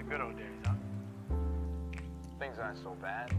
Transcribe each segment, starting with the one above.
good old days, huh? Things aren't so bad.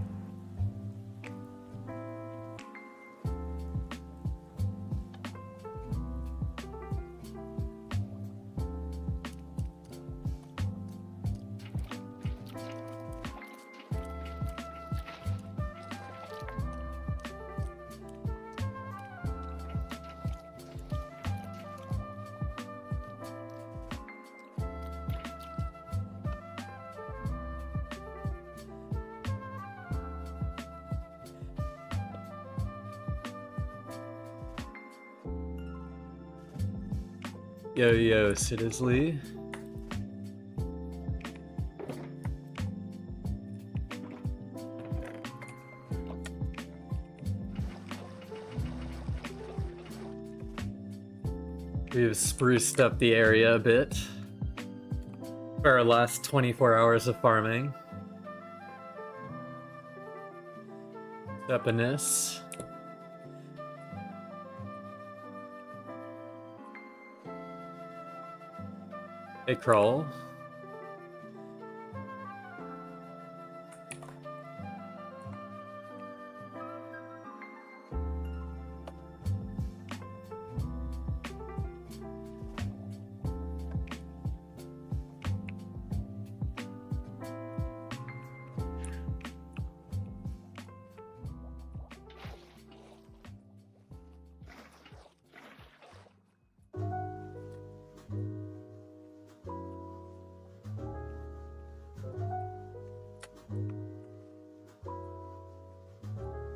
Yo, yo, Citizenly. We've spruced up the area a bit for our last 24 hours of farming. Stepanus. Hey, Crawl.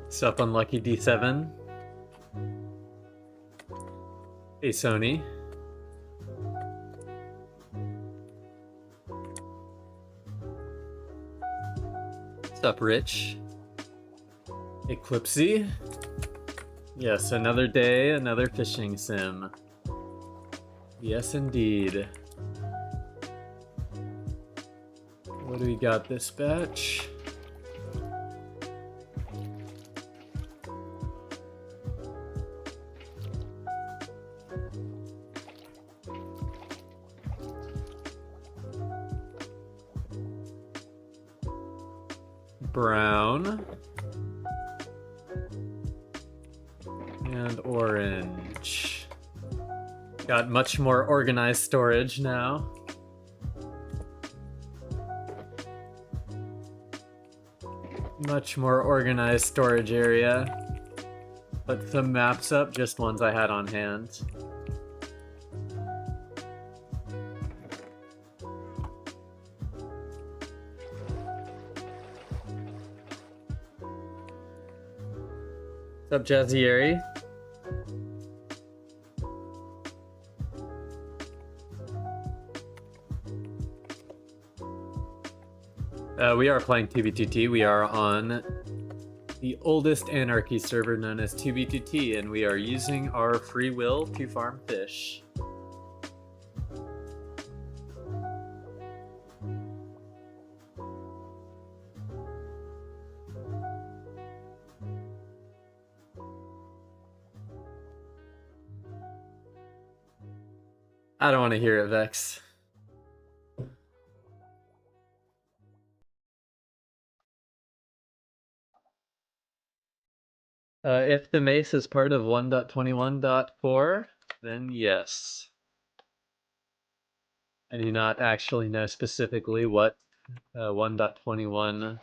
What's up, Unlucky D7? Hey, Sony. What's up, Rich? Eclipsey? Yes, another day, another fishing sim. Yes, indeed. What do we got this batch? Brown and orange. Got much more organized storage now. Much more organized storage area. Put some maps up, just ones I had on hand. What's up, Jazzieri? We are playing 2b2t. We are on the oldest anarchy server known as 2b2t, and we are using our free will to farm fish. I don't want to hear it, Vex. If the mace is part of 1.21.4, then yes. I do not actually know specifically what 1.21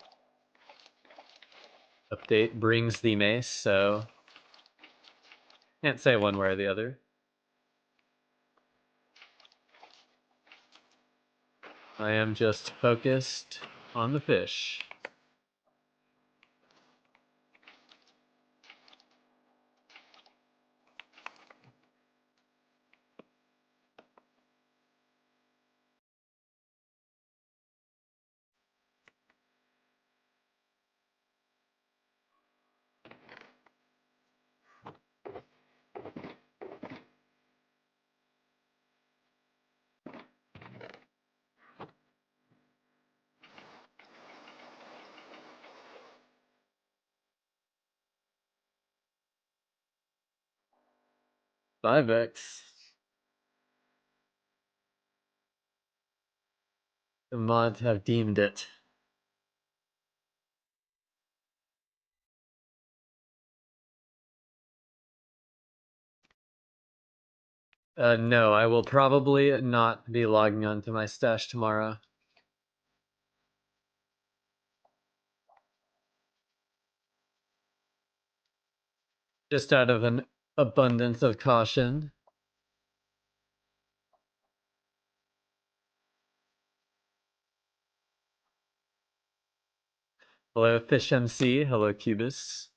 update brings the mace, so can't say one way or the other. I am just focused on the fish. Five X. The mods have deemed it. No, I will probably not be logging on to my stash tomorrow. Just out of an abundance of caution. Hello, Fish MC. Hello, Cubus.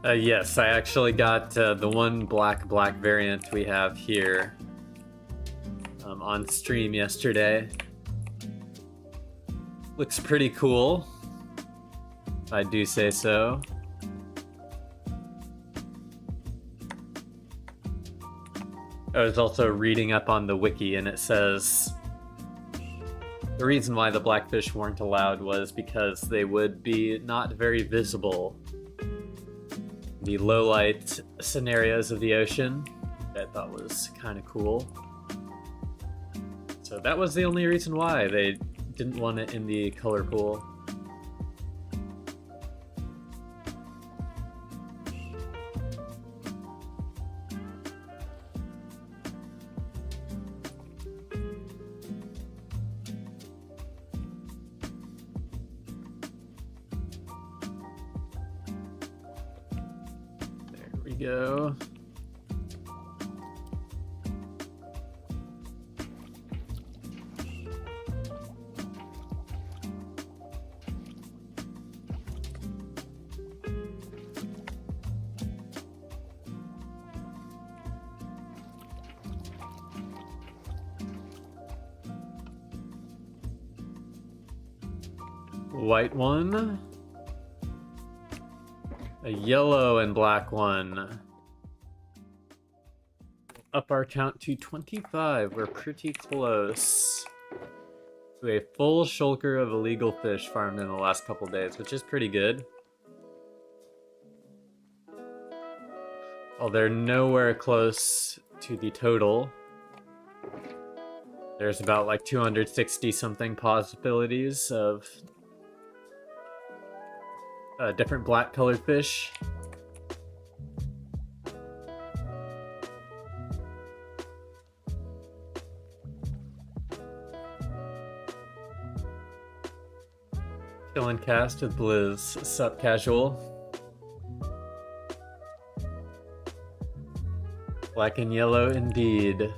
Yes, I actually got the one black variant we have here on stream yesterday. Looks pretty cool, if I do say so. I was also reading up on the wiki, and it says the reason why the blackfish weren't allowed was because they would be not very visible. The low light scenarios of the ocean, I thought was kind of cool. So that was the only reason why they didn't want it in the color pool. There we go. White one, a yellow and black one. Up our count to 25. We're pretty close to a full shulker of illegal fish farmed in the last couple days, which is pretty good. Well, they're nowhere close to the total. There's about like 260 something possibilities of different black colored fish. Chillin' cast with Blizz. Sup, casual? Black and yellow indeed.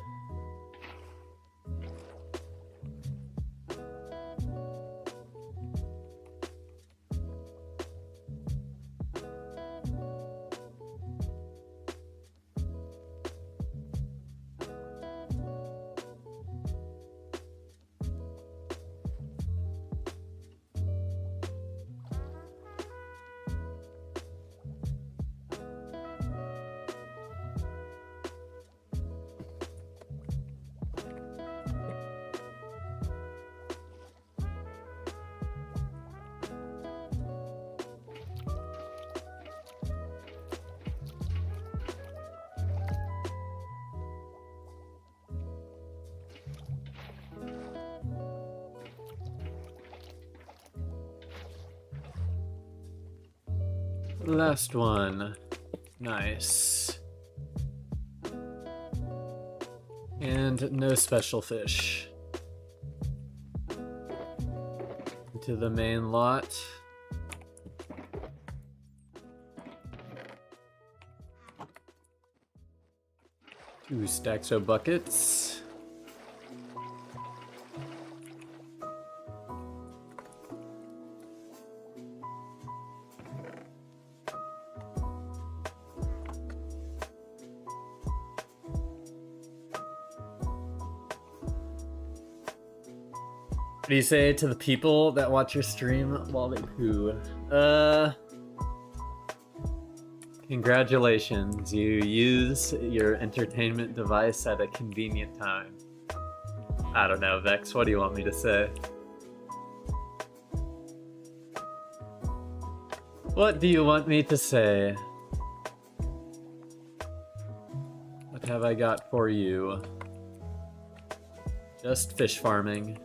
Last one. Nice. And no special fish. To the main lot. Two stacks of buckets. What do you say to the people that watch your stream while they poo? Congratulations, you use your entertainment device at a convenient time. I don't know, Vex, what do you want me to say? What do you want me to say? What have I got for you? Just fish farming.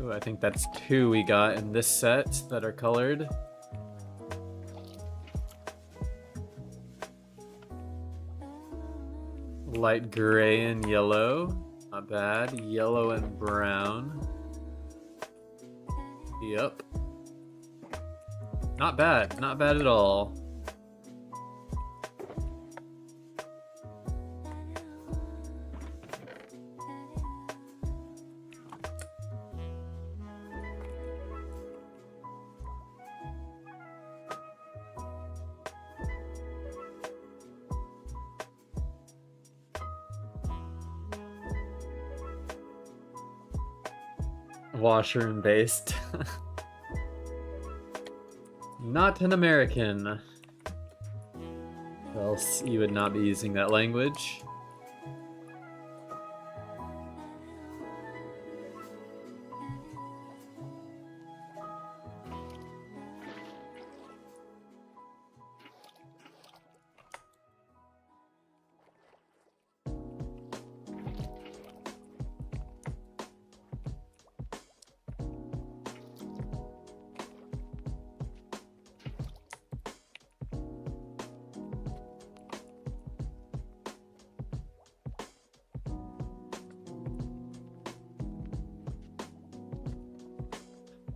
Ooh, I think that's 2 we got in this set that are colored. Light gray and yellow. Not bad. Yellow and brown. Yep. Not bad. Not bad at all. Washroom based. Not an American. Or else you would not be using that language.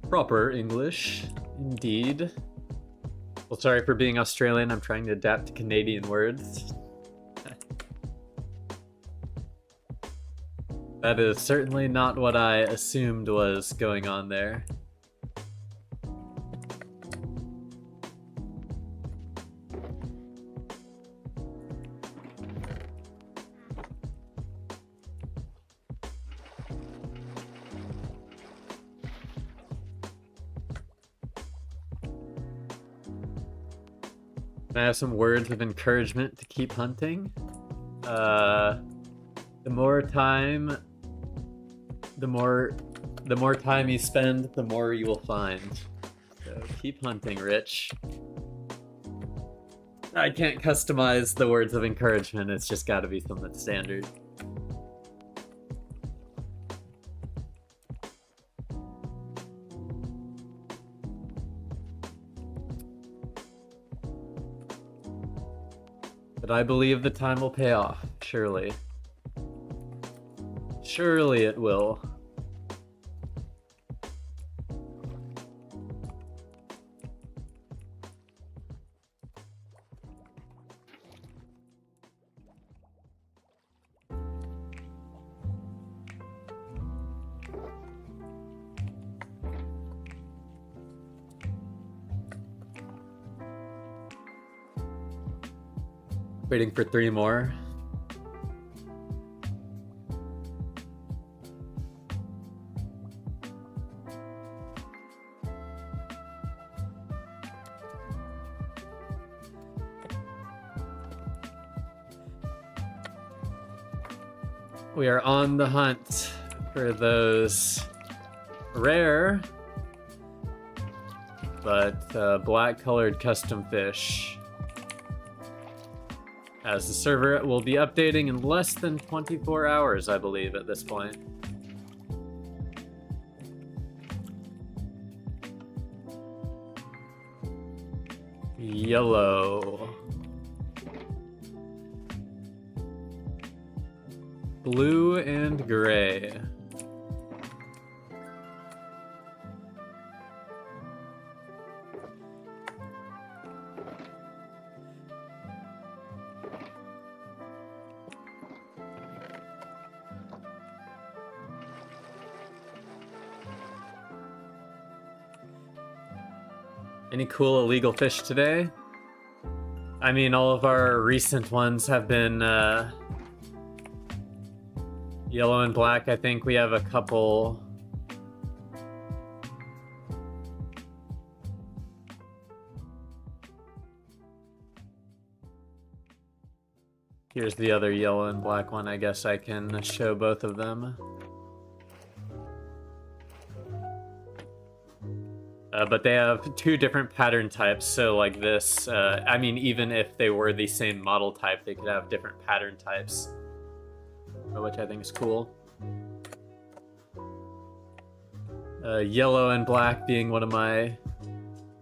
Proper English, indeed. Well, sorry for being Australian, I'm trying to adapt to Canadian words. That is certainly not what I assumed was going on there. I have some words of encouragement to keep hunting. The more time you spend, the more you will find. So keep hunting, Rich. I can't customize the words of encouragement, it's just gotta be something standard. But I believe the time will pay off, surely. Surely it will. Waiting for 3 more. We are on the hunt for those rare but black colored custom fish. As the server will be updating in less than 24 hours, I believe, at this point. Yellow. Blue and gray. Any cool illegal fish today? I mean, all of our recent ones have been Yellow and black, I think we have a couple. Here's the other yellow and black one. I guess I can show both of them. But they have two different pattern types, so like this, I mean, even if they were the same model type, they could have different pattern types, which I think is cool. Yellow and black being one of my...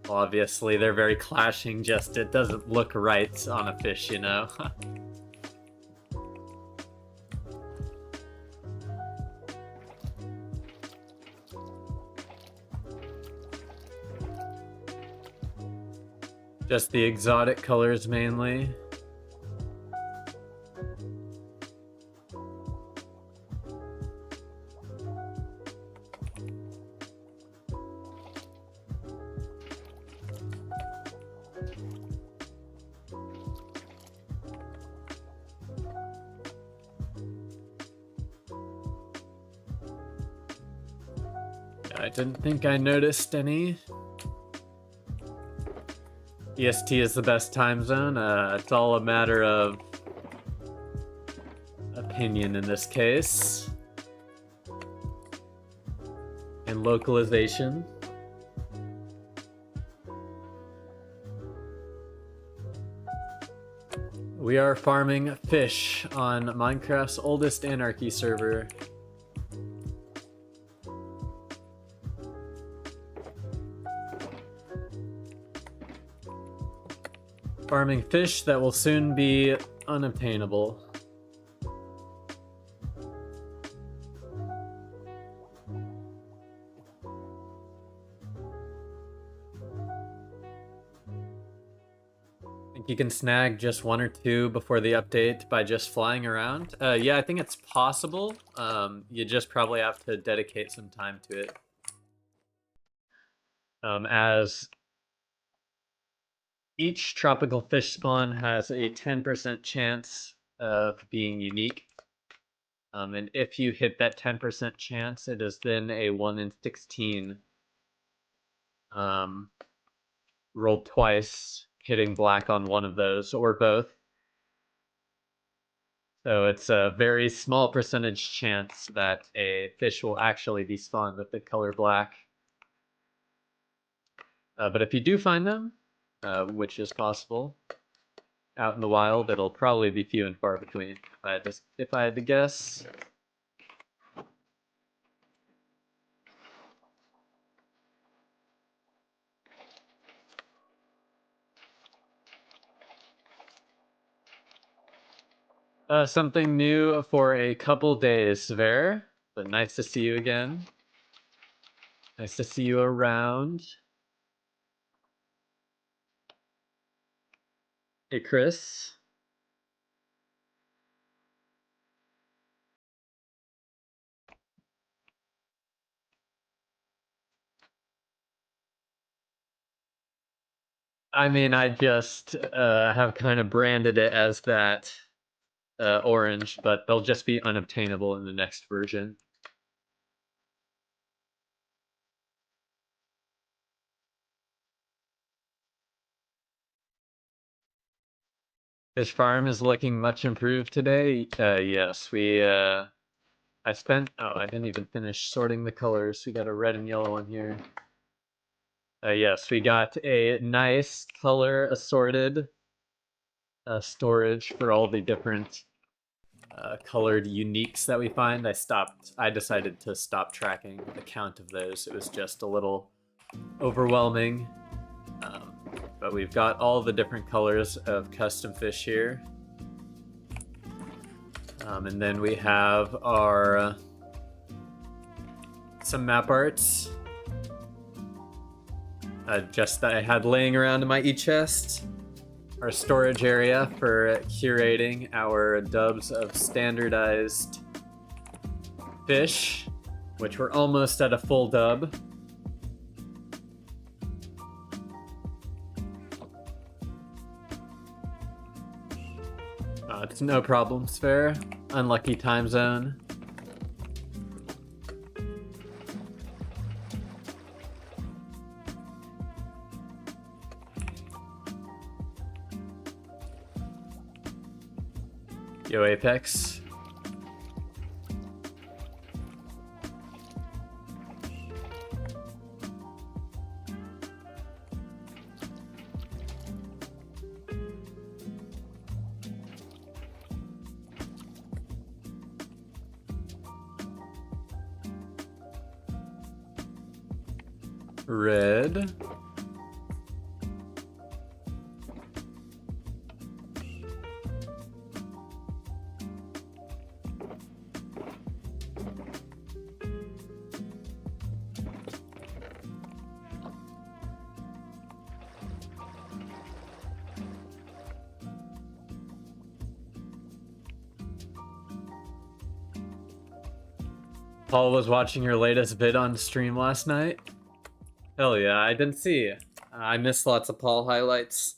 Obviously, they're very clashing, just it doesn't look right on a fish, you know? Just the exotic colors mainly. I didn't think I noticed any. EST is the best time zone. It's all a matter of opinion in this case. And localization. We are farming fish on Minecraft's oldest anarchy server. Farming fish that will soon be unobtainable. Think you can snag just one or two before the update by just flying around? Yeah, I think it's possible. You just probably have to dedicate some time to it. As each tropical fish spawn has a 10% chance of being unique. And if you hit that 10% chance, it is then a 1 in 16 rolled twice, hitting black on one of those or both. So it's a very small percentage chance that a fish will actually be spawned with the color black. But if you do find them, which is possible, out in the wild, it'll probably be few and far between. If I had to guess. Something new for a couple days, Ver. But nice to see you again. Nice to see you around. Hey, Chris. I mean, I just have kind of branded it as that orange, but they'll just be unobtainable in the next version. Fish farm is looking much improved today. Yes, I spent... Oh, I didn't even finish sorting the colors. We got a red and yellow one here. Yes, we got a nice color assorted storage for all the different colored uniques that we find. I decided to stop tracking the count of those. It was just a little overwhelming. But we've got all the different colors of custom fish here. And then we have our some map arts. Just that I had laying around in my e-chest. Our storage area for curating our dubs of standardized fish, which we're almost at a full dub. It's no problem, Sphere. Unlucky time zone. Yo, Apex. Red. Paul was watching your latest vid on stream last night. Hell yeah, I didn't see. I missed lots of Paul highlights.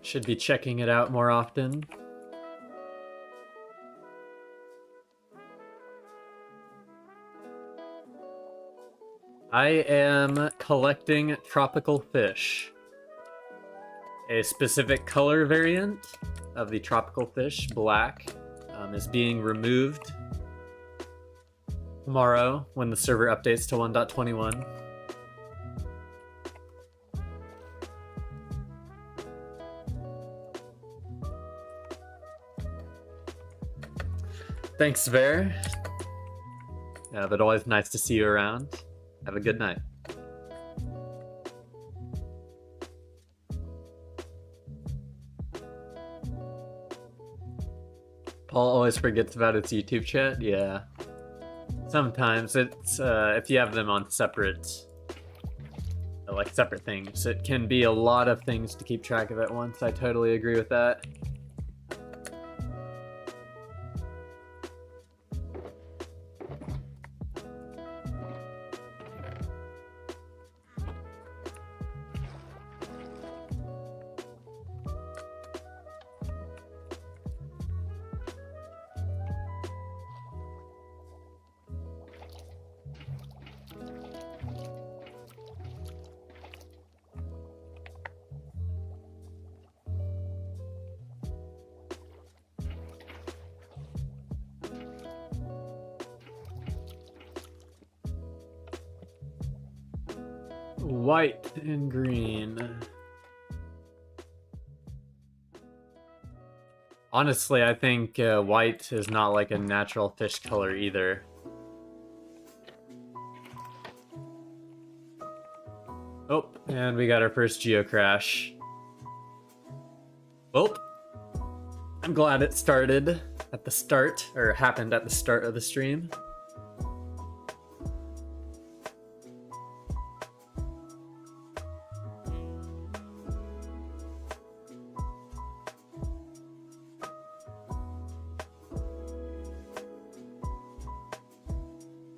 Should be checking it out more often. I am collecting tropical fish. A specific color variant of the tropical fish, black, is being removed tomorrow when the server updates to 1.21. Thanks, Ver. Yeah, but always nice to see you around. Have a good night. Paul always forgets about his YouTube chat. Yeah. Sometimes it's if you have them on separate, like separate things, it can be a lot of things to keep track of at once. I totally agree with that. White and green. Honestly, I think white is not like a natural fish color either. Oh, and we got our first geocrash. Well, I'm glad it started at the start, or happened at the start of the stream.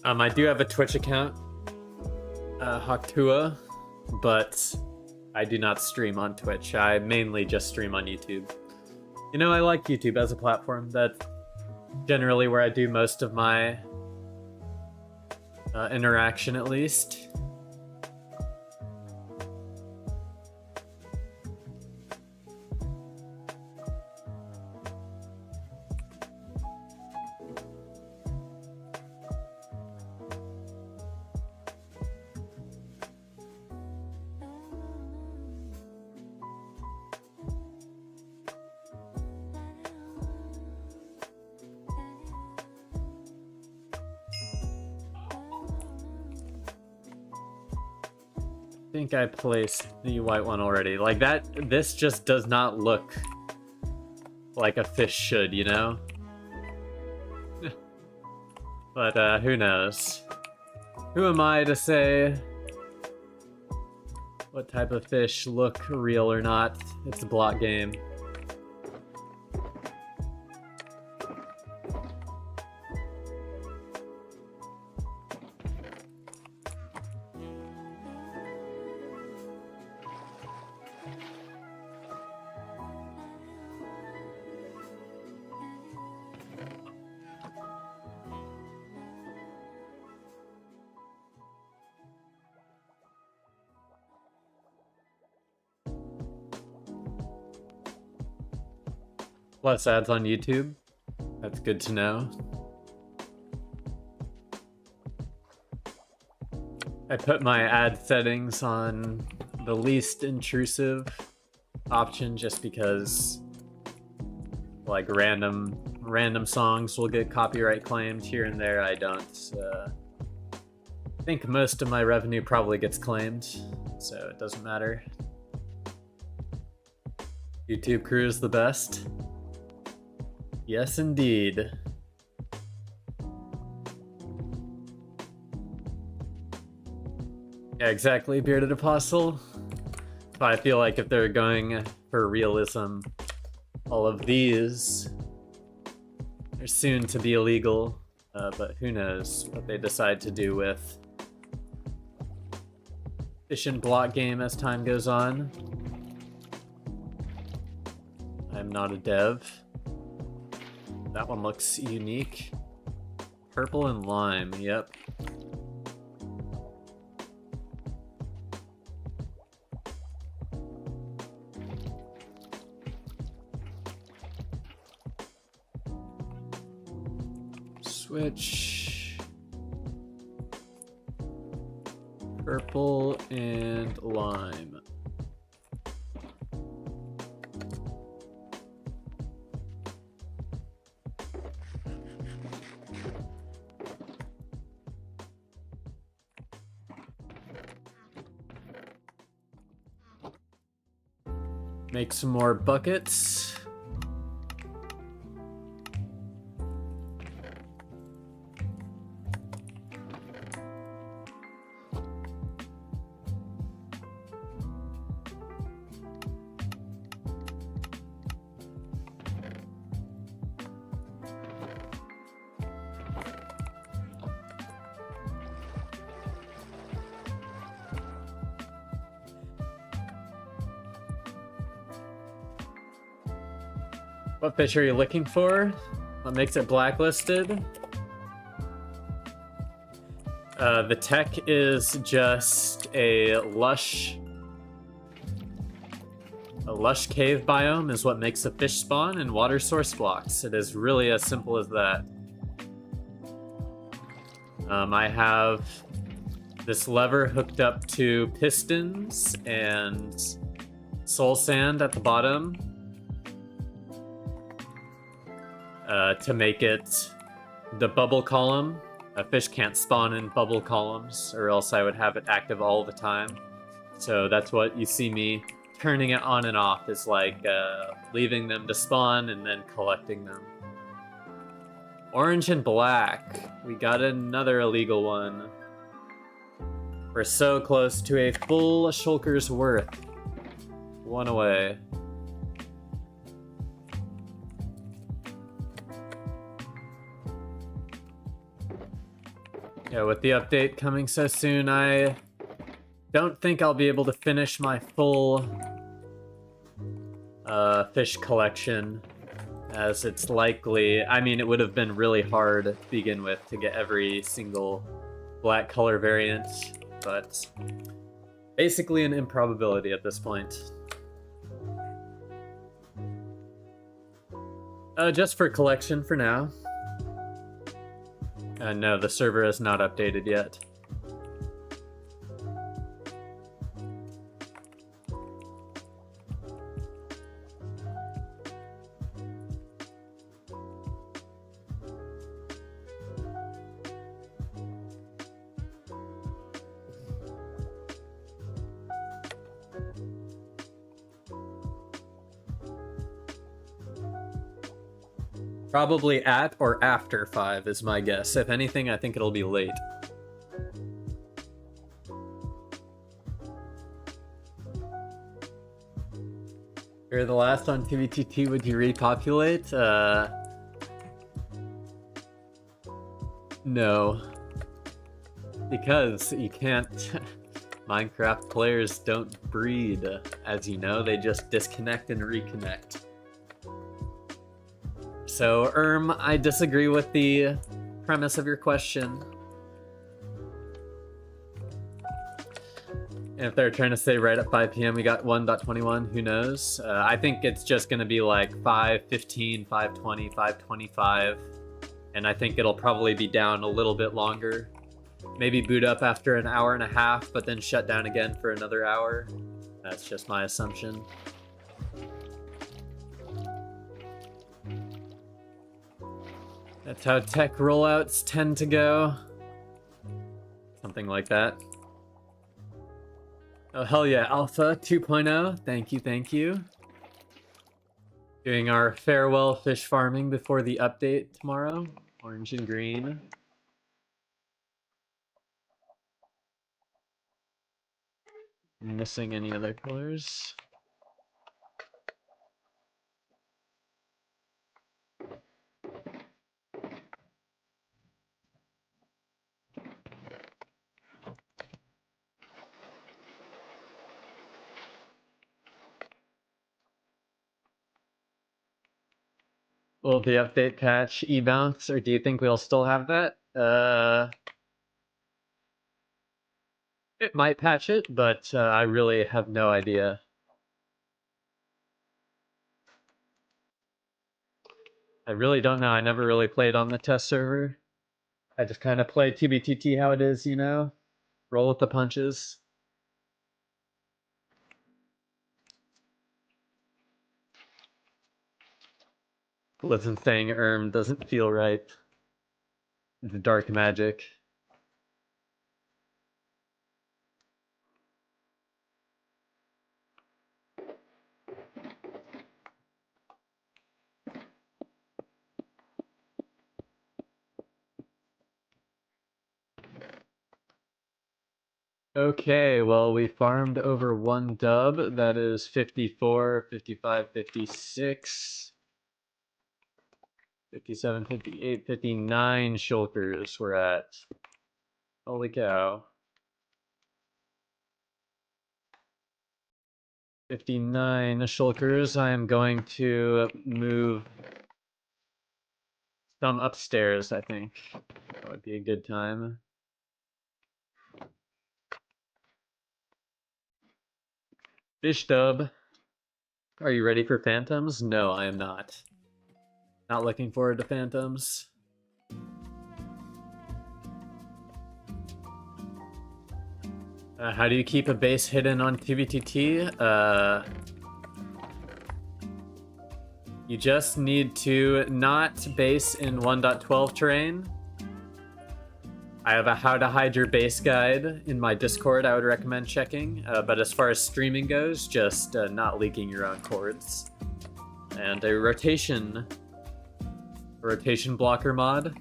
I do have a Twitch account, Haktua, but I do not stream on Twitch. I mainly just stream on YouTube. You know, I like YouTube as a platform. That's generally where I do most of my interaction, at least. I think I placed the white one already. Like that, this just does not look like a fish should, you know? But who knows? Who am I to say what type of fish look real or not? It's a block game. Less ads on YouTube. That's good to know. I put my ad settings on the least intrusive option just because like random songs will get copyright claimed here and there. I don't think most of my revenue probably gets claimed, so it doesn't matter. YouTube crew is the best. Yes, indeed. Yeah, exactly, Bearded Apostle. But I feel like if they're going for realism, all of these are soon to be illegal, but who knows what they decide to do with Fish and Block game as time goes on. I'm not a dev. That one looks unique. Purple and lime, yep. Switch. Purple and lime. Make some more buckets. What fish are you looking for? What makes it blacklisted? The tech is just a lush cave biome is what makes a fish spawn and water source blocks. It is really as simple as that. I have this lever hooked up to pistons and soul sand at the bottom. To make it the bubble column. A fish can't spawn in bubble columns, or else I would have it active all the time. So that's what you see me turning it on and off, is like leaving them to spawn and then collecting them. Orange and black. We got another illegal one. We're so close to a full shulker's worth. One away. Yeah, with the update coming so soon, I don't think I'll be able to finish my full fish collection, as it's likely, I mean, it would have been really hard to begin with to get every single black color variant, but basically an improbability at this point. Just for collection for now. No, the server is not updated yet. Probably at or after 5 is my guess. If anything, I think it'll be late. You're the last on pt.2, would you repopulate? No. Because you can't... Minecraft players don't breed, as you know, they just disconnect and reconnect. So, I disagree with the premise of your question. If they're trying to say right at 5 p.m. we got 1.21, who knows? I think it's just going to be like 5:15, 5:20, 5:25. And I think it'll probably be down a little bit longer. Maybe boot up after an hour and a half, but then shut down again for another hour. That's just my assumption. That's how tech rollouts tend to go. Something like that. Oh, hell yeah, Alpha 2.0. Thank you, thank you. Doing our farewell fish farming before the update tomorrow. Orange and green. Missing any other colors? Will the update patch e-bounce, or do you think we'll still have that? It might patch it, but I really have no idea. I really don't know. I never really played on the test server. I just kind of play pt.2 how it is, you know? Roll with the punches. Listen, saying doesn't feel right. The dark magic. Okay, well, we farmed over 1 dub. That is 54, 55, 56, 57, 58, 59 shulkers we're at. Holy cow. 59 shulkers. I am going to move some upstairs, I think. That would be a good time. Fish dub. Are you ready for phantoms? No, I am not. Not looking forward to phantoms. How do you keep a base hidden on TBTT? You just need to not base in 1.12 terrain. I have a how to hide your base guide in my Discord I would recommend checking. But as far as streaming goes, just not leaking your own cords. And a rotation blocker mod.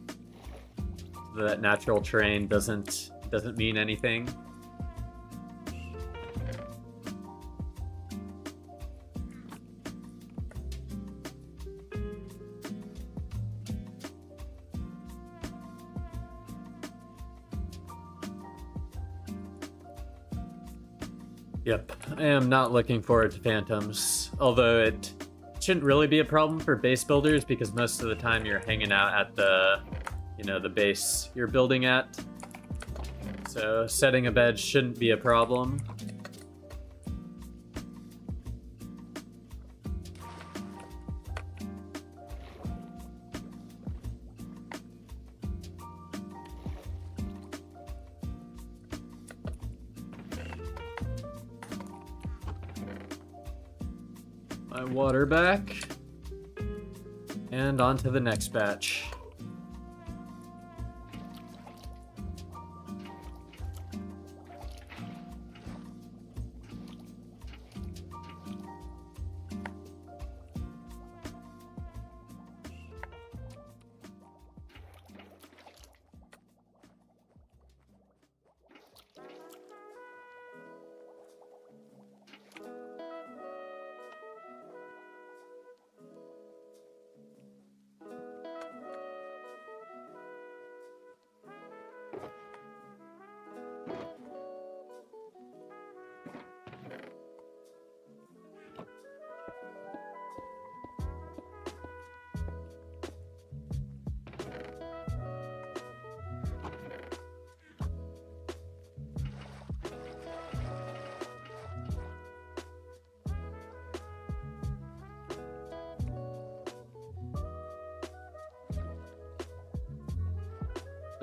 So that natural terrain doesn't mean anything. Yep, I am not looking forward to phantoms, although it shouldn't really be a problem for base builders because most of the time you're hanging out at the, the base you're building at. So setting a bed shouldn't be a problem. My water back. And on to the next batch.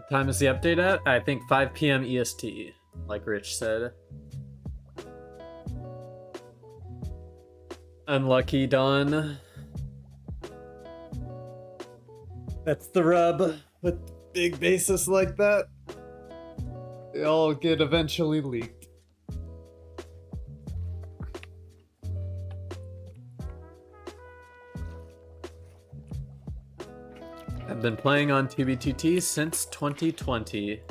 What time is the update at? I think 5 p.m. EST, like Rich said. Unlucky Dawn. That's the rub with big bases like that. They all get eventually leaked. I've been playing on pt.2 since 2020.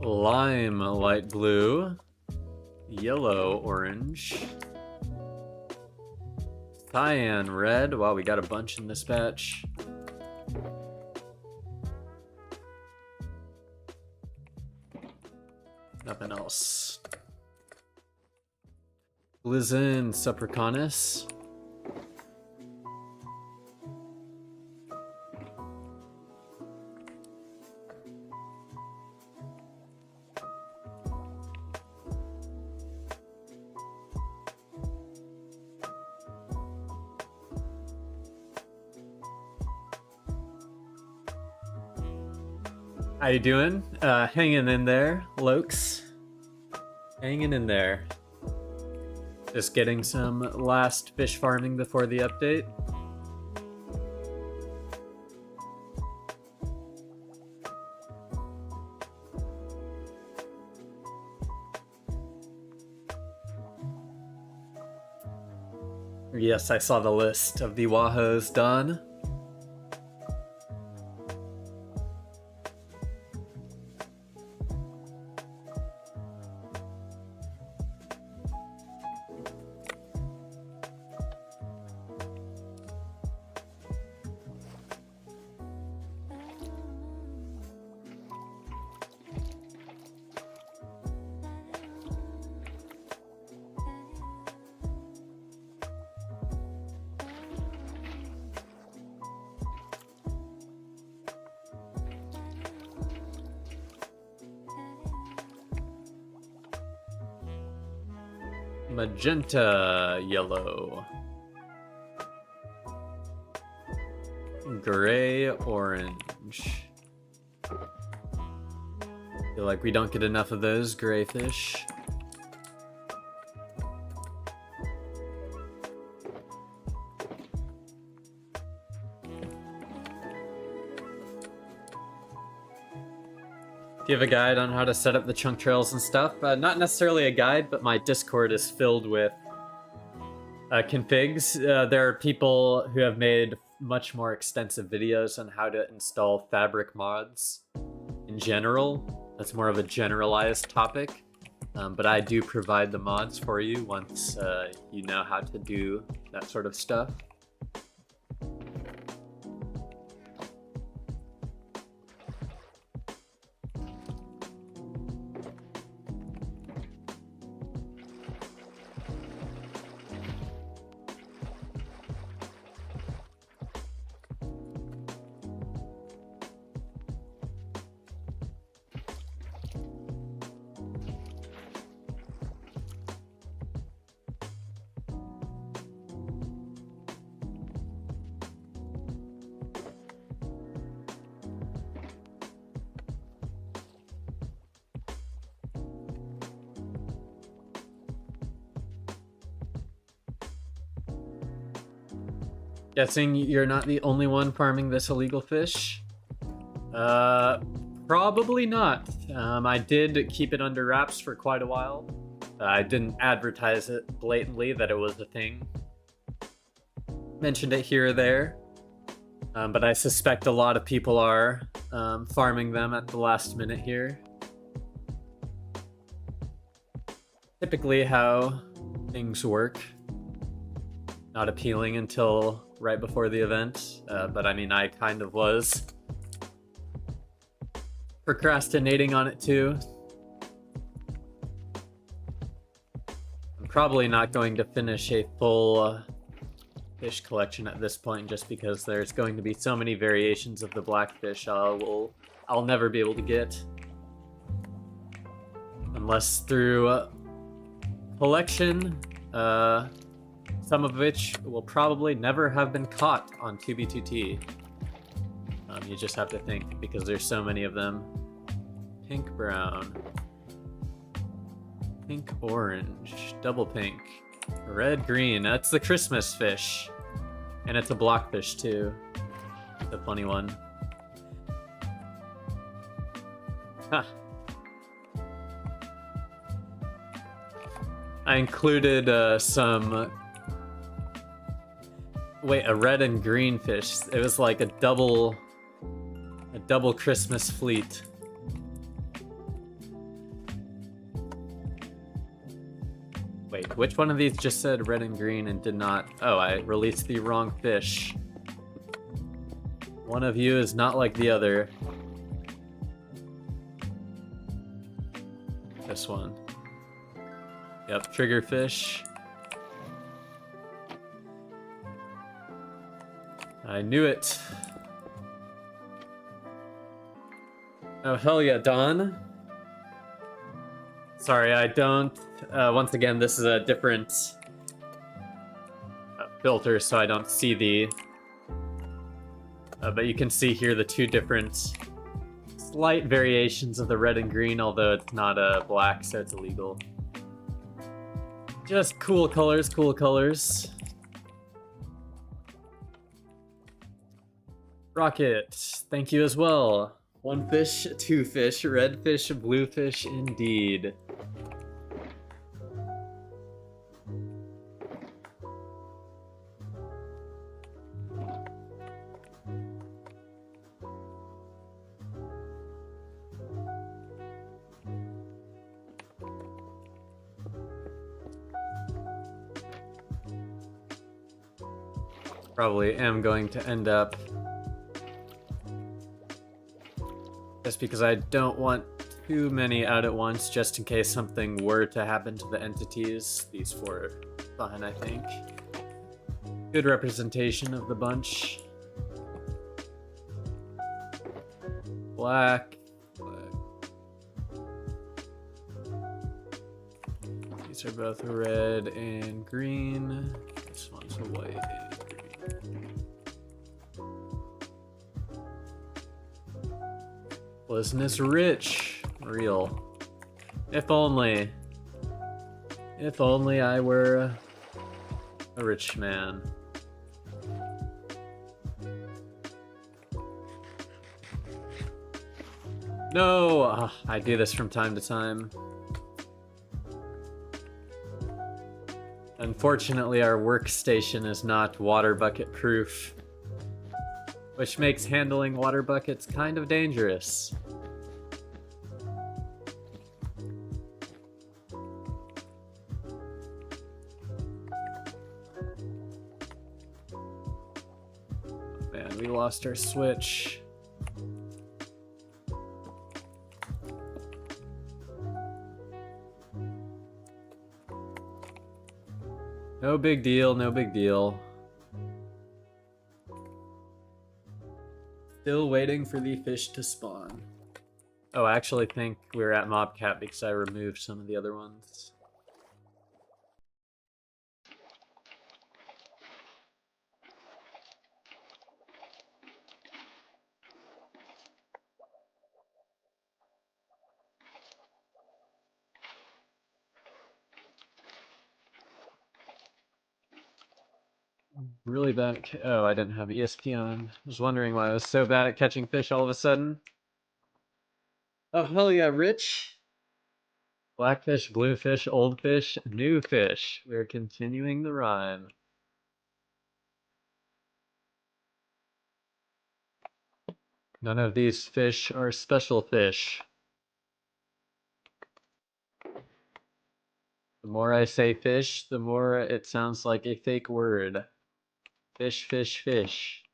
Lime, light blue. Yellow, orange. Cyan, red. Wow, we got a bunch in this batch. Nothing else. Blizzin, Supracanus. How you doing? Hanging in there, Lokes. Hanging in there. Just getting some last fish farming before the update. Yes, I saw the list of the Wahos done. Magenta, yellow. Gray, orange. Feel like we don't get enough of those gray fish. Do you have a guide on how to set up the chunk trails and stuff? Not necessarily a guide, but my Discord is filled with configs. There are people who have made much more extensive videos on how to install fabric mods in general. That's more of a generalized topic, but I do provide the mods for you once you know how to do that sort of stuff. Guessing you're not the only one farming this illegal fish? Probably not. I did keep it under wraps for quite a while. I didn't advertise it blatantly that it was a thing. Mentioned it here or there. But I suspect a lot of people are farming them at the last minute here. Typically how things work. Not appealing until right before the event, but I mean, I kind of was procrastinating on it too. I'm probably not going to finish a full fish collection at this point, just because there's going to be so many variations of the blackfish I'll never be able to get, unless through collection, some of which will probably never have been caught on 2b2t. You just have to think, because there's so many of them. Pink brown, pink orange, double pink, red green. That's the Christmas fish, and it's a blockfish too. The funny one. Huh. I included some. Wait, a red and green fish. It was like a double Christmas fleet. Wait, which one of these just said red and green and did not? Oh, I released the wrong fish. One of you is not like the other. This one. Yep, triggerfish. I knew it. Oh, hell yeah, Dawn. Sorry, I don't... once again, this is a different filter, so I don't see the... but you can see here the two different slight variations of the red and green, although it's not black, so it's illegal. Just cool colors, cool colors. Rocket, thank you as well. One fish, two fish, red fish, blue fish, indeed. Probably am going to end up, just because I don't want too many out at once, just in case something were to happen to the entities. These four are fine, I think. Good representation of the bunch. Black. These are both red and green. This one's white and green. Wasn't this rich? Real. If only. If only I were a rich man. No! I do this from time to time. Unfortunately, our workstation is not water bucket proof, which makes handling water buckets kind of dangerous. Man, we lost our switch. No big deal, no big deal. Still waiting for the fish to spawn. Oh, I actually think we're at Mobcat because I removed some of the other ones. Really bad at oh, I didn't have ESP on. I was wondering why I was so bad at catching fish all of a sudden. Oh, hell yeah, Rich. Blackfish, bluefish, old fish, new fish. We're continuing the rhyme. None of these fish are special fish. The more I say fish, the more it sounds like a fake word. Fish, fish, fish.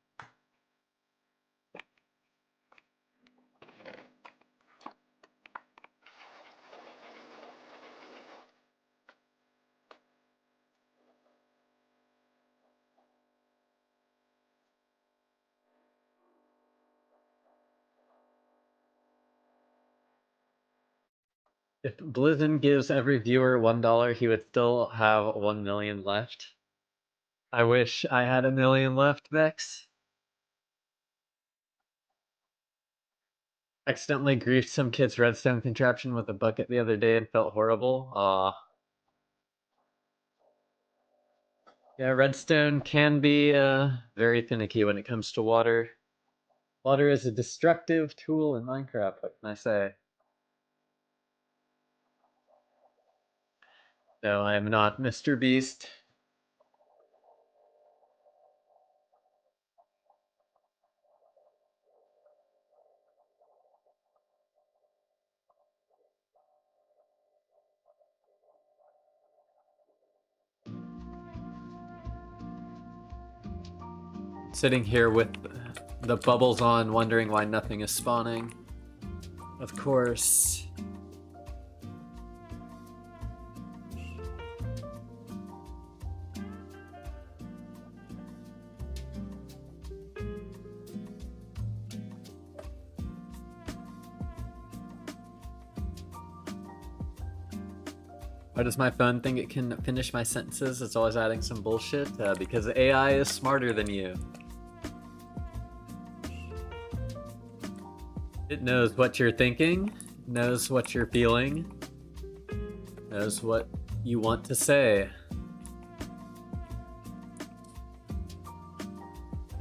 If Blizzard gives every viewer $1, he would still have 1 million left. I wish I had 1 million left, Vex. Accidentally griefed some kid's redstone contraption with a bucket the other day and felt horrible. Aw. Yeah, redstone can be very finicky when it comes to water. Water is a destructive tool in Minecraft, what can I say? No, I am not Mr. Beast. Sitting here with the bubbles on, wondering why nothing is spawning. Of course. Why does my phone think it can finish my sentences? It's always adding some bullshit. Because AI is smarter than you. It knows what you're thinking, knows what you're feeling, knows what you want to say.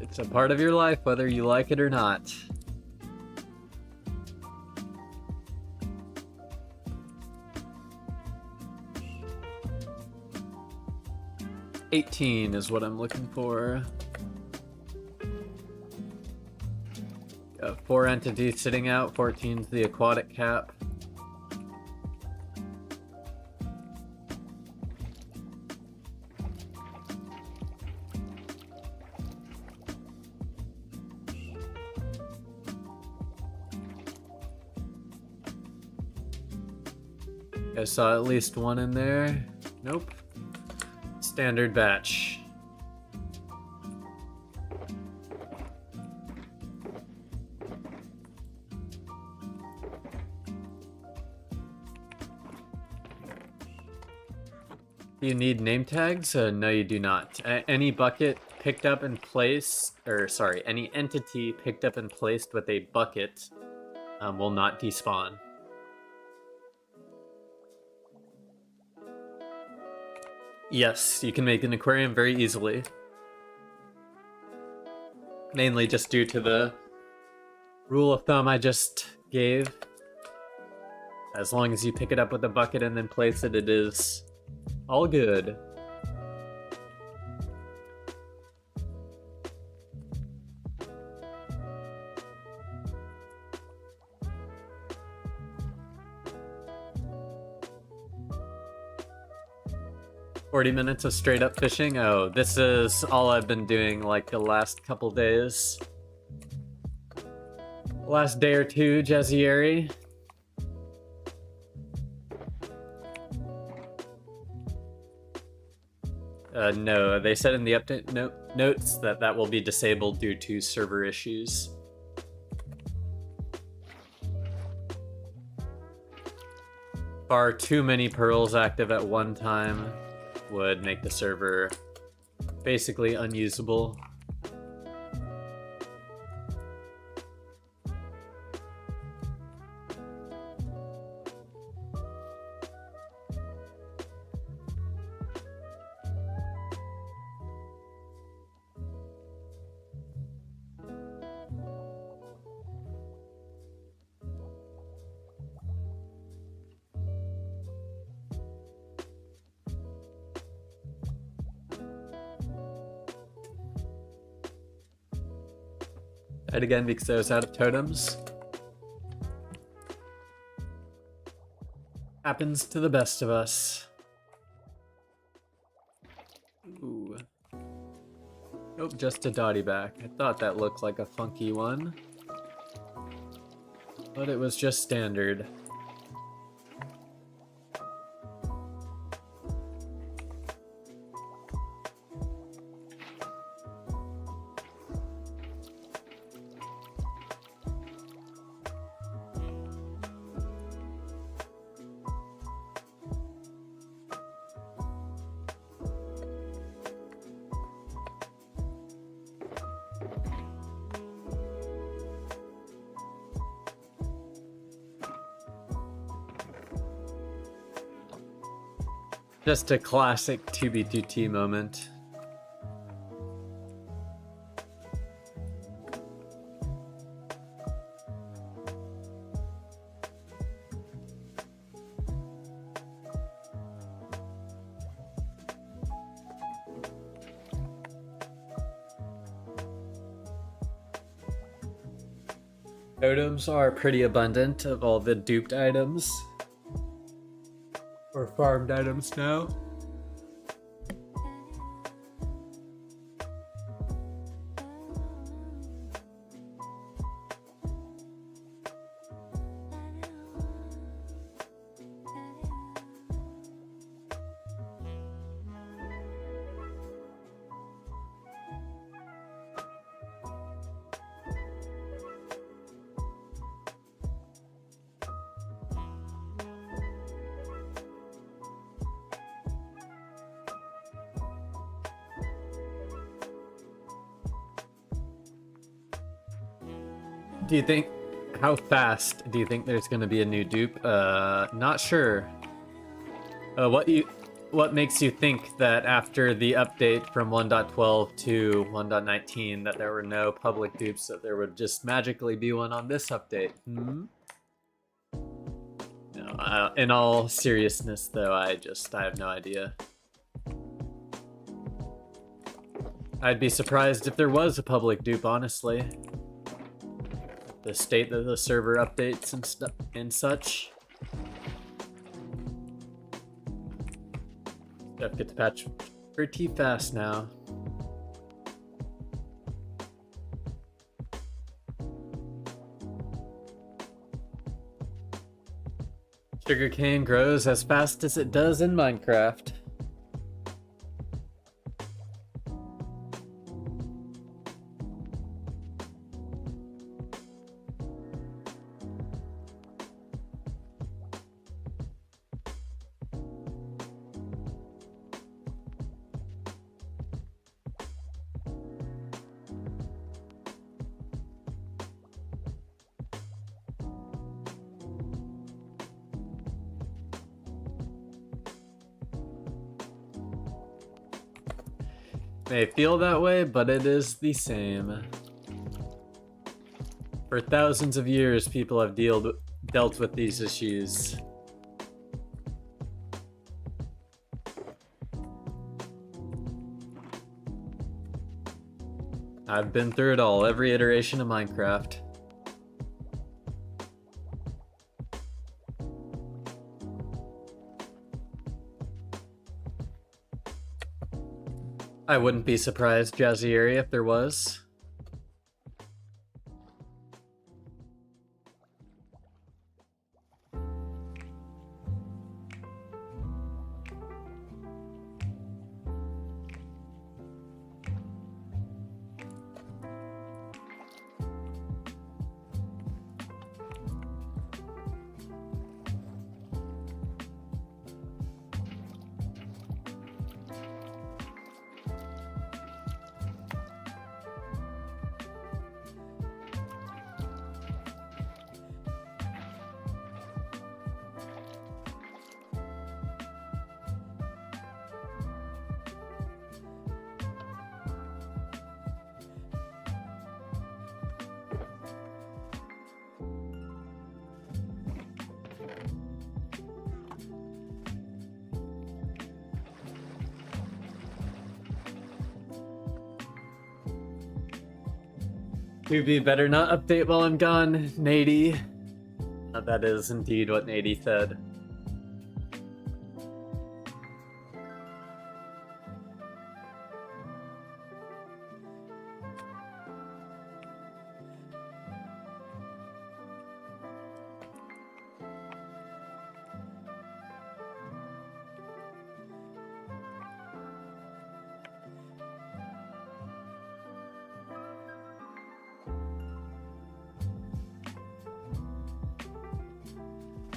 It's a part of your life, whether you like it or not. $18 is what I'm looking for. 4 entities sitting out, 14's the aquatic cap. I saw at least one in there. Nope. Standard batch. Do you need name tags? No, you do not. Any bucket picked up and placed, or sorry, any entity picked up and placed with a bucket will not despawn. Yes, you can make an aquarium very easily. Mainly just due to the rule of thumb I just gave. As long as you pick it up with a bucket and then place it, it is all good. $40 of straight up fishing? Oh, this is all I've been doing like the last couple days. Last day or two, Jazzieri. No, they said in the update notes that that will be disabled due to server issues. Far too many pearls active at one time would make the server basically unusable. And again, because I was out of totems. Happens to the best of us. Ooh. Nope, just a dotty back. I thought that looked like a funky one. But it was just standard. Just a classic 2b2t moment. Totems are pretty abundant of all the duped items. Or farmed items now. Do you think, how fast do you think there's going to be a new dupe? Not sure. What makes you think that after the update from 1.12 to 1.19 that there were no public dupes, that there would just magically be one on this update? No, in all seriousness though, I have no idea. I'd be surprised if there was a public dupe, honestly. The state that the server updates and such. Stuff gets patched pretty fast now. Sugarcane grows as fast as it does in Minecraft. May feel that way, but it is the same. For thousands of years, people have dealt with these issues. I've been through it all, every iteration of Minecraft. I wouldn't be surprised, Jazzieri, if there was. QB better not update while I'm gone, Nady. That is indeed what Nady said.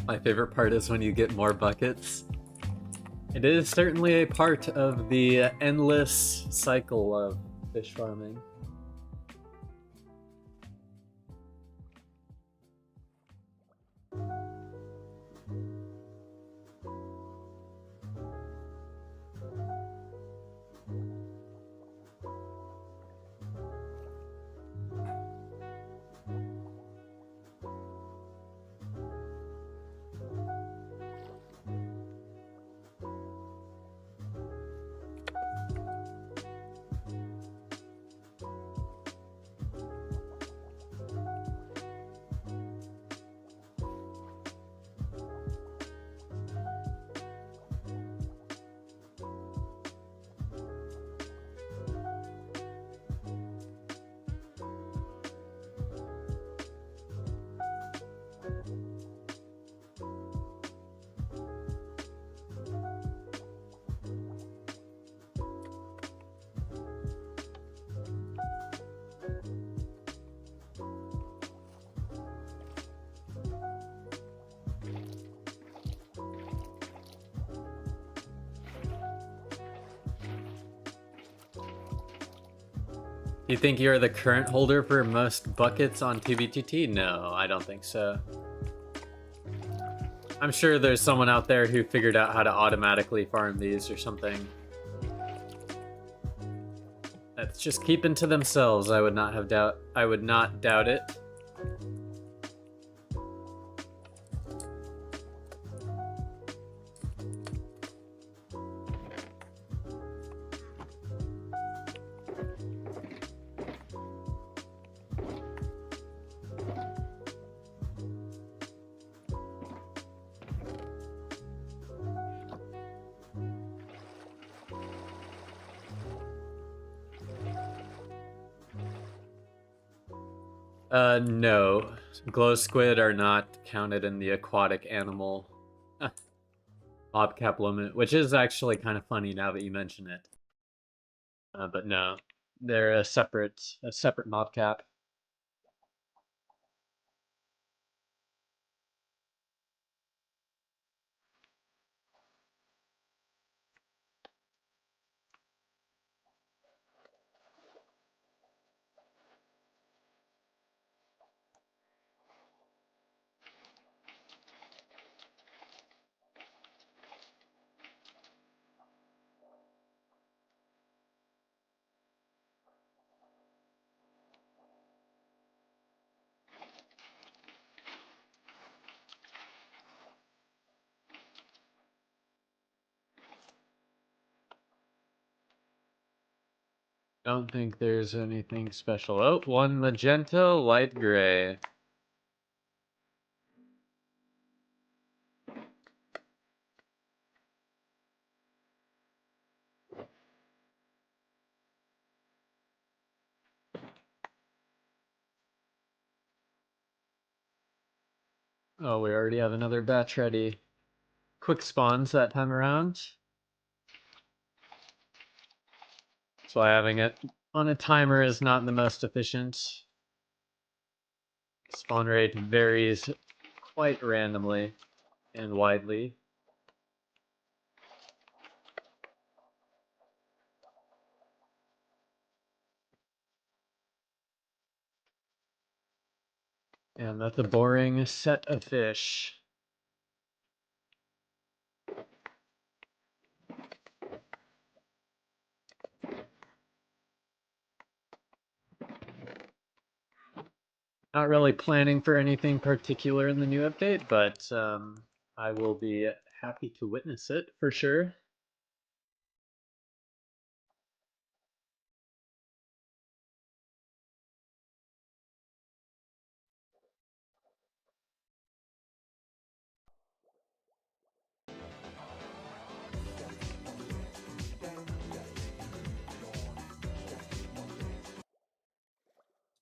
My favorite part is when you get more buckets. It is certainly a part of the endless cycle of fish farming. You think you're the current holder for most buckets on pt.2? No, I don't think so. I'm sure there's someone out there who figured out how to automatically farm these or something. That's just keeping to themselves. I would not doubt it. No. Glow squid are not counted in the aquatic animal mob cap limit, which is actually kind of funny now that you mention it. But no, they're a separate mob cap. Don't think there's anything special. Oh, one magenta, light gray. Oh, we already have another batch ready. Quick spawns that time around. That's why having it on a timer is not the most efficient. Spawn rate varies quite randomly and widely. And that's a boring set of fish. Not really planning for anything particular in the new update, but I will be happy to witness it for sure.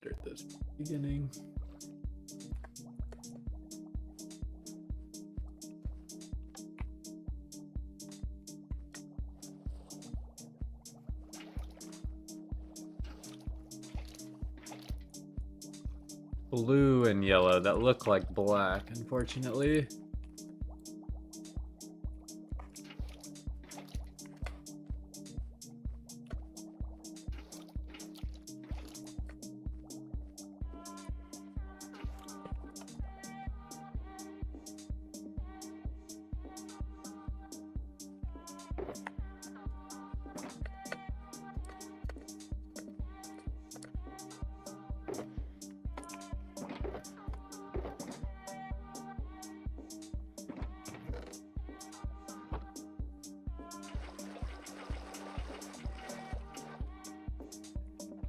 Start this beginning. Blue and yellow that look like black, unfortunately.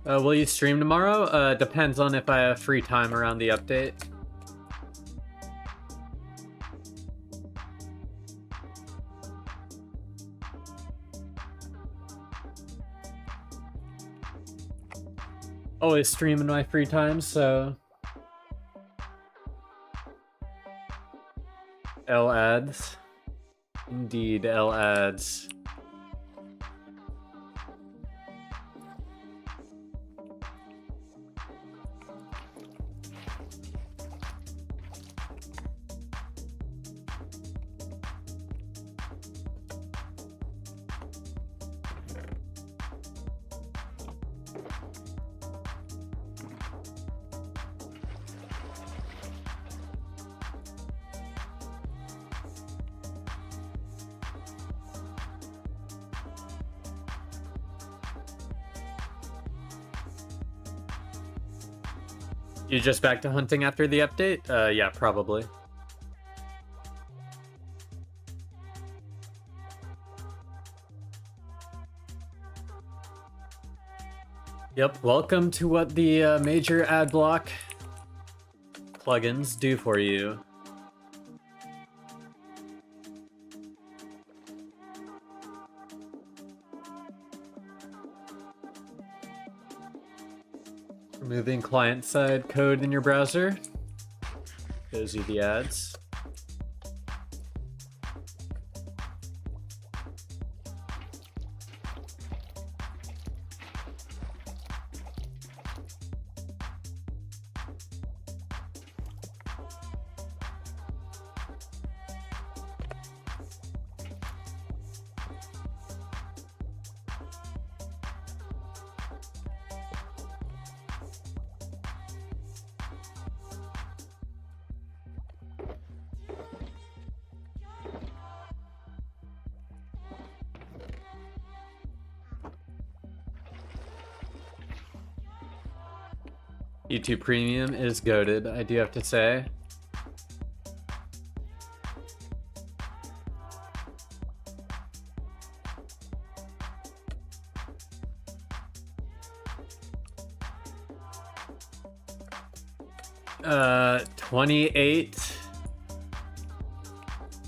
Will you stream tomorrow? Depends on if I have free time around the update. Always stream in my free time, so... L ads. Indeed, L ads. You just back to hunting after the update? Yeah, probably. Yep, welcome to what the major ad block plugins do for you. Removing client-side code in your browser shows you the ads. YouTube Premium is goated, I do have to say. Uh, 28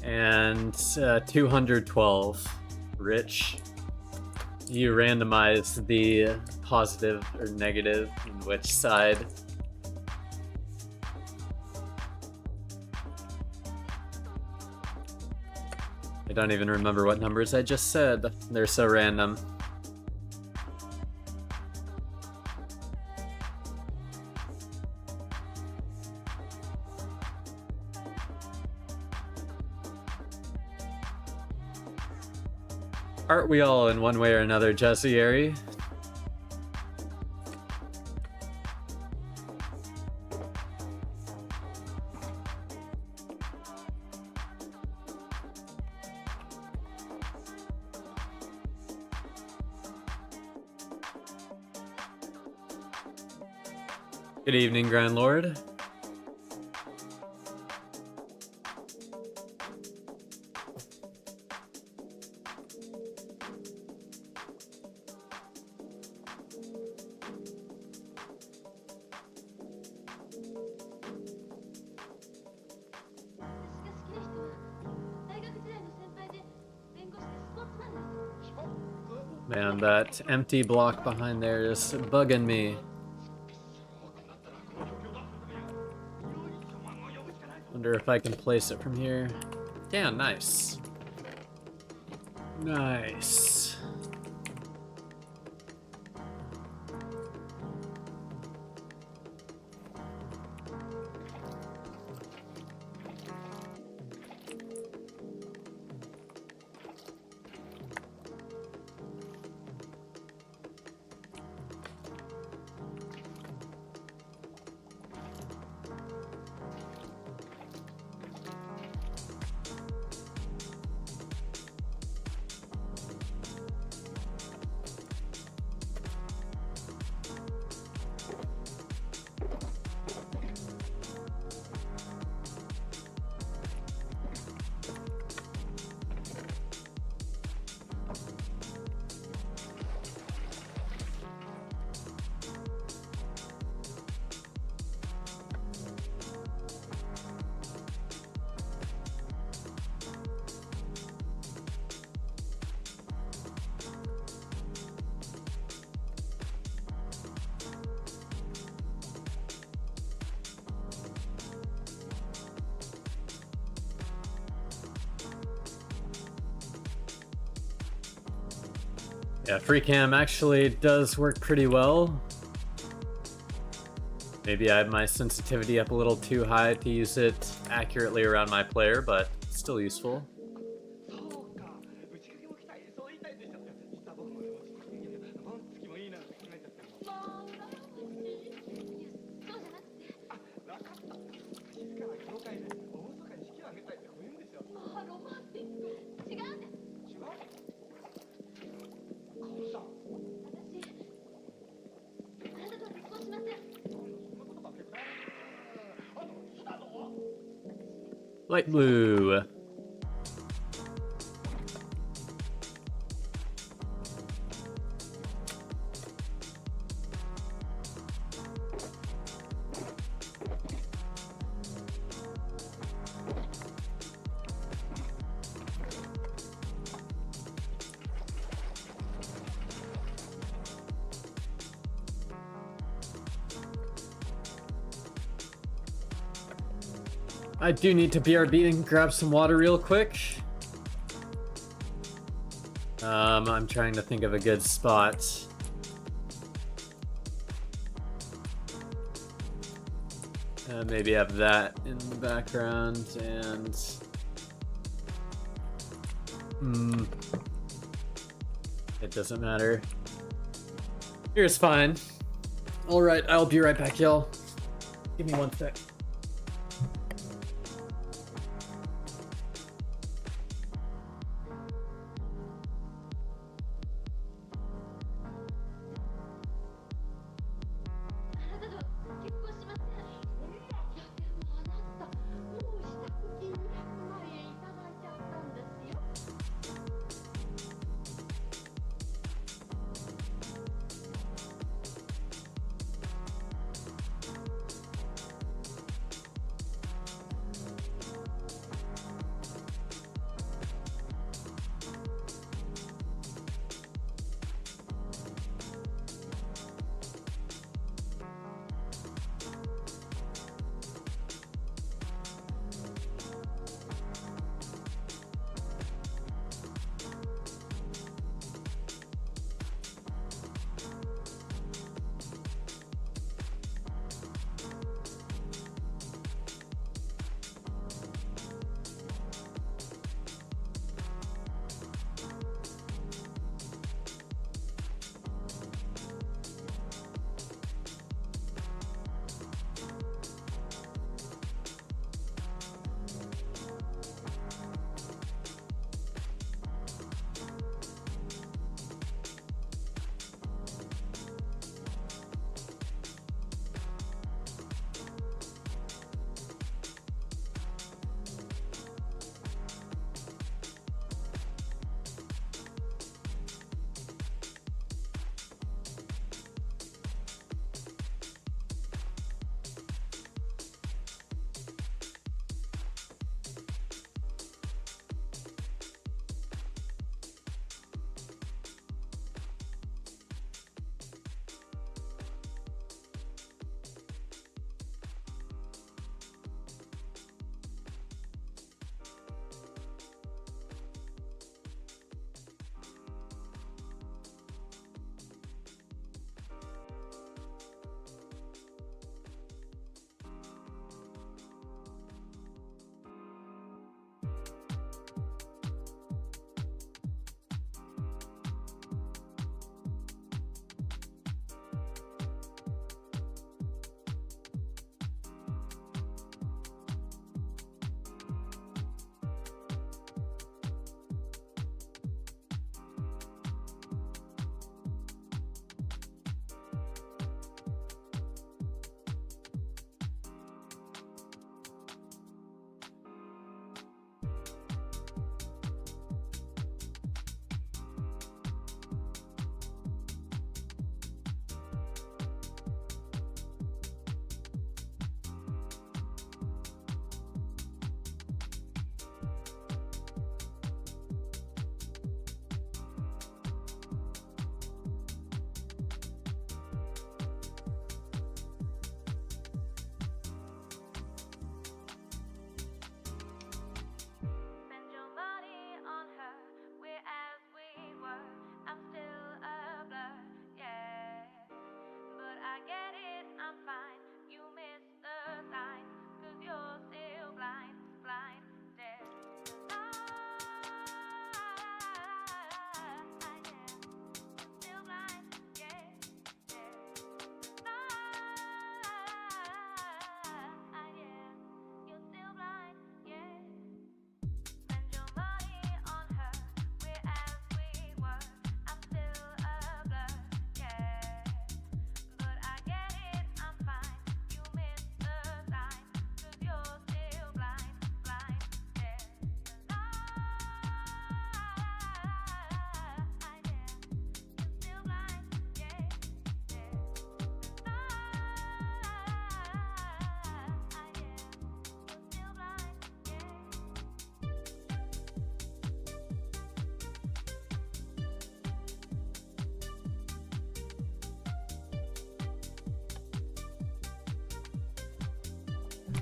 and 212. Rich. You randomize the positive or negative in which side. I don't even remember what numbers I just said. They're so random. Aren't we all in one way or another, Jesse? Good evening, Grand Lord. Man, that empty block behind there is bugging me. Wonder if I can place it from here. Yeah, nice. Nice. Yeah, free cam actually does work pretty well. Maybe I have my sensitivity up a little too high to use it accurately around my player, but still useful. Light blue. I do need to BRB and grab some water real quick. I'm trying to think of a good spot. Maybe have that in the background and... It doesn't matter. Here's fine. Alright, I'll be right back, y'all. Give me 1 sec.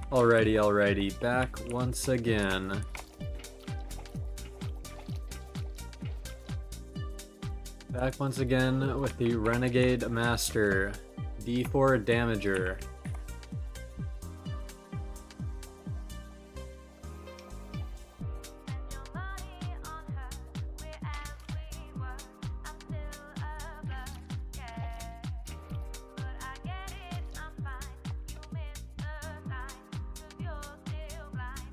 Alrighty, back once again. Back once again with the Renegade Master, D4 Damager.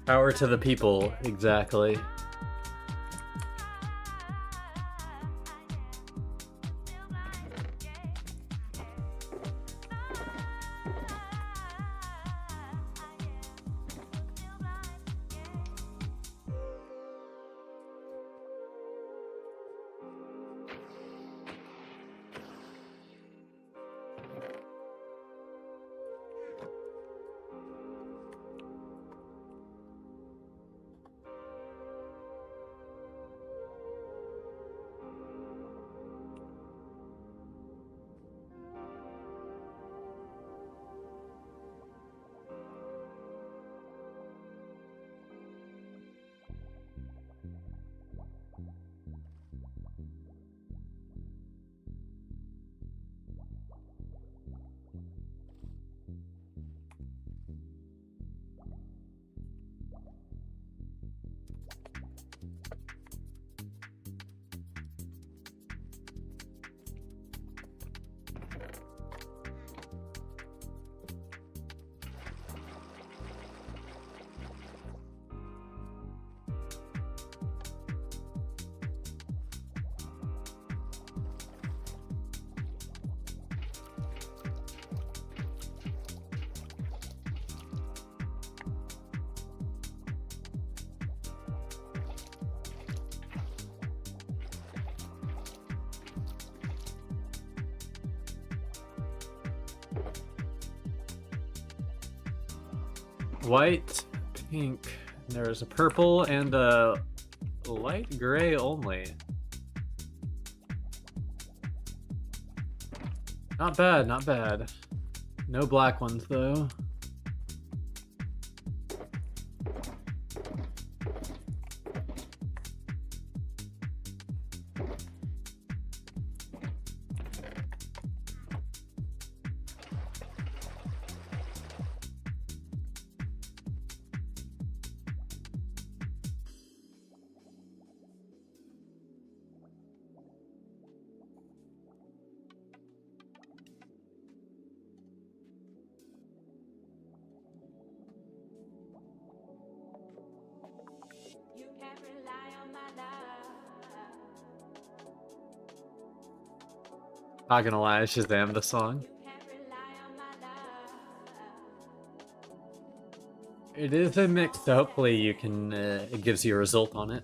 Power to the people, exactly. White, pink, there's a purple and a light gray only. Not bad, not bad. No black ones though. Not gonna lie, I Shazam the song. It is a mix, so hopefully you can, it gives you a result on it.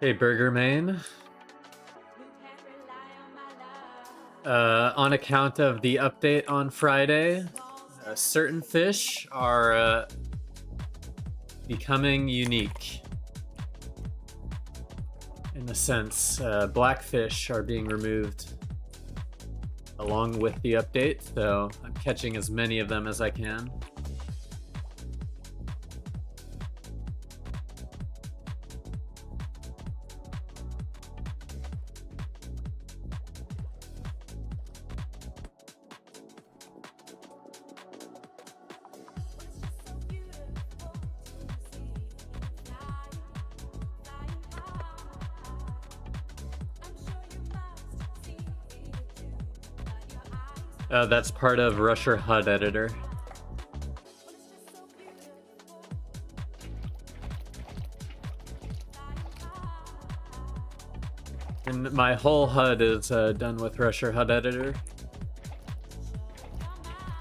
Hey, Burger Main. On account of the update on Friday, certain fish are becoming unique. In a sense, blackfish are being removed along with the update, so I'm catching as many of them as I can. That's part of Rusher HUD editor. And my whole HUD is done with Rusher HUD editor.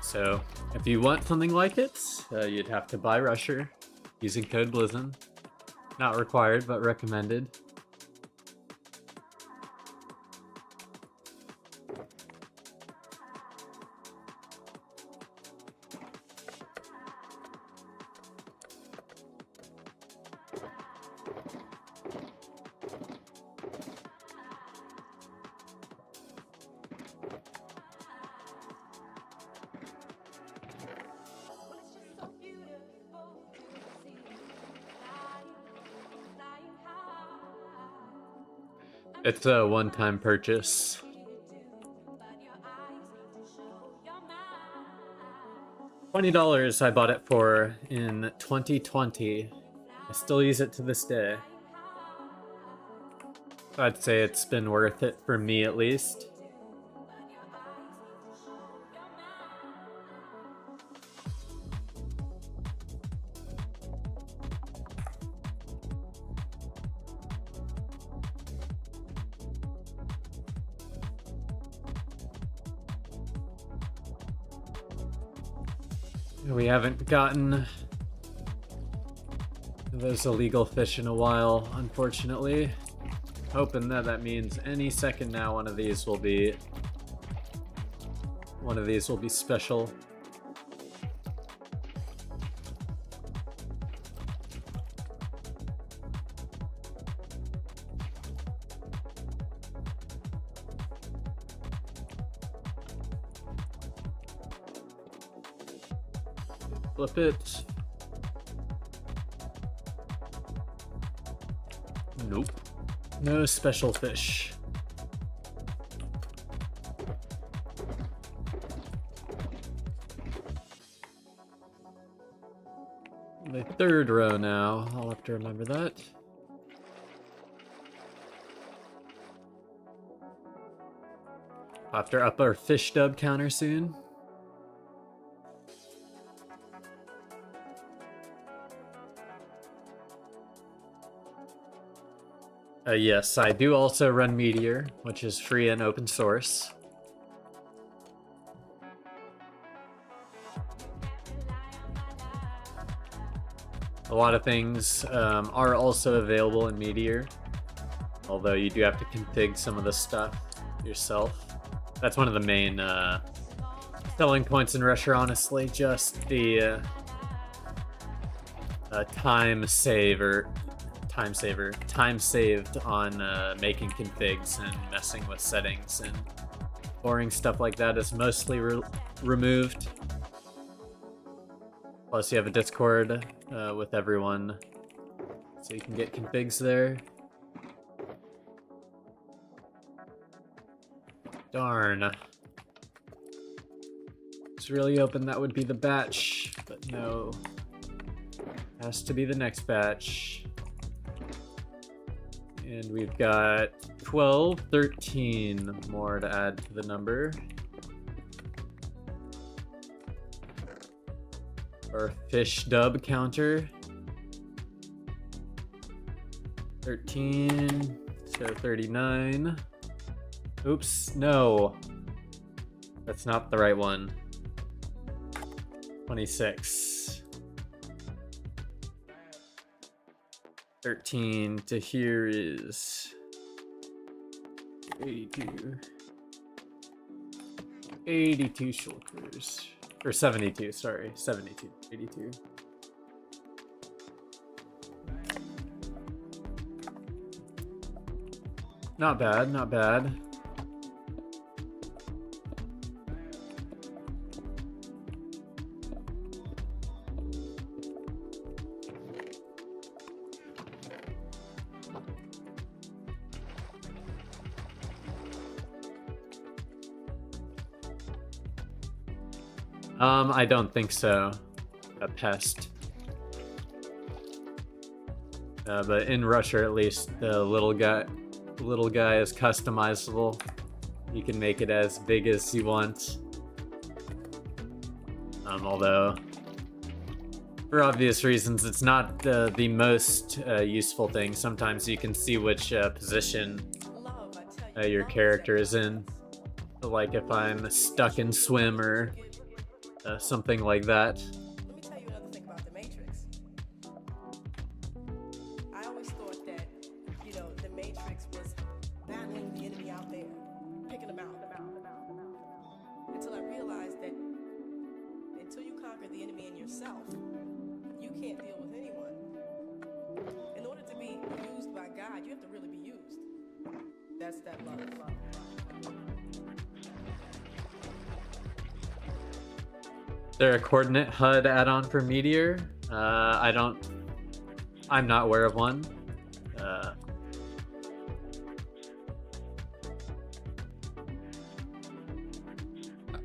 So if you want something like it, you'd have to buy Rusher using code Blizzin. Not required, but recommended. It's a one-time purchase. $20 I bought it for in 2020. I still use it to this day. I'd say it's been worth it for me at least. We haven't gotten those illegal fish in a while, unfortunately. Hoping that means any second now one of these will be special. Flip it. Nope. No special fish. The third row now. I'll have to remember that. I'll have to up our fish dub counter soon. Yes, I do also run Meteor, which is free and open source. A lot of things are also available in Meteor, although you do have to config some of the stuff yourself. That's one of the main selling points in Rusher, honestly, just the time saved on making configs and messing with settings, and boring stuff like that is mostly removed. Plus you have a Discord with everyone, so you can get configs there. Darn. It's really hoping that would be the batch, but no. Has to be the next batch. And we've got 12, 13 more to add to the number. Our fish dub counter. 13, so 39. Oops, no. That's not the right one. 26. 13 to here is 82. 82 shulkers. Or 72, sorry. 72. 82. Not bad, not bad. I don't think so. A pest. But in Rusher, at least, the little guy is customizable. You can make it as big as you want. Although, for obvious reasons, it's not the most useful thing. Sometimes you can see which position your character is in. Like if I'm stuck in swim or something like that. Let me tell you another thing about the Matrix. I always thought that, the Matrix was battling the enemy out there, picking them out. Until I realized that until you conquer the enemy in yourself, you can't deal with anyone. In order to be used by God, you have to really be used. That's that love. Is there a coordinate HUD add-on for Meteor? I'm not aware of one.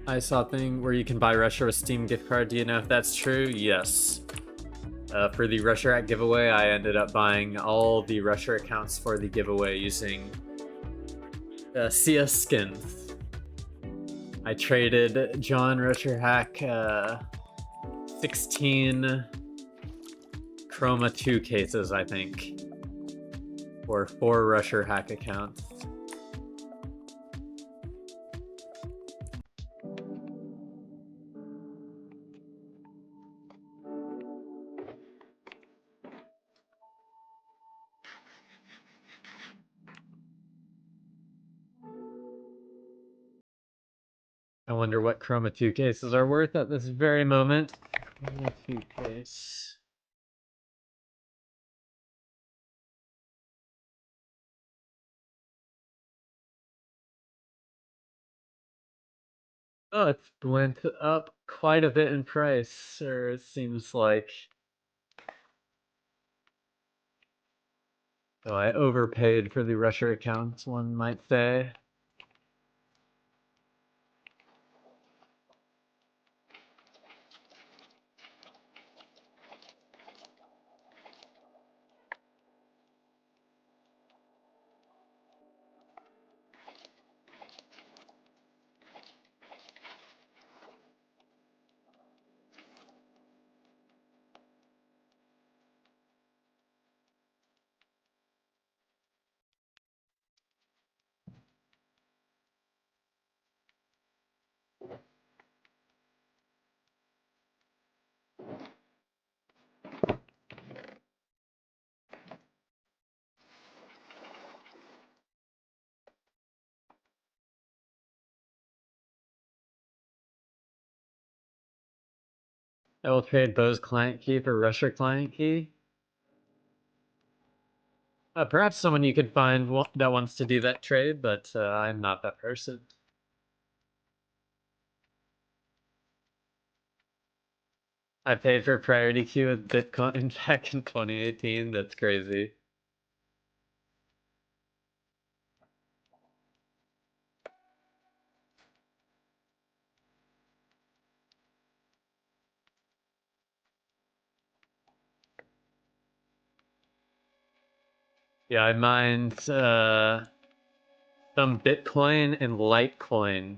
I saw a thing where you can buy Russia with Steam gift card. Do you know if that's true? Yes. For the Russia Rat giveaway, I ended up buying all the Russia accounts for the giveaway using CS skins. I traded John Russia Hack 16 Chroma 2 cases, I think, for 4 Russia Hack accounts. I wonder what Chroma 2 cases are worth at this very moment. Chroma 2 case. Oh, it's went up quite a bit in price, or it seems like. So I overpaid for the Russia accounts, one might say. I will trade Bo's client key for Russia client key. Perhaps someone you could find that wants to do that trade, but I'm not that person. I paid for priority queue with Bitcoin back in 2018. That's crazy. Yeah, I mined some Bitcoin and Litecoin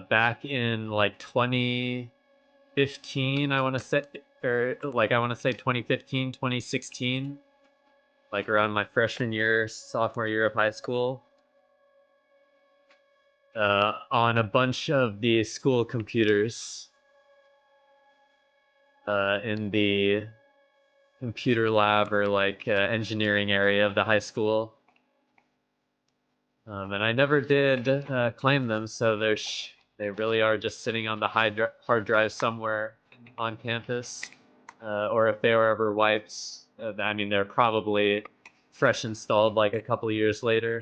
back in like 2015, I want to say, or like I want to say 2015, 2016, like around my freshman year, sophomore year of high school, on a bunch of the school computers in the computer lab or like engineering area of the high school. And I never did claim them, so they really are just sitting on the hard drive somewhere on campus. Or if they were ever wiped, I mean, they're probably fresh installed like a couple of years later.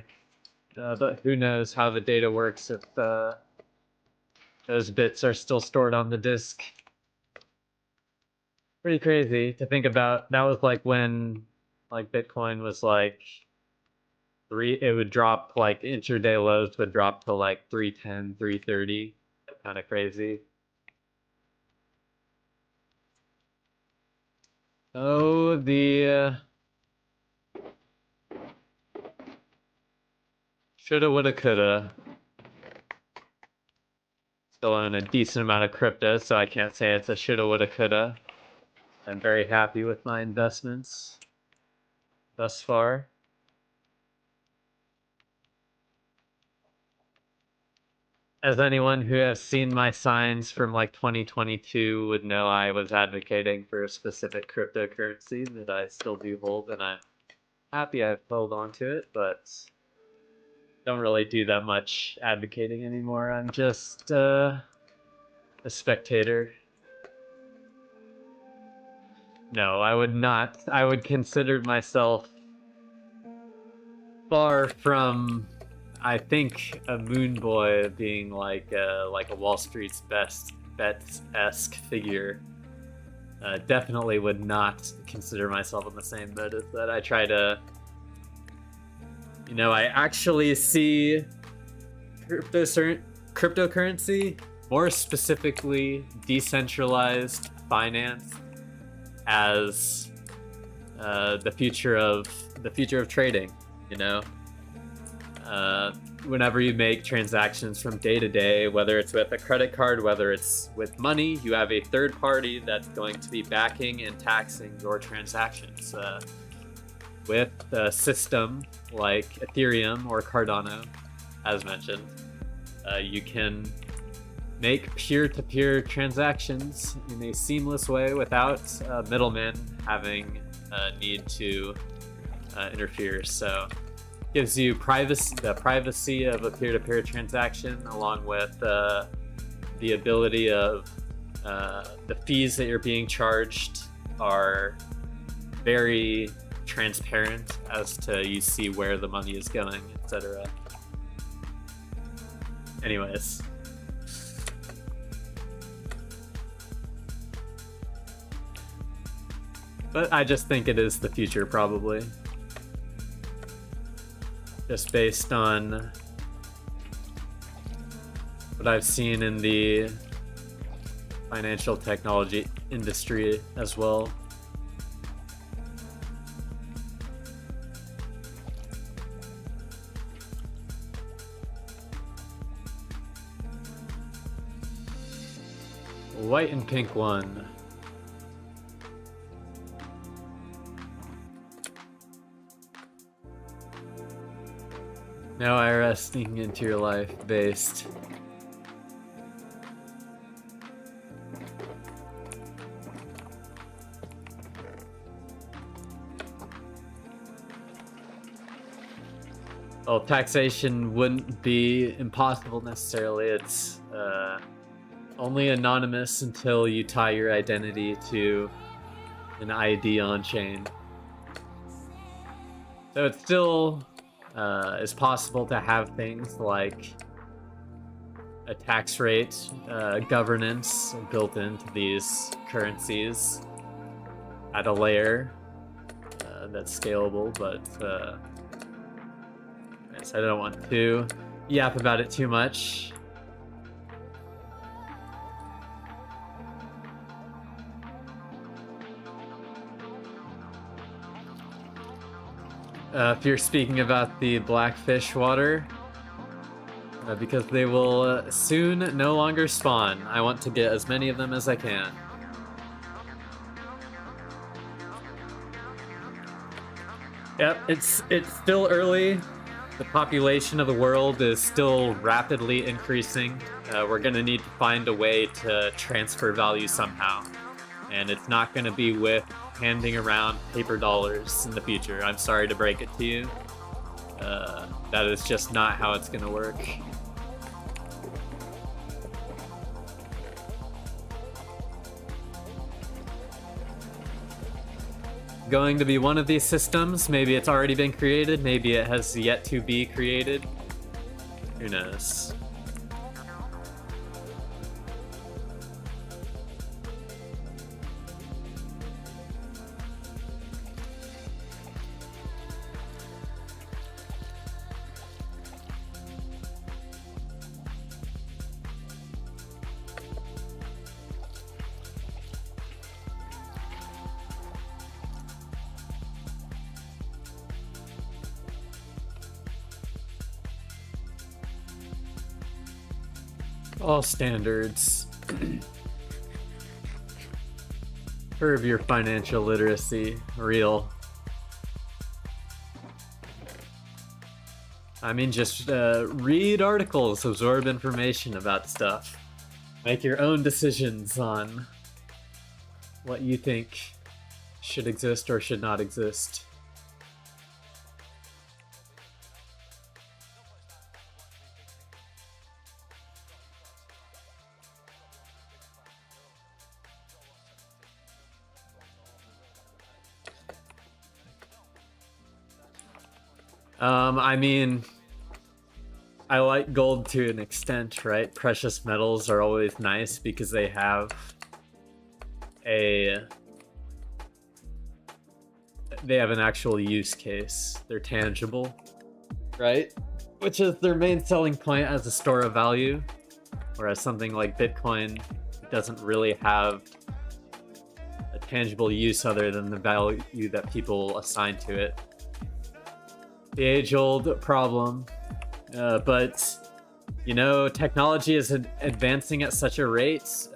But who knows how the data works if those bits are still stored on the disk. Pretty crazy to think about. That was like when like Bitcoin was like it would drop, like intraday lows would drop to like 310, 330. Kind of crazy. Oh, the shoulda, woulda, coulda. still own a decent amount of crypto, so I can't say it's a shoulda, woulda, coulda. I'm very happy with my investments thus far. As anyone who has seen my signs from like 2022 would know, I was advocating for a specific cryptocurrency that I still do hold, and I'm happy I've held on to it, but don't really do that much advocating anymore. I'm just a spectator. No, I would not. I would consider myself far from, I think, a moon boy being like a Wall Street's best bets-esque figure. Definitely would not consider myself in the same boat as that. I try to, I actually see cryptocurrency, more specifically decentralized finance, as the future of trading. Whenever you make transactions from day to day, whether it's with a credit card, whether it's with money, you have a third party that's going to be backing and taxing your transactions. With a system like Ethereum or Cardano, as mentioned, you can make peer-to-peer transactions in a seamless way without middlemen having a need to interfere. So gives you the privacy of a peer-to-peer transaction, along with the ability of the fees that you're being charged are very transparent as to you see where the money is going, etc. Anyways. But I just think it is the future, probably. Just based on what I've seen in the financial technology industry as well. White and pink one. No IRS sneaking into your life based. Well, taxation wouldn't be impossible necessarily. It's only anonymous until you tie your identity to an ID on chain. So it's still is possible to have things like a tax rate governance built into these currencies at a layer that's scalable, but yes, I don't want to yap about it too much. If you're speaking about the blackfish water, because they will soon no longer spawn. I want to get as many of them as I can. Yep, it's still early. The population of the world is still rapidly increasing. We're gonna need to find a way to transfer value somehow. And it's not gonna be with handing around paper dollars in the future. I'm sorry to break it to you. That is just not how it's gonna work. Going to be one of these systems. Maybe it's already been created, maybe it has yet to be created. Who knows? All standards. Curb your financial literacy. Real. I mean, just read articles, absorb information about stuff. Make your own decisions on what you think should exist or should not exist. I mean, I like gold to an extent, right? Precious metals are always nice because they have an actual use case. They're tangible, right? Which is their main selling point as a store of value. Whereas something like Bitcoin doesn't really have a tangible use other than the value that people assign to it. The age-old problem. But, you know, technology is advancing at such a rate,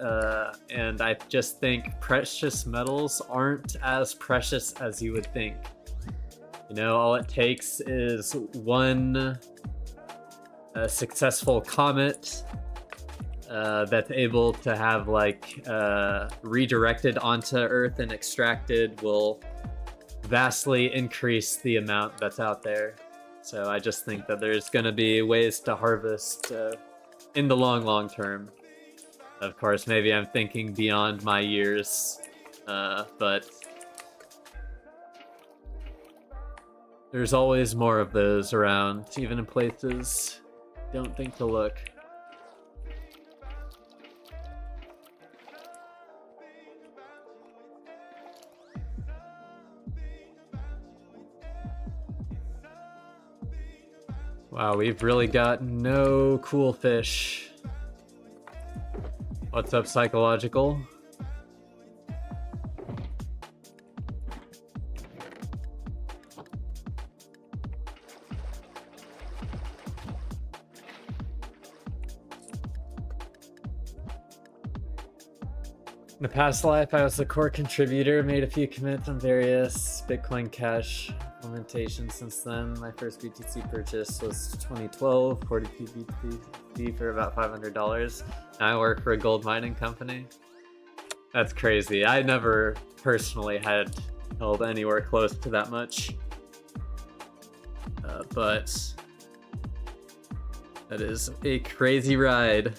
and I just think precious metals aren't as precious as you would think. You know, all it takes is one successful comet that's able to have, like, redirected onto Earth and extracted will vastly increase the amount that's out there. So I just think that there's going to be ways to harvest in the long term. Of course, maybe I'm thinking beyond my years, but there's always more of those around, even in places don't think to look. Wow, we've really got no cool fish. What's up, psychological? In the past life, I was a core contributor, made a few commits on various Bitcoin Cash implementations since then. My first BTC purchase was 2012, 42 BTC for about $500. Now I work for a gold mining company. That's crazy. I never personally had held anywhere close to that much. But that is a crazy ride.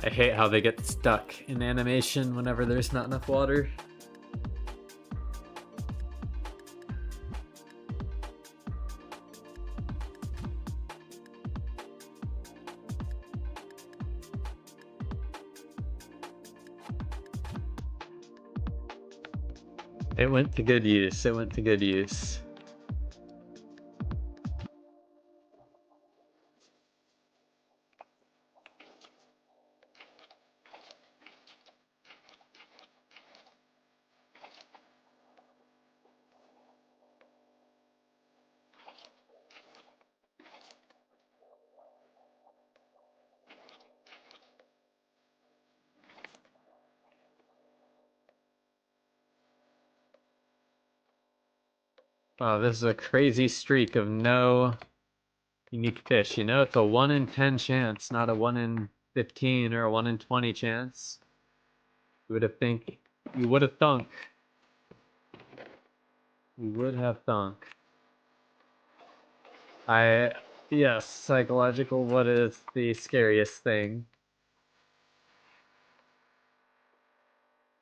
I hate how they get stuck in animation whenever there's not enough water. It went to good use. It went to good use. Wow, this is a crazy streak of no unique fish. You know, it's a 1 in 10 chance, not a 1 in 15 or a 1 in 20 chance. You would have thunk. You would have thunk. You would have thunk. Yes, psychological, what is the scariest thing?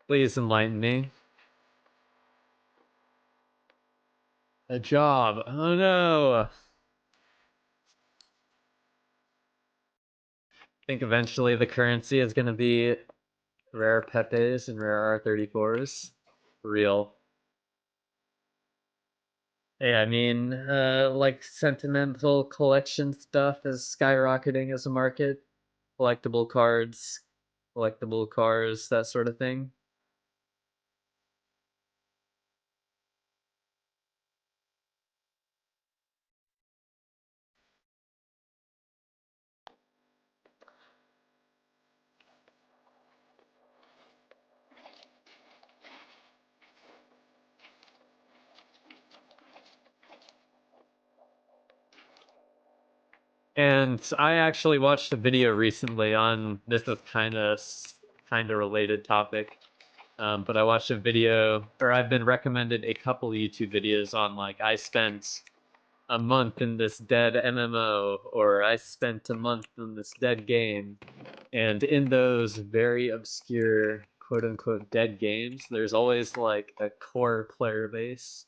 Please enlighten me. A job. Oh no! I think eventually the currency is gonna be rare Pepes and rare R34s. For real. Yeah, I mean, like sentimental collection stuff is skyrocketing as a market. Collectible cards, collectible cars, that sort of thing. And I actually watched a video recently on this is kind of related topic. But I watched a video, or I've been recommended a couple YouTube videos on like I spent a month in this dead MMO, or I spent a month in this dead game. And in those very obscure quote unquote dead games, there's always like a core player base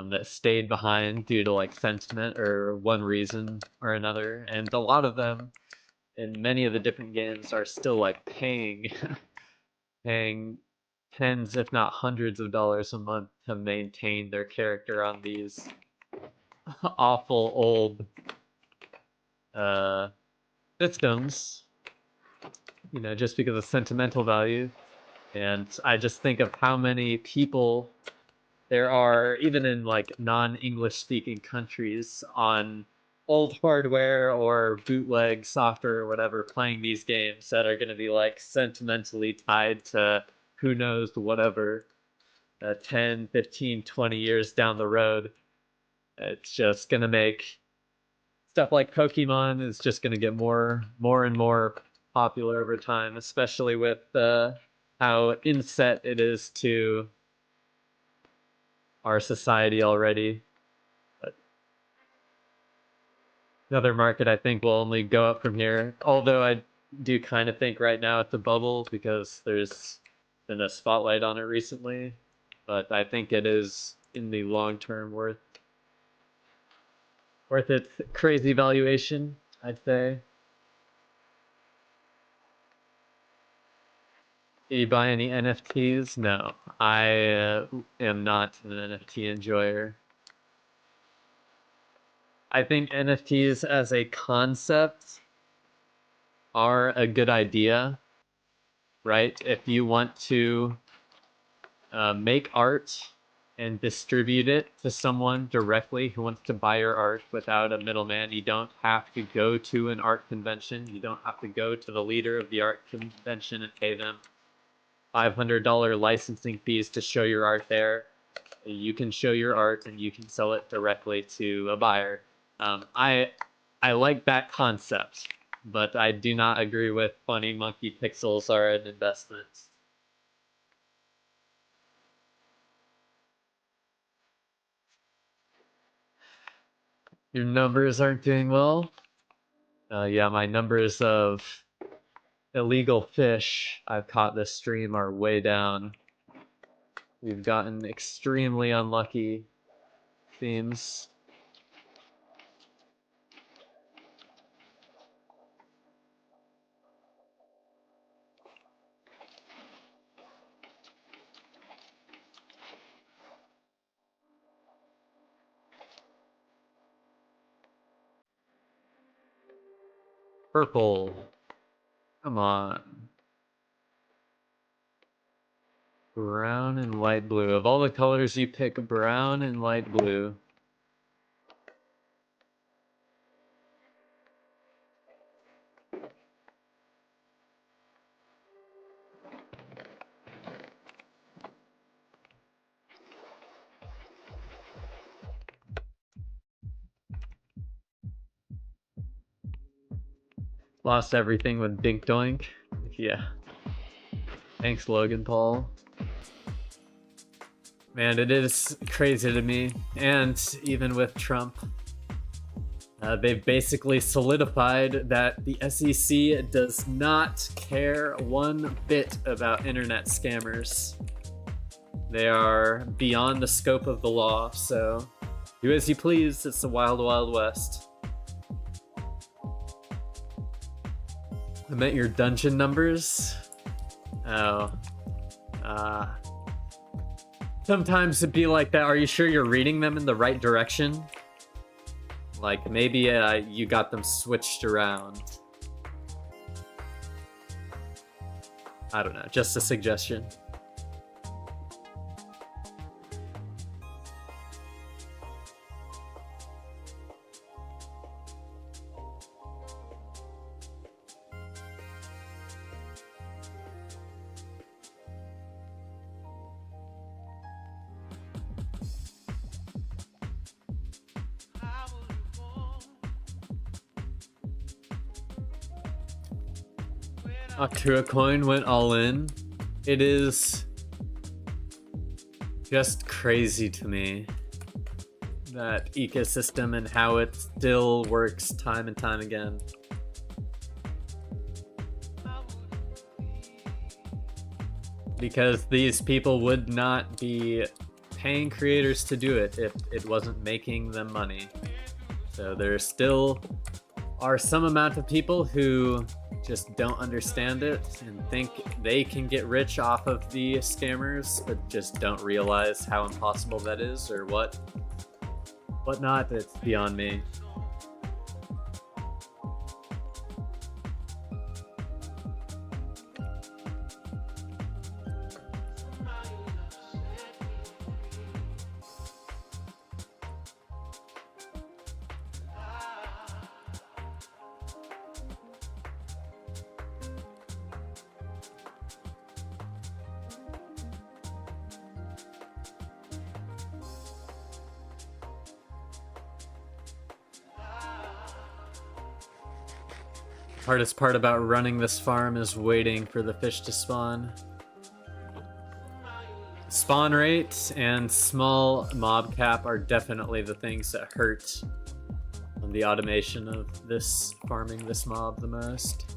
that stayed behind due to like sentiment or one reason or another. And a lot of them in many of the different games are still like paying paying tens if not hundreds of dollars a month to maintain their character on these awful old uh systems, just because of sentimental value. And I just think of how many people there are, even in like non-English speaking countries, on old hardware or bootleg software or whatever, playing these games that are going to be like sentimentally tied to who knows whatever 10, 15, 20 years down the road. It's just going to make stuff like Pokemon is just going to get more and more popular over time, especially with how inset it is to our society already. But another market I think will only go up from here. Although I do kind of think right now it's a bubble because there's been a spotlight on it recently. But I think it is in the long term worth its crazy valuation, I'd say. Did you buy any NFTs? No, I am not an NFT enjoyer. I think NFTs as a concept are a good idea, right? If you want to make art and distribute it to someone directly who wants to buy your art without a middleman, you don't have to go to an art convention. You don't have to go to the leader of the art convention and pay them $500 licensing fees to show your art there. You can show your art and you can sell it directly to a buyer. I like that concept, but I do not agree with funny monkey pixels are an investment. Your numbers aren't doing well. Yeah, my numbers of illegal fish I've caught this stream are way down. We've gotten extremely unlucky, seems. Purple. Come on. Brown and light blue. Of all the colors you pick, brown and light blue. Lost everything with Dink Doink. Yeah. Thanks, Logan Paul. Man, it is crazy to me. And even with Trump, they've basically solidified that the SEC does not care one bit about internet scammers. They are beyond the scope of the law, so do as you please. It's the wild, wild west. I meant your dungeon numbers. Oh. Sometimes it'd be like that. Are you sure you're reading them in the right direction? Like, maybe you got them switched around. I don't know, just a suggestion. Octura Coin went all in. It is just crazy to me, that ecosystem and how it still works time and time again. Because these people would not be paying creators to do it if it wasn't making them money. So there still are some amount of people who just don't understand it and think they can get rich off of the scammers, but just don't realize how impossible that is or whatnot. It's beyond me. Hardest part about running this farm is waiting for the fish to spawn. Spawn rate and small mob cap are definitely the things that hurt on the automation of this farming this mob the most.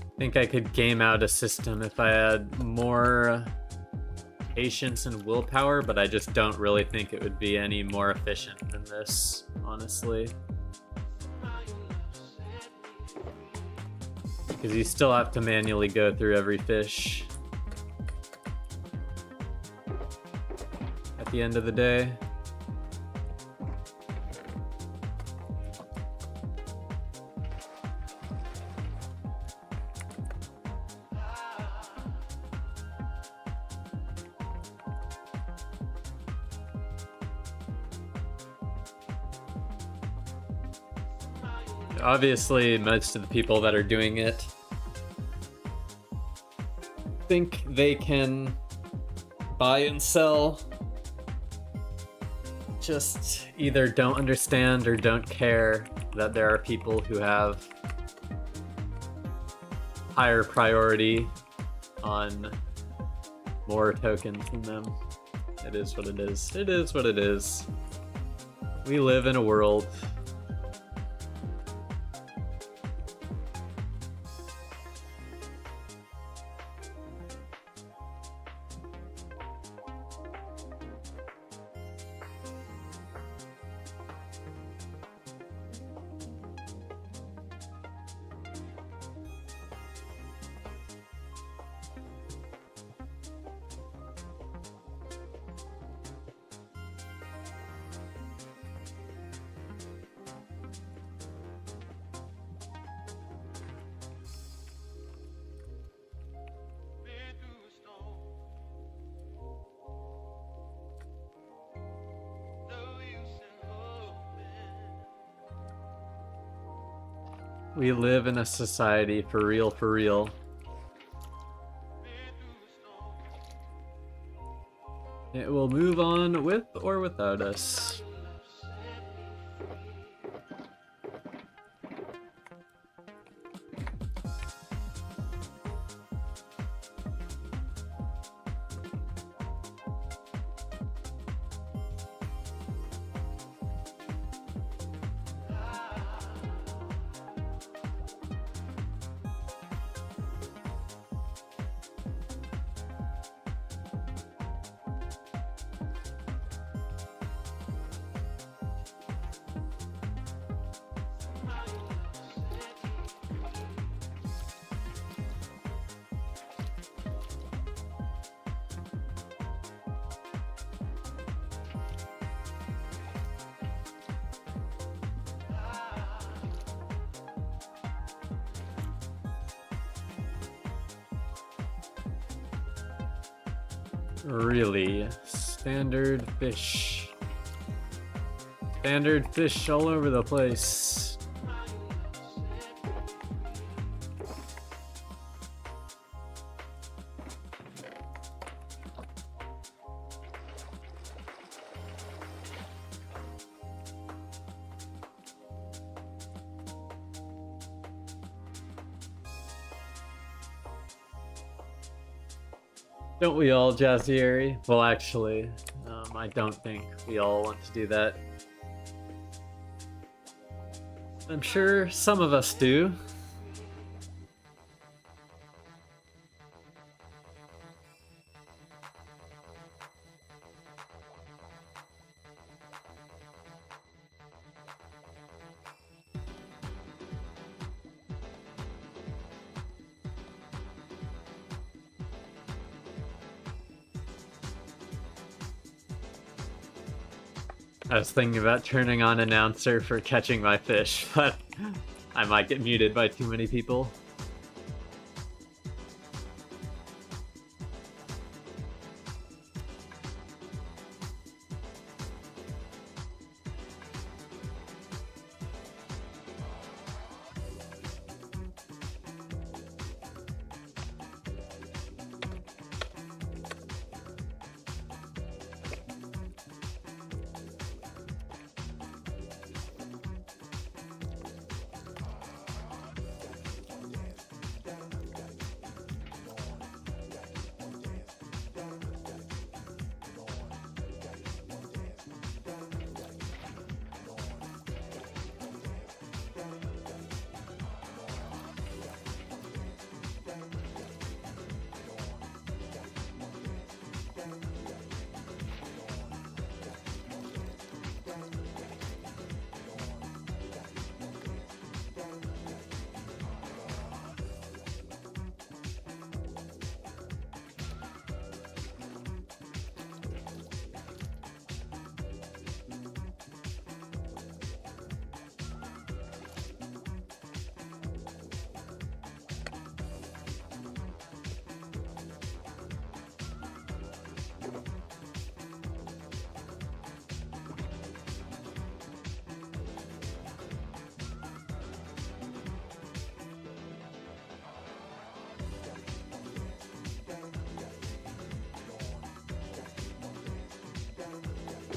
I think I could game out a system if I had more patience and willpower, but I just don't really think it would be any more efficient than this, honestly. Because you still have to manually go through every fish at the end of the day. Obviously, most of the people that are doing it think they can buy and sell, just either don't understand or don't care that there are people who have higher priority on more tokens than them. It is what it is. It is what it is. We live in a world. We live in a society for real, for real. It will move on with or without us. really. Standard fish. Standard fish all over the place. Don't we all, Jazzieri? Well, actually, I don't think we all want to do that. I'm sure some of us do. I was thinking about turning on announcer for catching my fish, but I might get muted by too many people.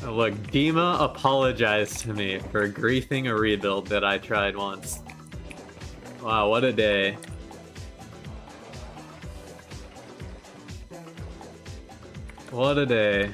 Look, Dima apologized to me for griefing a rebuild that I tried once. Wow, what a day. What a day.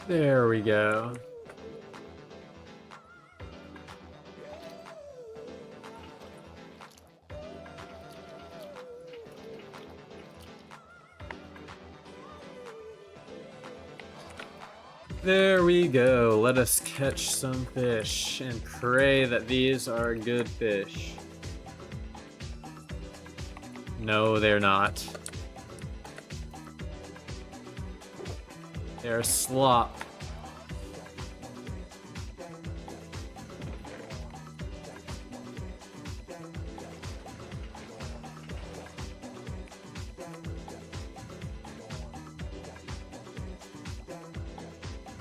There we go. There we go. Let us catch some fish and pray that these are good fish. No, they're not. They're slop.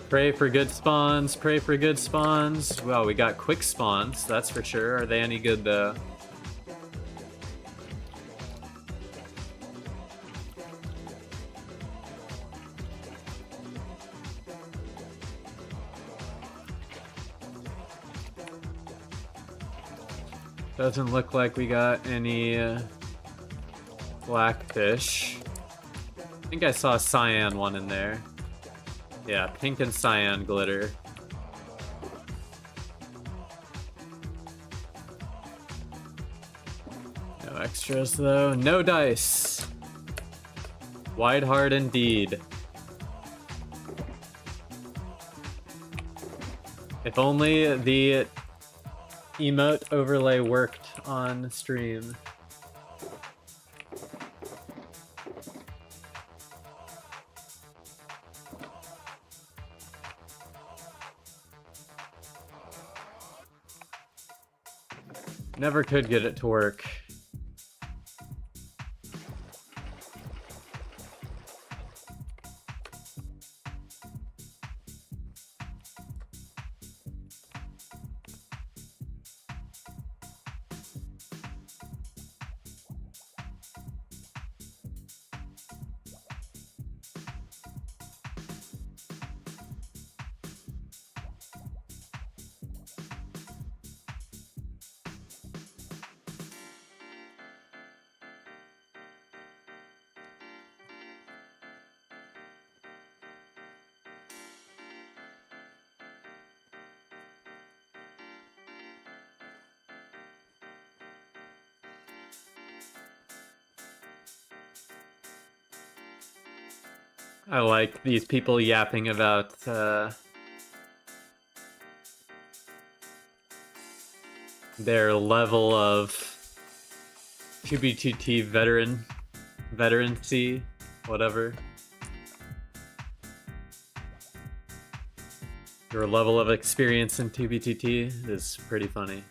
Pray for good spawns, pray for good spawns. Well, we got quick spawns, that's for sure. Are they any good though? Doesn't look like we got any blackfish. I think I saw a cyan one in there. Yeah, pink and cyan glitter. No extras though. No dice. Wide heart indeed. If only the emote overlay worked on stream. Never could get it to work. I like these people yapping about their level of pt.2 veterancy, whatever. Your level of experience in pt.2 is pretty funny.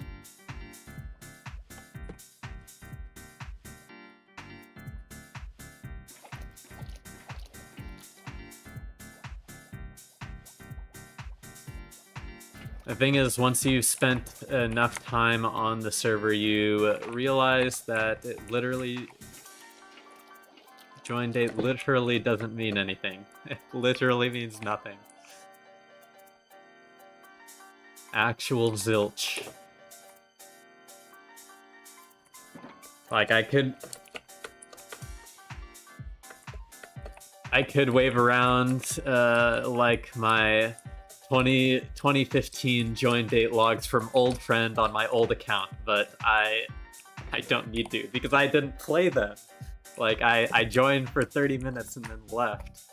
The thing is, once you've spent enough time on the server, you realize that it literally... Join date literally doesn't mean anything. It literally means nothing. Actual zilch. Like, I could wave around like my 2015 join date logs from old friend on my old account, but I don't need to because I didn't play them. Like I joined for 30 minutes and then left.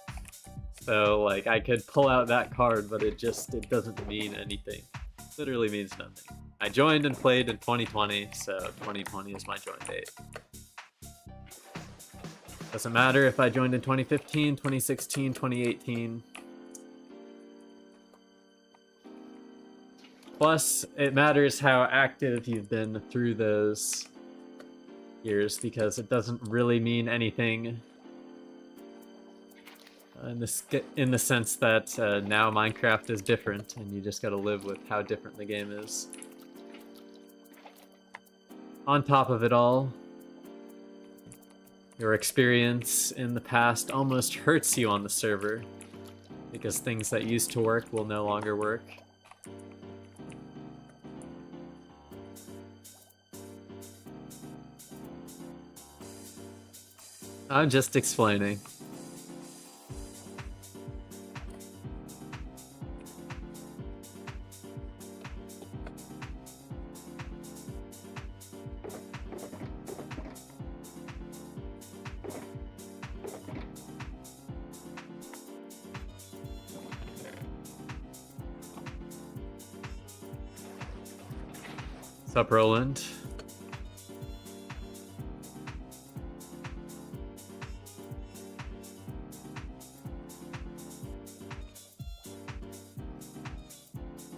So like I could pull out that card, but it doesn't mean anything. It literally means nothing. I joined and played in 2020, so 2020 is my join date. Doesn't matter if I joined in 2015, 2016, 2018. Plus, it matters how active you've been through those years, because it doesn't really mean anything in the sense that now Minecraft is different, and you just gotta live with how different the game is. On top of it all, your experience in the past almost hurts you on the server, because things that used to work will no longer work. I'm just explaining. What's up, Roland?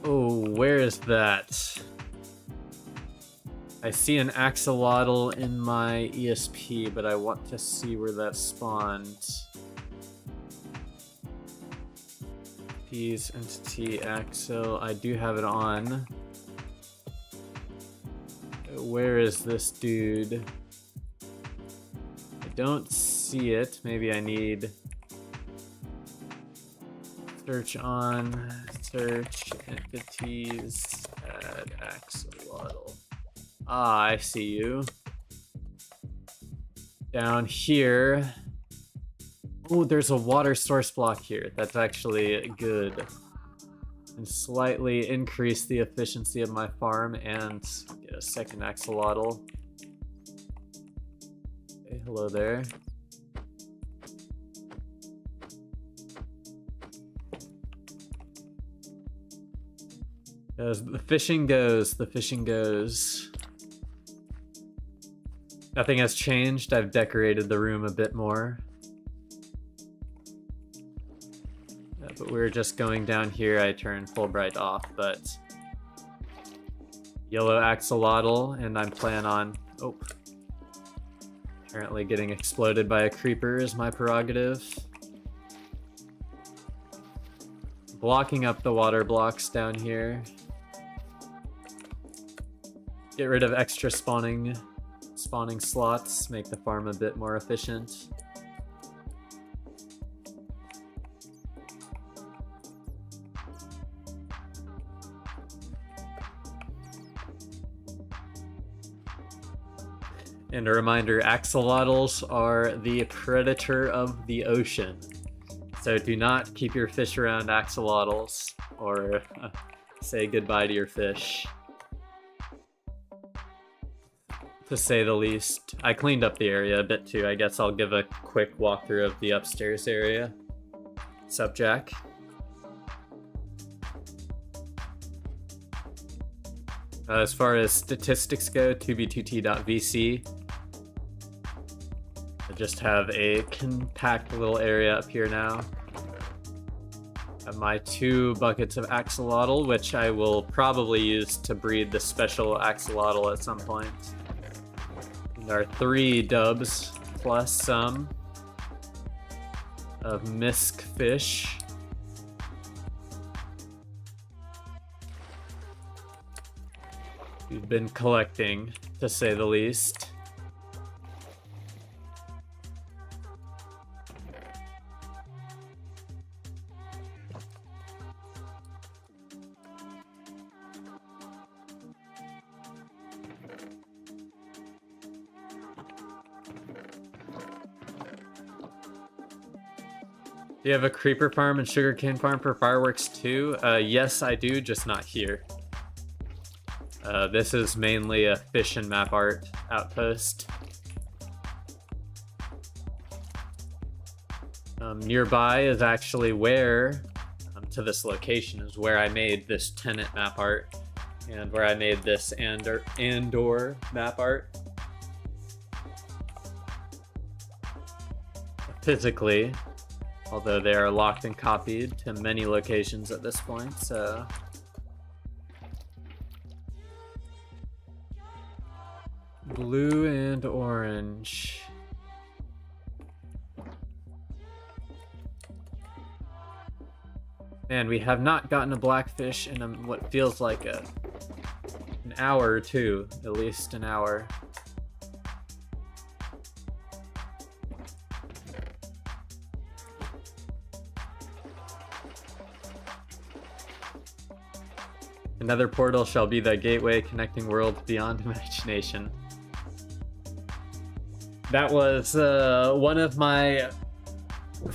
Oh, where is that? I see an axolotl in my ESP, but I want to see where that spawned. P's entity axo. I do have it on. Where is this dude? I don't see it. Maybe I need search on, search entities, add axolotl. Ah, I see you. Down here. Oh, there's a water source block here. That's actually good. And slightly increase the efficiency of my farm and get a second axolotl. Okay, hello there. As the fishing goes, the fishing goes. Nothing has changed. I've decorated the room a bit more. But we're just going down here. I turned Fulbright off, but yellow axolotl, and I'm planning on apparently getting exploded by a creeper is my prerogative. Blocking up the water blocks down here. Get rid of extra spawning slots, make the farm a bit more efficient. And a reminder, axolotls are the predator of the ocean. So do not keep your fish around axolotls, or say goodbye to your fish. To say the least. I cleaned up the area a bit too. I guess I'll give a quick walkthrough of the upstairs area. Sup, Jack? As far as statistics go, pt.2.vc. I just have a compact little area up here now. Have my 2 buckets of axolotl, which I will probably use to breed the special axolotl at some point. And our 3 dubs, plus some of misc fish. We've been collecting, to say the least. Do you have a creeper farm and sugarcane farm for fireworks too? Yes, I do, just not here. This is mainly a fish and map art outpost. Nearby is actually where, to this location, is where I made this tenant map art, and where I made this Andor map art. Physically, although they are locked and copied to many locations at this point, so... Blue and orange. Man, we have not gotten a blackfish in what feels like an hour or two, at least an hour. Another portal shall be the gateway connecting worlds beyond imagination. That was one of my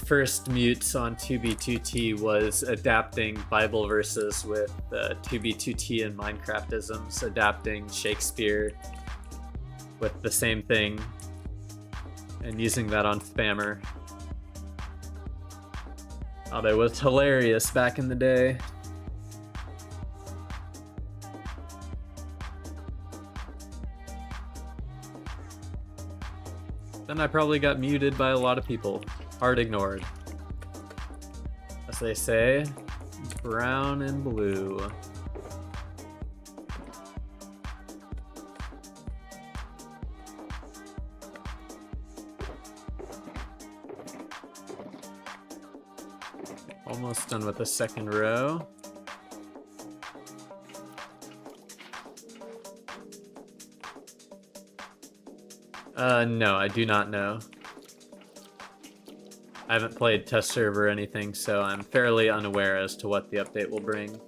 first mutes on 2b2t was adapting Bible verses with 2b2t and Minecraftisms, adapting Shakespeare with the same thing and using that on Spammer. Oh, that was hilarious back in the day. Then I probably got muted by a lot of people. Hard ignored. As they say, brown and blue. Almost done with the second row. No, I do not know. I haven't played test server or anything, so I'm fairly unaware as to what the update will bring.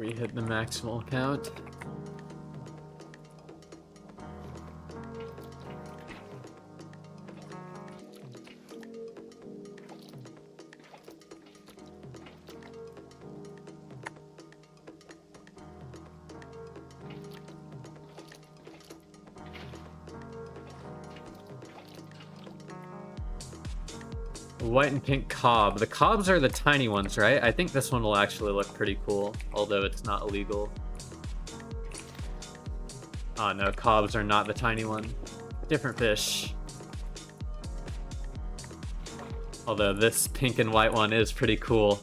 we hit the maximal count. White and pink cob. The cobs are the tiny ones, right? I think this one will actually look pretty cool, although it's not illegal. Oh no, cobs are not the tiny one. Different fish. Although this pink and white one is pretty cool.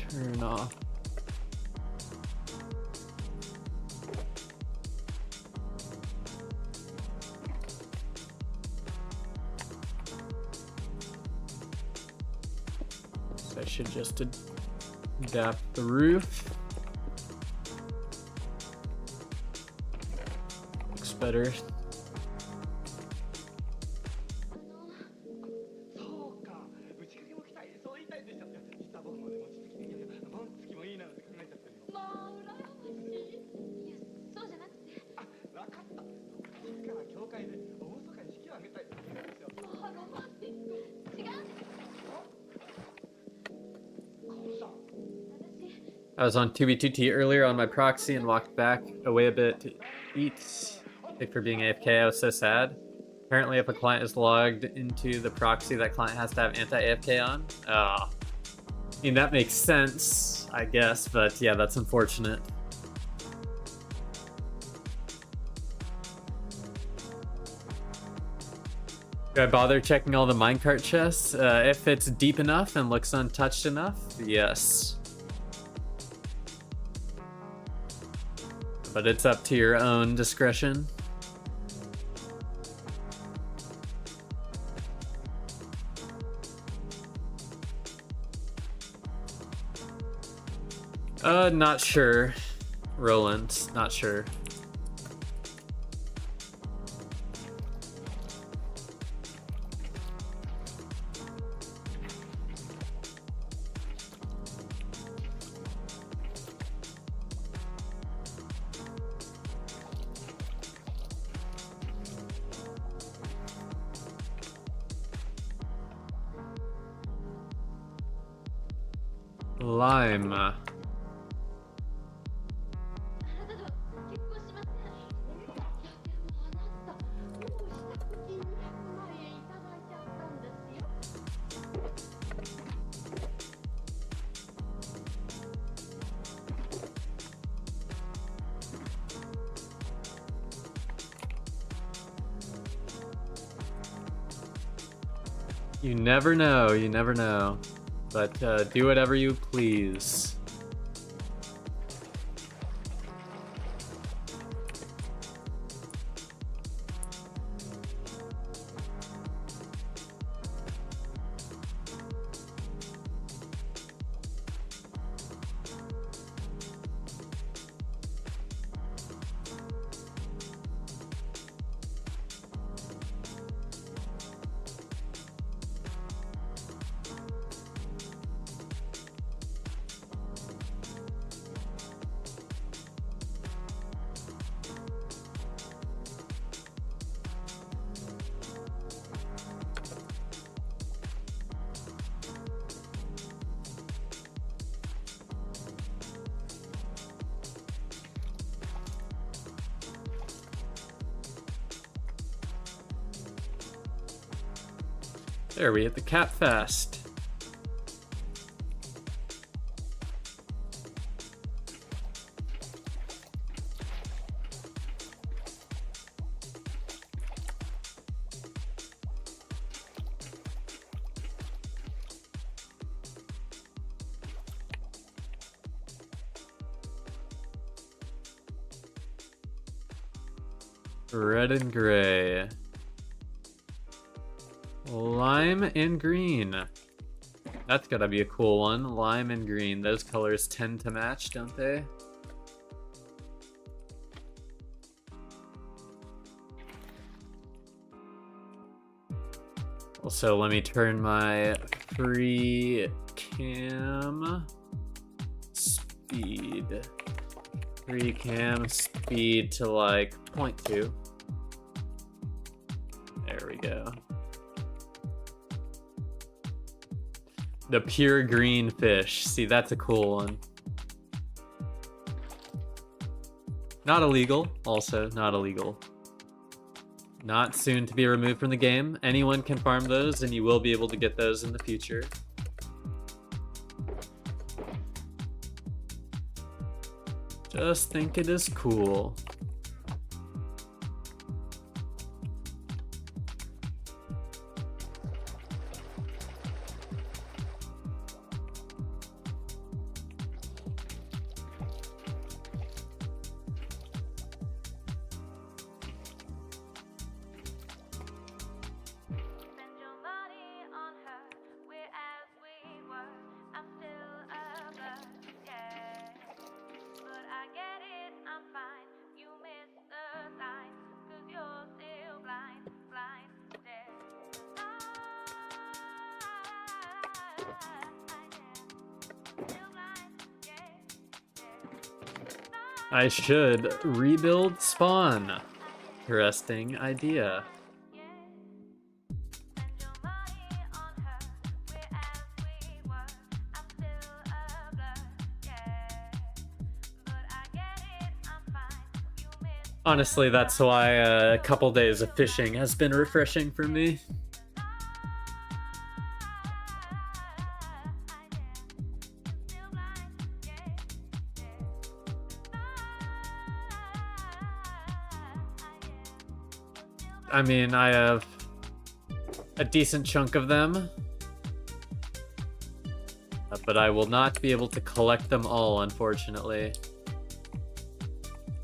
Turn off. So I should just adapt the roof. Looks better. I was on 2b2t earlier on my proxy and walked back away a bit to eat. Like for being AFK, I was so sad. Apparently if a client is logged into the proxy, that client has to have anti-AFK on. I mean, that makes sense, I guess, but yeah, that's unfortunate. Do I bother checking all the minecart chests? If it's deep enough and looks untouched enough, yes. But it's up to your own discretion. Not sure. Roland, not sure. Lime. You never know, you never know. But do whatever you please. There, we hit the cap fast. Red and gray. Lime and green. That's gotta be a cool one. Lime and green. Those colors tend to match, don't they? Also, let me turn my free cam speed. Free cam speed to like 0.2. There we go. The pure green fish. See, that's a cool one. Not illegal. Also, not illegal. Not soon to be removed from the game. Anyone can farm those, and you will be able to get those in the future. Just think it is cool. I should rebuild spawn. Interesting idea. Honestly, that's why a couple days of fishing has been refreshing for me. I mean, I have a decent chunk of them, but I will not be able to collect them all, unfortunately.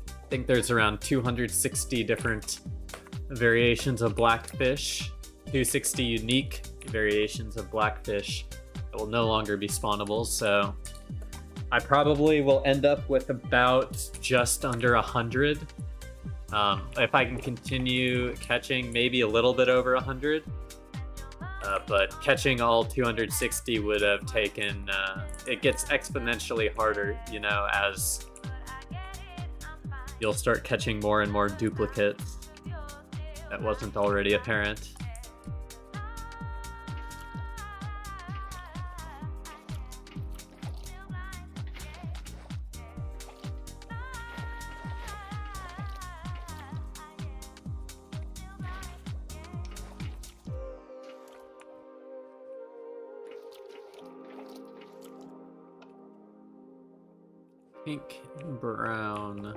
I think there's around 260 different variations of blackfish, 260 unique variations of blackfish that will no longer be spawnable, so I probably will end up with about just under 100. If I can continue catching, maybe a little bit over 100. But catching all 260 would have taken, it gets exponentially harder, you know, as you'll start catching more and more duplicates. That wasn't already apparent. Pink and brown.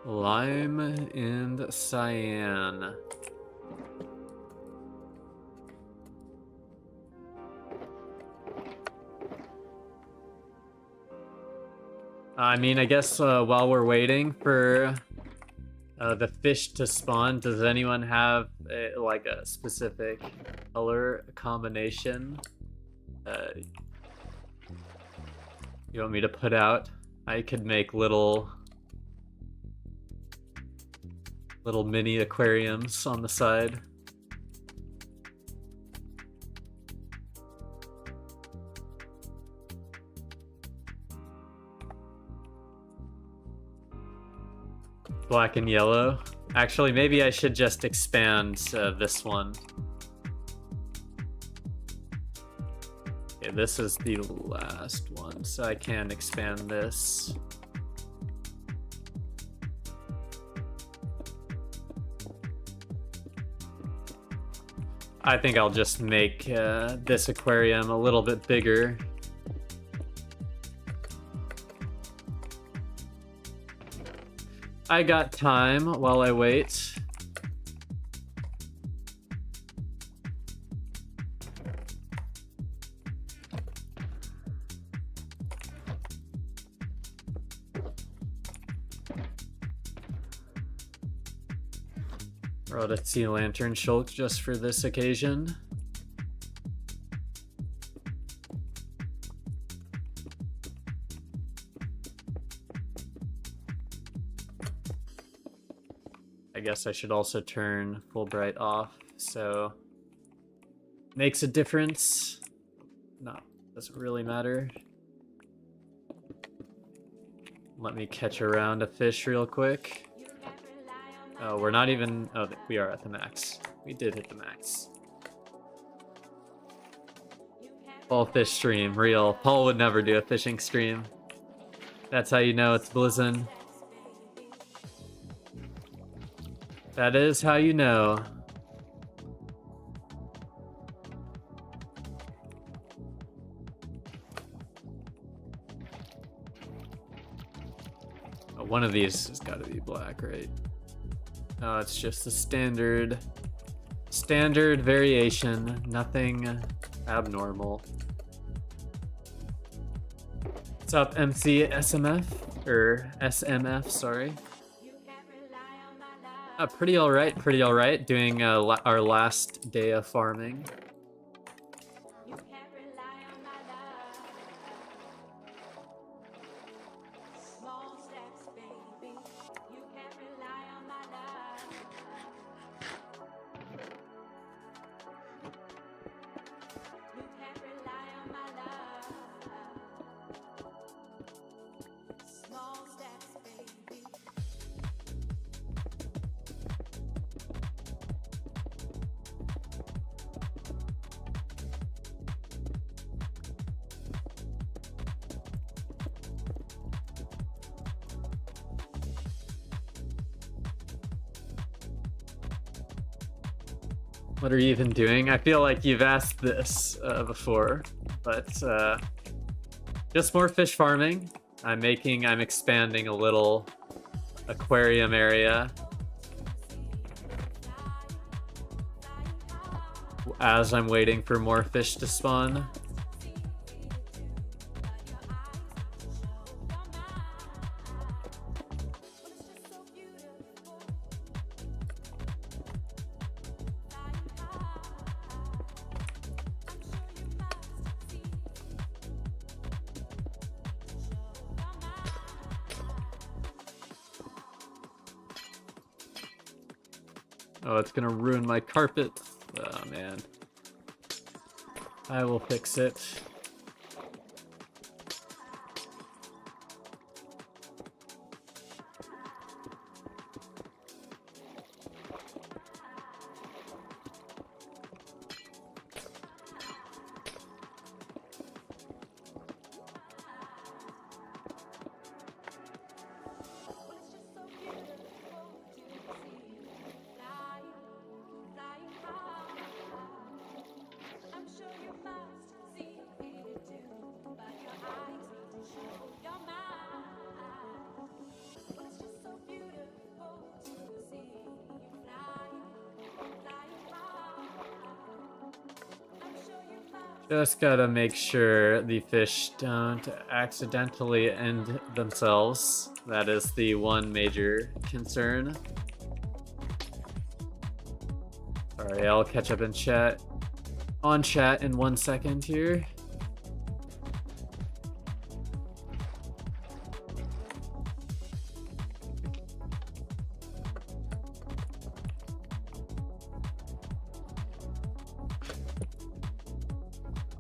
Lime and cyan. I mean, I guess while we're waiting for the fish to spawn, does anyone have like a specific color combination you want me to put out? I could make little mini aquariums on the side. Black and yellow. Actually, maybe I should just expand this one. Okay, this is the last one, so I can expand this. I think I'll just make this aquarium a little bit bigger. I got time while I wait. Brought a sea lantern shulk just for this occasion. I guess I should also turn Fulbright off, so makes a difference. No, doesn't really matter. Let me catch around a fish real quick. Oh, we're not even... Oh, we are at the max. We did hit the max. Fall fish stream, real. Paul would never do a fishing stream. That's how you know it's blizzing. That is how you know. Oh, one of these has got to be black, right? Oh, it's just a standard variation, nothing abnormal. What's up, MC SMF? Or SMF, sorry. Pretty alright. Doing our last day of farming. What are you even doing? I feel like you've asked this before, but just more fish farming. I'm expanding a little aquarium area as I'm waiting for more fish to spawn. Oh, it's gonna ruin my carpet. Oh, man. I will fix it. Just gotta make sure the fish don't accidentally end themselves. That is the one major concern. Sorry, I'll catch up in chat. On chat in 1 second here.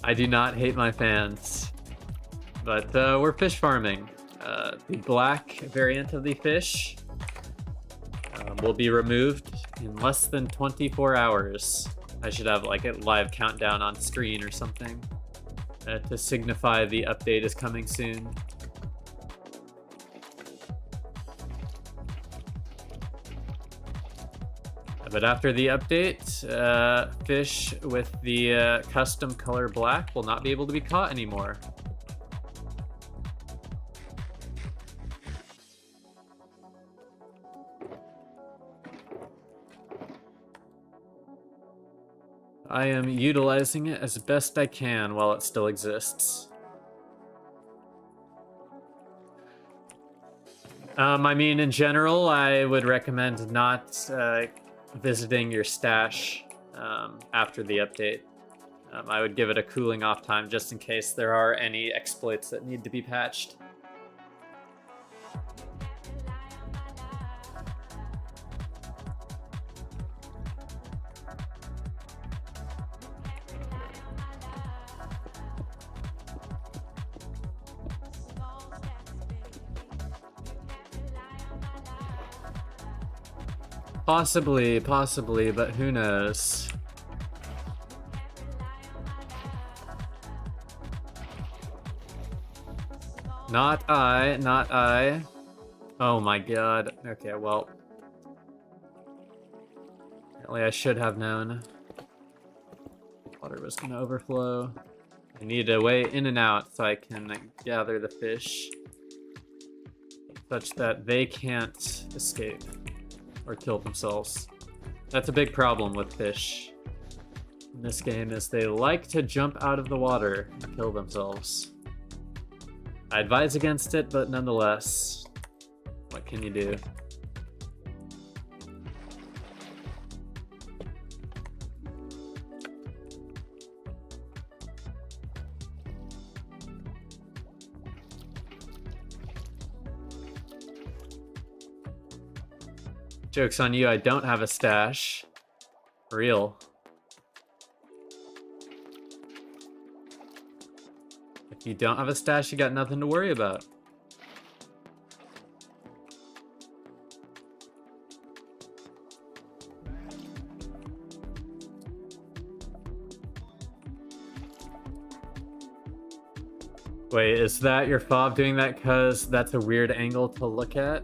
I do not hate my fans, but we're fish farming. The black variant of the fish will be removed in less than 24 hours. I should have like a live countdown on screen or something to signify the update is coming soon. But after the update, fish with the custom color black will not be able to be caught anymore. I am utilizing it as best I can while it still exists. I mean, in general, I would recommend not visiting your stash after the update. I would give it a cooling off time just in case there are any exploits that need to be patched. Possibly, but who knows? Not I. Oh my god. Okay, well. Apparently I should have known. Water was gonna overflow. I need a way in and out so I can gather the fish. Such that they can't escape or kill themselves. That's a big problem with fish in this game, is they like to jump out of the water and kill themselves. I advise against it, but nonetheless, what can you do? Joke's on you, I don't have a stash. For real. If you don't have a stash, you got nothing to worry about. Wait, is that your fob doing that because that's a weird angle to look at?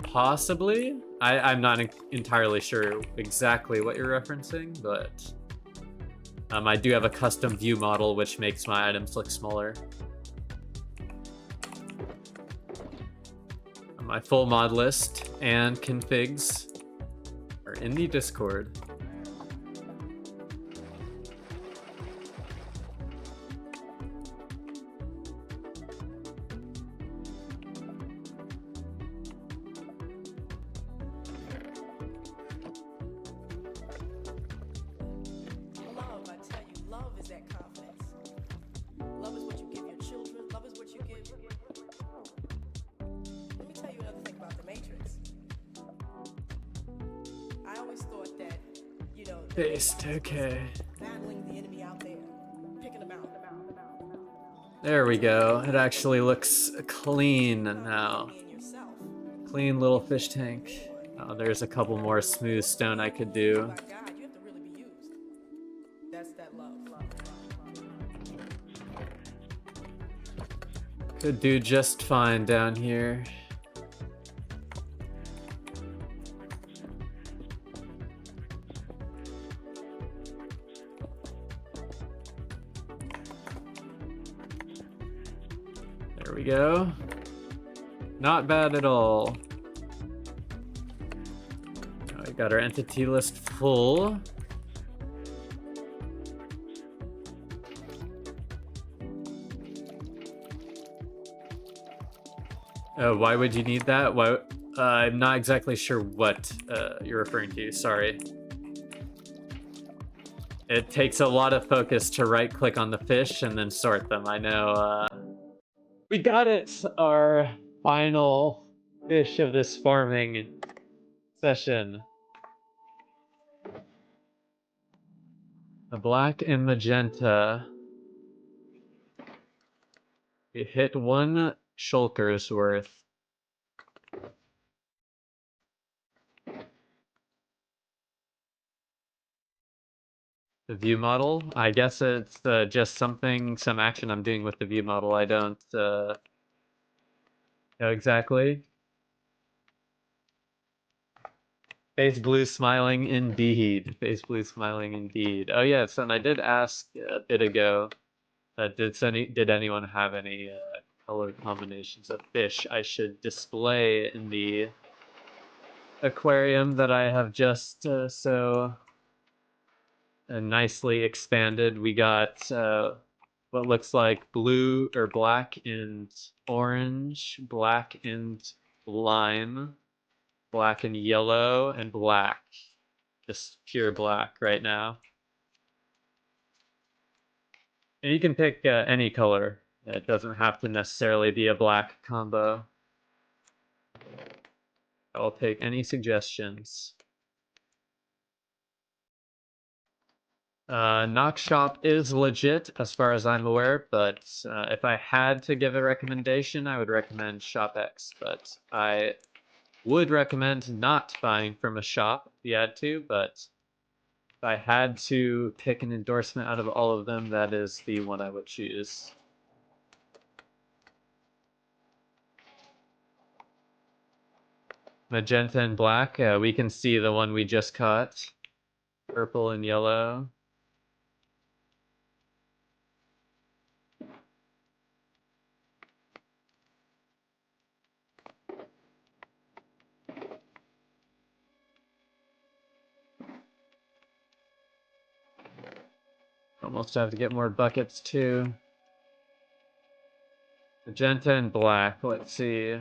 Possibly? I'm not entirely sure exactly what you're referencing, but I do have a custom view model which makes my items look smaller. My full mod list and configs are in the Discord. Okay. There we go. It actually looks clean now. Clean little fish tank. Oh, there's a couple more smooth stone I could do. Could do just fine down here. There we go. Not bad at all. Now we got our entity list full. Why would you need that? Why? I'm not exactly sure what you're referring to. Sorry. It takes a lot of focus to right-click on the fish and then sort them. I know. We got it! Our final fish of this farming session. The black and magenta. We hit 1 shulker's worth. The view model? I guess it's just some action I'm doing with the view model. I don't know exactly. Face blue smiling indeed. Face blue smiling indeed. Oh yes, and I did ask a bit ago, did anyone have any color combinations of fish I should display in the aquarium that I have just nicely expanded. We got what looks like blue or black and orange, black and lime, Black and yellow and black. Just pure black right now. And you can pick any color. It doesn't have to necessarily be a black combo. I'll take any suggestions. Knock Shop is legit as far as I'm aware, but if I had to give a recommendation, I would recommend Shop X. But I would recommend not buying from a shop if you had to, but if I had to pick an endorsement out of all of them, that is the one I would choose. Magenta and black, we can see the one we just caught. Purple and yellow. Almost have to get more buckets too. Magenta and black, let's see.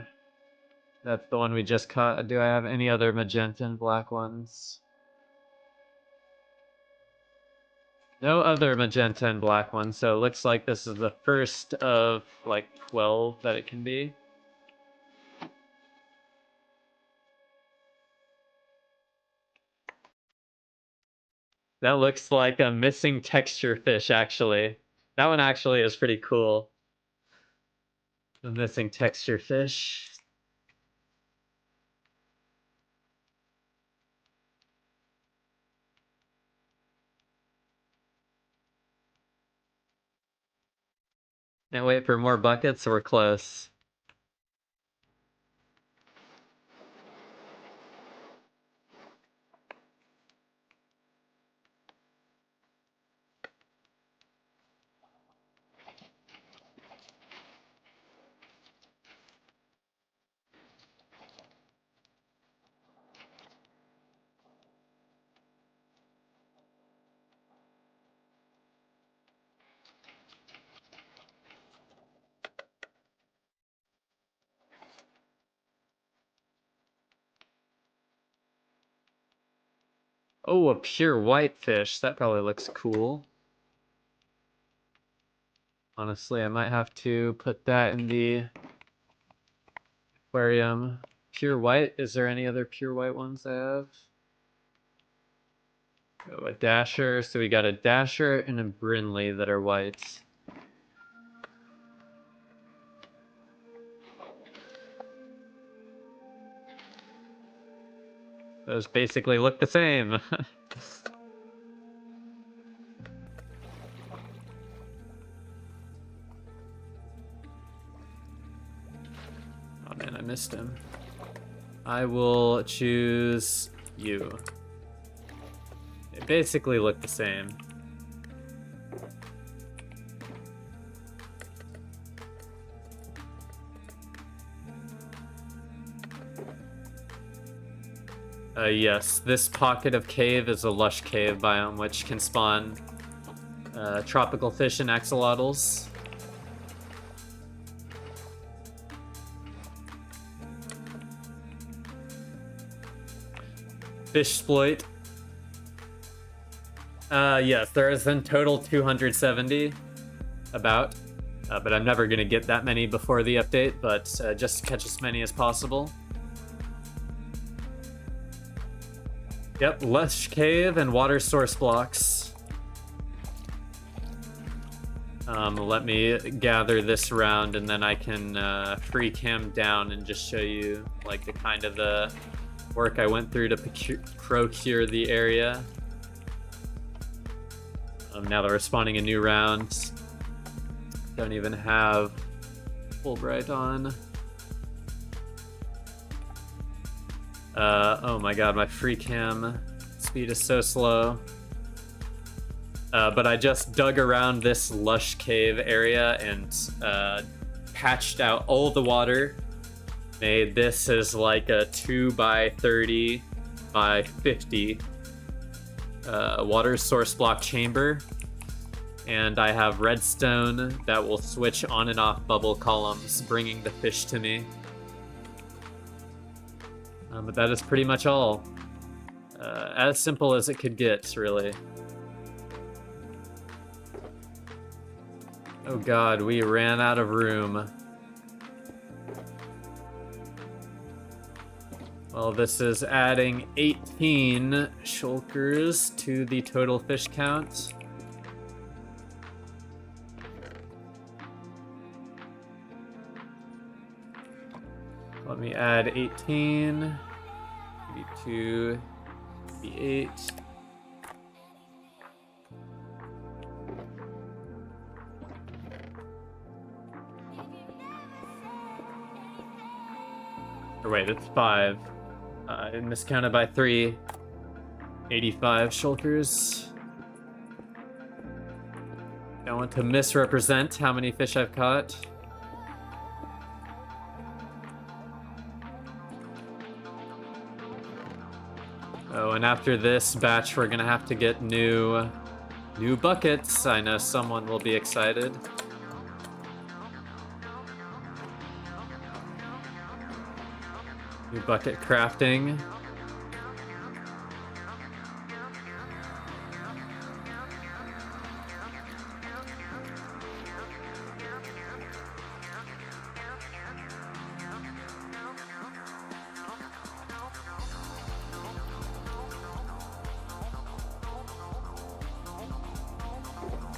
That's the one we just caught. Do I have any other magenta and black ones? No other magenta and black ones, so it looks like this is the first of like 12 that it can be. That looks like a missing texture fish, actually. That one actually is pretty cool. The missing texture fish. Can't wait for more buckets, we're close. Oh, a pure white fish. That probably looks cool. Honestly, I might have to put that in the aquarium. Pure white. Is there any other pure white ones I have? Oh, a dasher. So we got a dasher and a Brinley that are white. Those basically look the same. Oh man, I missed him. I will choose you. They basically look the same. Yes, this pocket of cave is a lush cave biome which can spawn tropical fish and axolotls. Fishsploit. Yes, there is in total 270 about, but I'm never gonna get that many before the update, but just to catch as many as possible. Yep, lush cave and water source blocks. Let me gather this round and then I can free cam down and just show you like the kind of the work I went through to procure the area. Now that we're spawning a new round. Don't even have Fulbright on. Oh my god, my free cam speed is so slow. But I just dug around this lush cave area and patched out all the water. Made this as like a 2 by 30 by 50 water source block chamber. And I have redstone that will switch on and off bubble columns, bringing the fish to me. But that is pretty much all. As simple as it could get, really. Oh god, we ran out of room. Well, this is adding 18 shulkers to the total fish count. Let me add 18, 82, 88. Or wait, it's 5. I miscounted by 3. 85 shulkers. Don't want to misrepresent how many fish I've caught. Oh, and after this batch, we're gonna have to get new buckets. I know someone will be excited. New bucket crafting.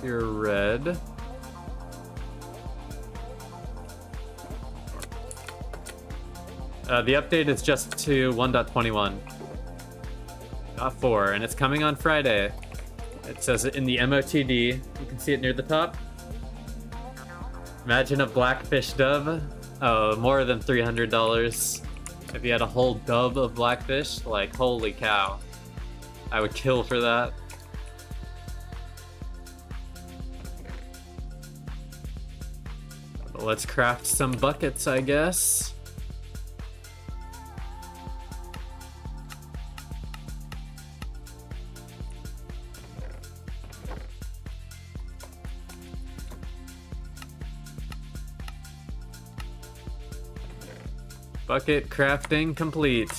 You're red. The update is just to 1.21. Not 4, and it's coming on Friday. It says it in the MOTD. You can see it near the top. Imagine a blackfish dove. Oh, more than $300. If you had a whole dove of blackfish, like, holy cow. I would kill for that. But let's craft some buckets, I guess. Bucket crafting complete.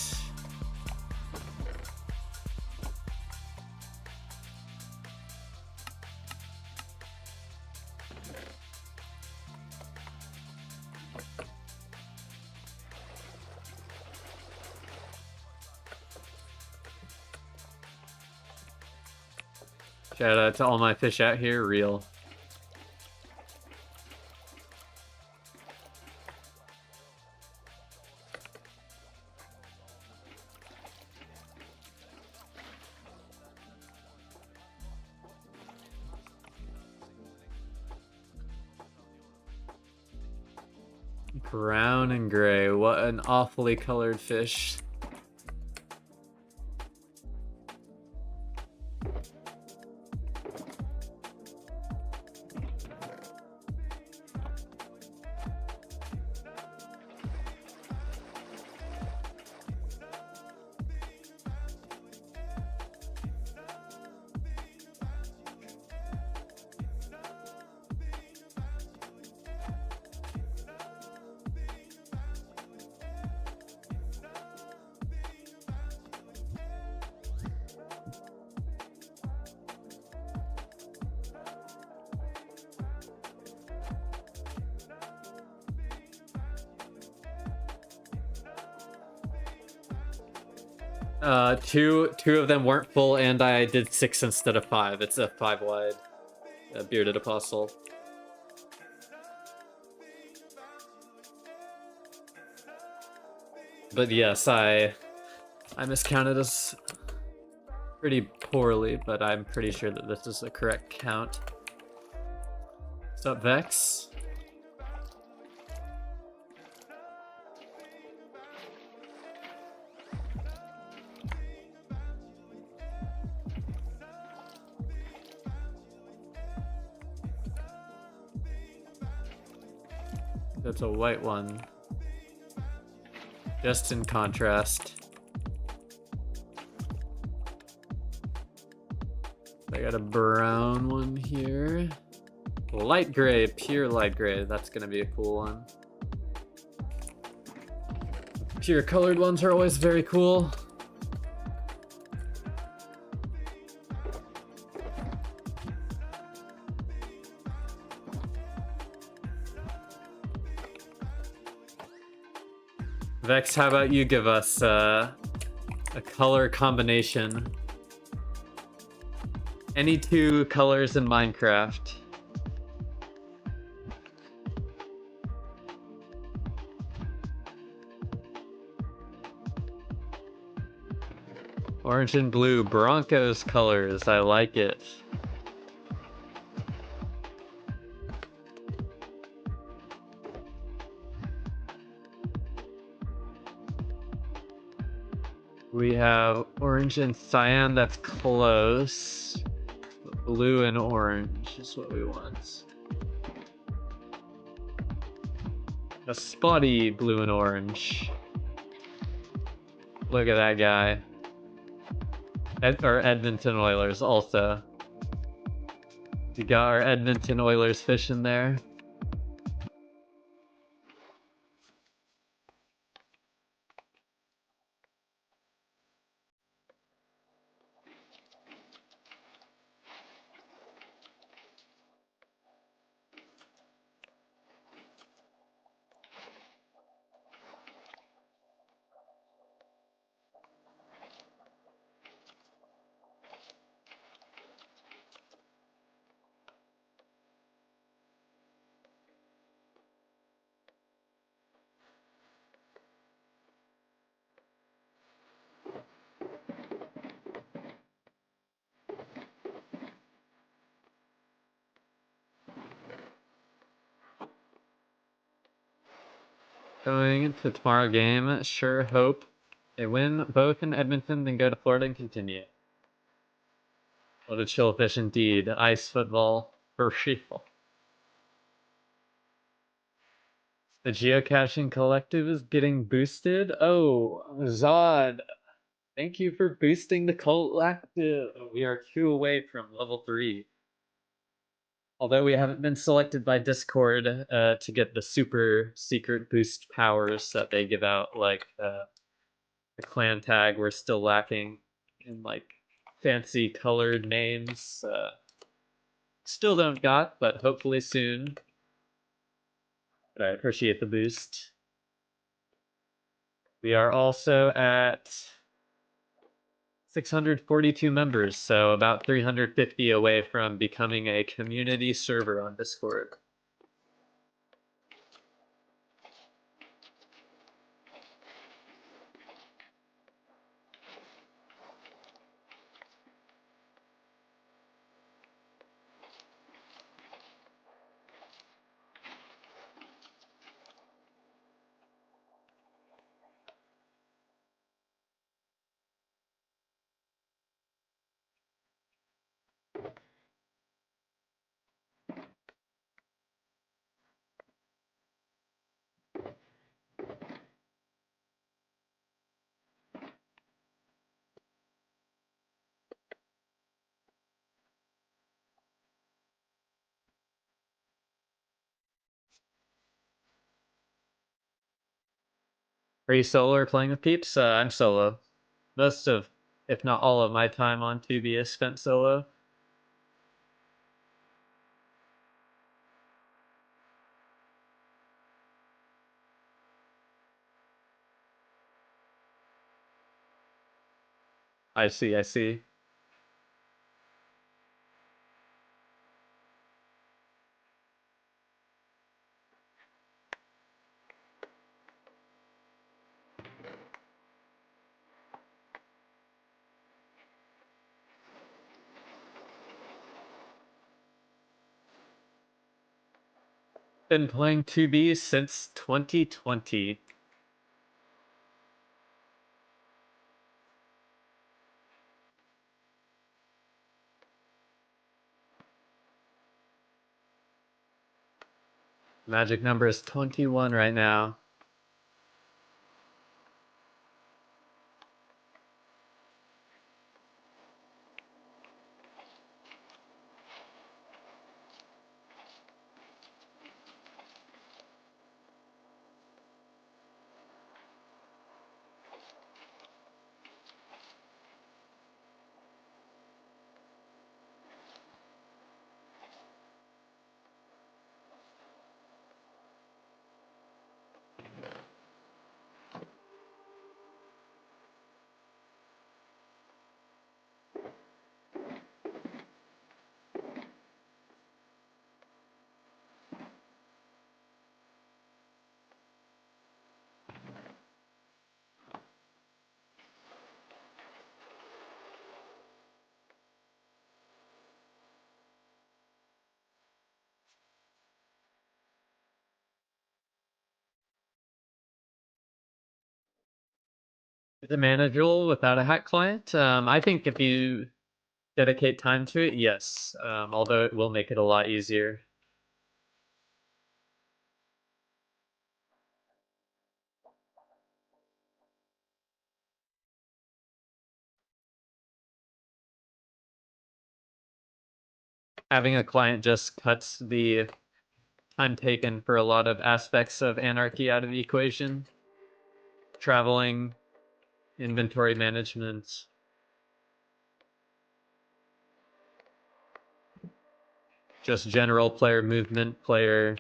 Shout out to all my fish out here, real. Brown and gray, what an awfully colored fish. Two of them weren't full, and I did 6 instead of 5. It's a 5 wide bearded apostle. But yes, I miscounted us pretty poorly, but I'm pretty sure that this is the correct count. What's up, Vex? That's a white one. Just in contrast. I got a brown one here. Light gray, pure light gray. That's gonna be a cool one. Pure colored ones are always very cool. Vex, how about you give us a color combination? Any two colors in Minecraft. Orange and blue, Broncos colors, I like it. We have orange and cyan, that's close. Blue and orange is what we want. A spotty blue and orange. Look at that guy. Our Edmonton Oilers also. We got our Edmonton Oilers fish in there. Going into tomorrow game, sure hope they win both in Edmonton, then go to Florida and continue. What a chill fish indeed. Ice football for real. The Geocaching Collective is getting boosted. Oh, Zod, thank you for boosting the collective. We are 2 away from level 3. Although we haven't been selected by Discord to get the super secret boost powers that they give out, like the clan tag, we're still lacking in like fancy colored names. Still don't got, but hopefully soon. But I appreciate the boost. We are also at 642 members, so about 350 away from becoming a community server on Discord. Are you solo or playing with peeps? I'm solo. Most of, if not all of my time on 2B is spent solo. I see, I see. Been playing 2B since 2020. Magic number is 21 right now. Is it manageable without a hack client? I think if you dedicate time to it, yes. Although it will make it a lot easier. Having a client just cuts the time taken for a lot of aspects of anarchy out of the equation. Traveling, inventory management. Just general player movement, player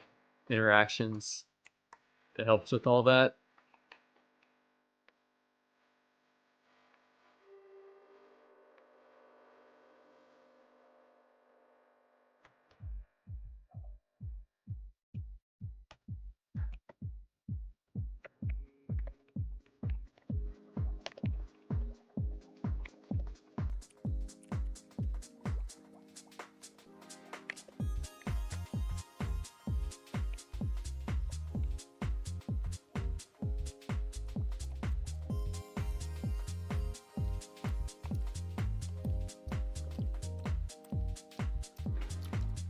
interactions. It helps with all that.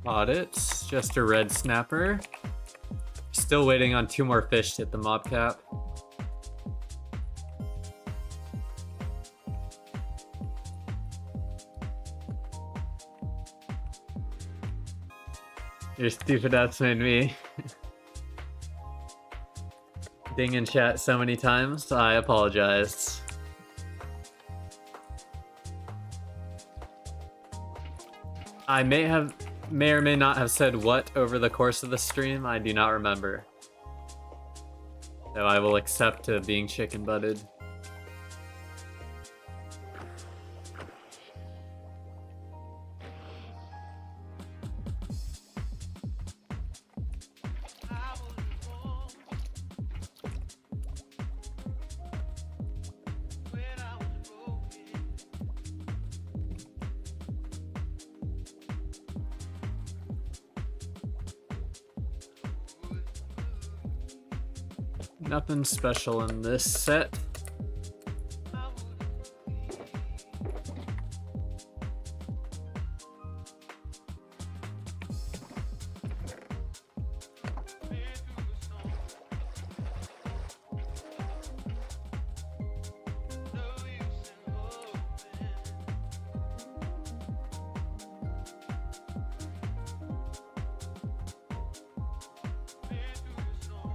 Audits, just a red snapper. Still waiting on 2 more fish to hit the mob cap. Your stupid ass made me ding in chat so many times. I apologize. I may or may not have said what over the course of the stream. I do not remember. So I will accept being chicken butted. Nothing special in this set.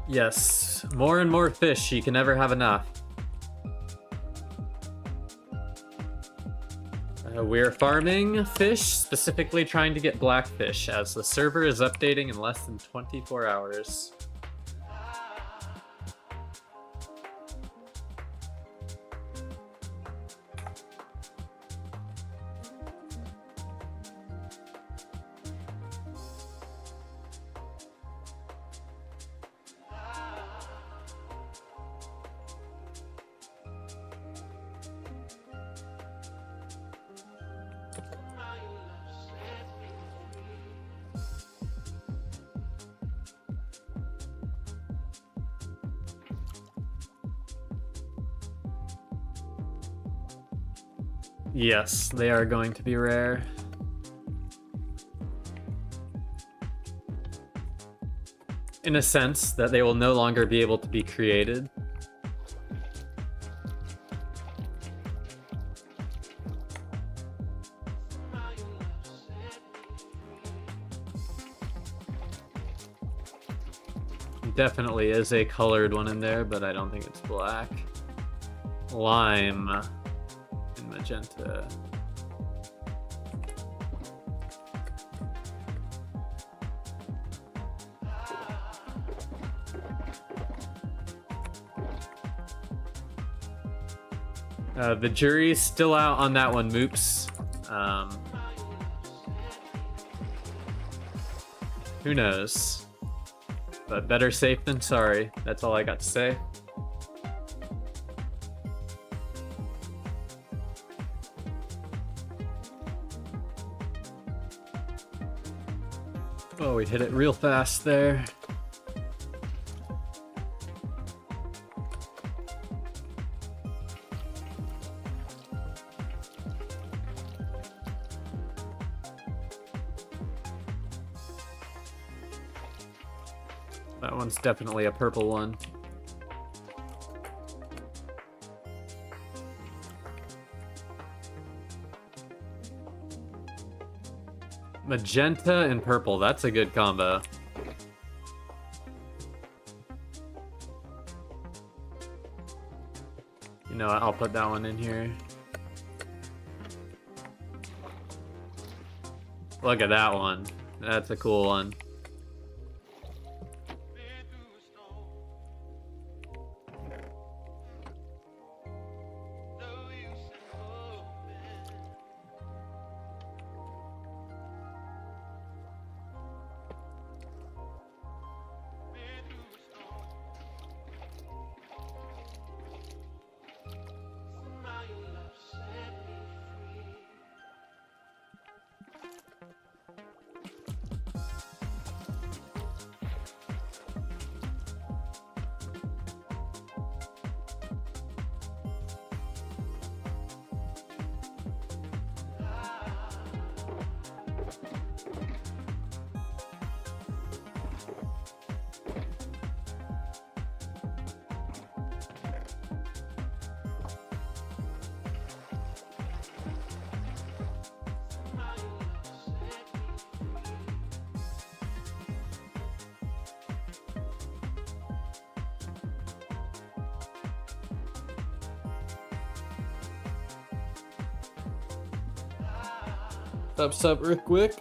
Yes, more and more fish. You can never have enough. We're farming fish, specifically trying to get blackfish, as the server is updating in less than 24 hours. Yes, they are going to be rare. In a sense that they will no longer be able to be created. Definitely is a colored one in there, but I don't think it's black. Lime and magenta. The jury's still out on that one, Moops. Who knows? But better safe than sorry. That's all I got to say. Oh, we hit it real fast there. That one's definitely a purple one. Magenta and purple, that's a good combo. You know what, I'll put that one in here. Look at that one. That's a cool one. Sup, real quick.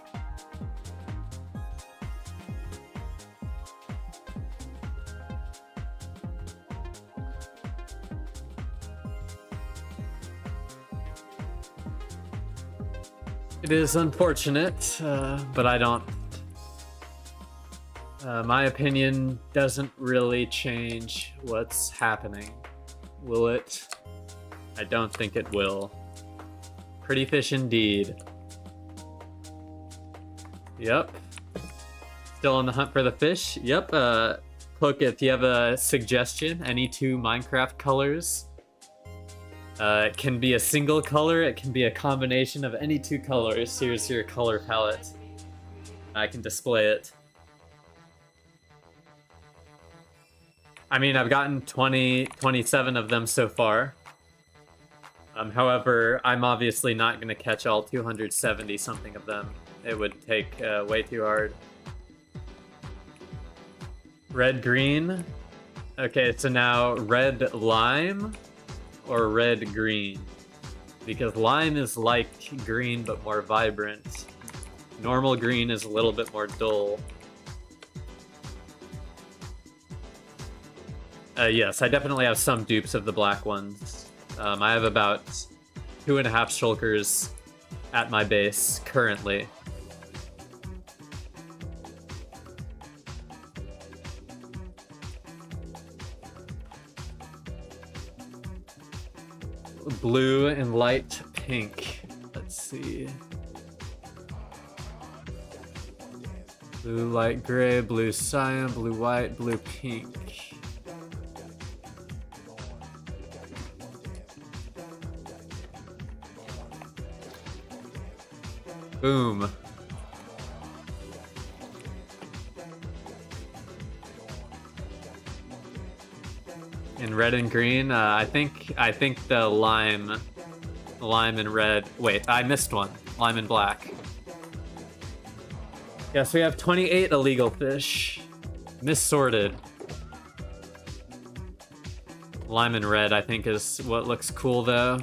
It is unfortunate, but I don't... my opinion doesn't really change what's happening. Will it? I don't think it will. Pretty fish indeed. Yep. Still on the hunt for the fish. Yep. Look, if you have a suggestion, any two Minecraft colors. It can be a single color, it can be a combination of any two colors. Here's your color palette. I can display it. I mean, I've gotten 27 of them so far. However, I'm obviously not going to catch all 270 something of them. It would take way too hard. Red, green. Okay, so now red lime or red green. Because lime is like green but more vibrant. Normal green is a little bit more dull. Yes, I definitely have some dupes of the black ones. I have about 2.5 shulkers at my base currently. Blue and light pink. Let's see. Blue light gray, blue cyan, blue white, blue pink. Boom. In red and green, I think the lime and red. Wait, I missed one. Lime and black. Yes, we have 28 illegal fish. Missorted. Lime and red, I think, is what looks cool though.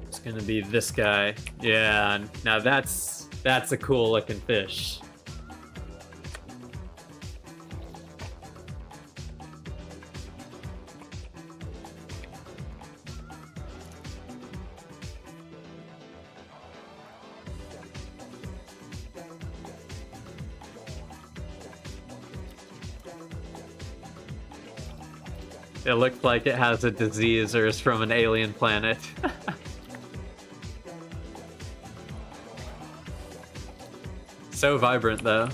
It's gonna be this guy. Yeah, now that's a cool looking fish. It looks like it has a disease or is from an alien planet. So vibrant, though.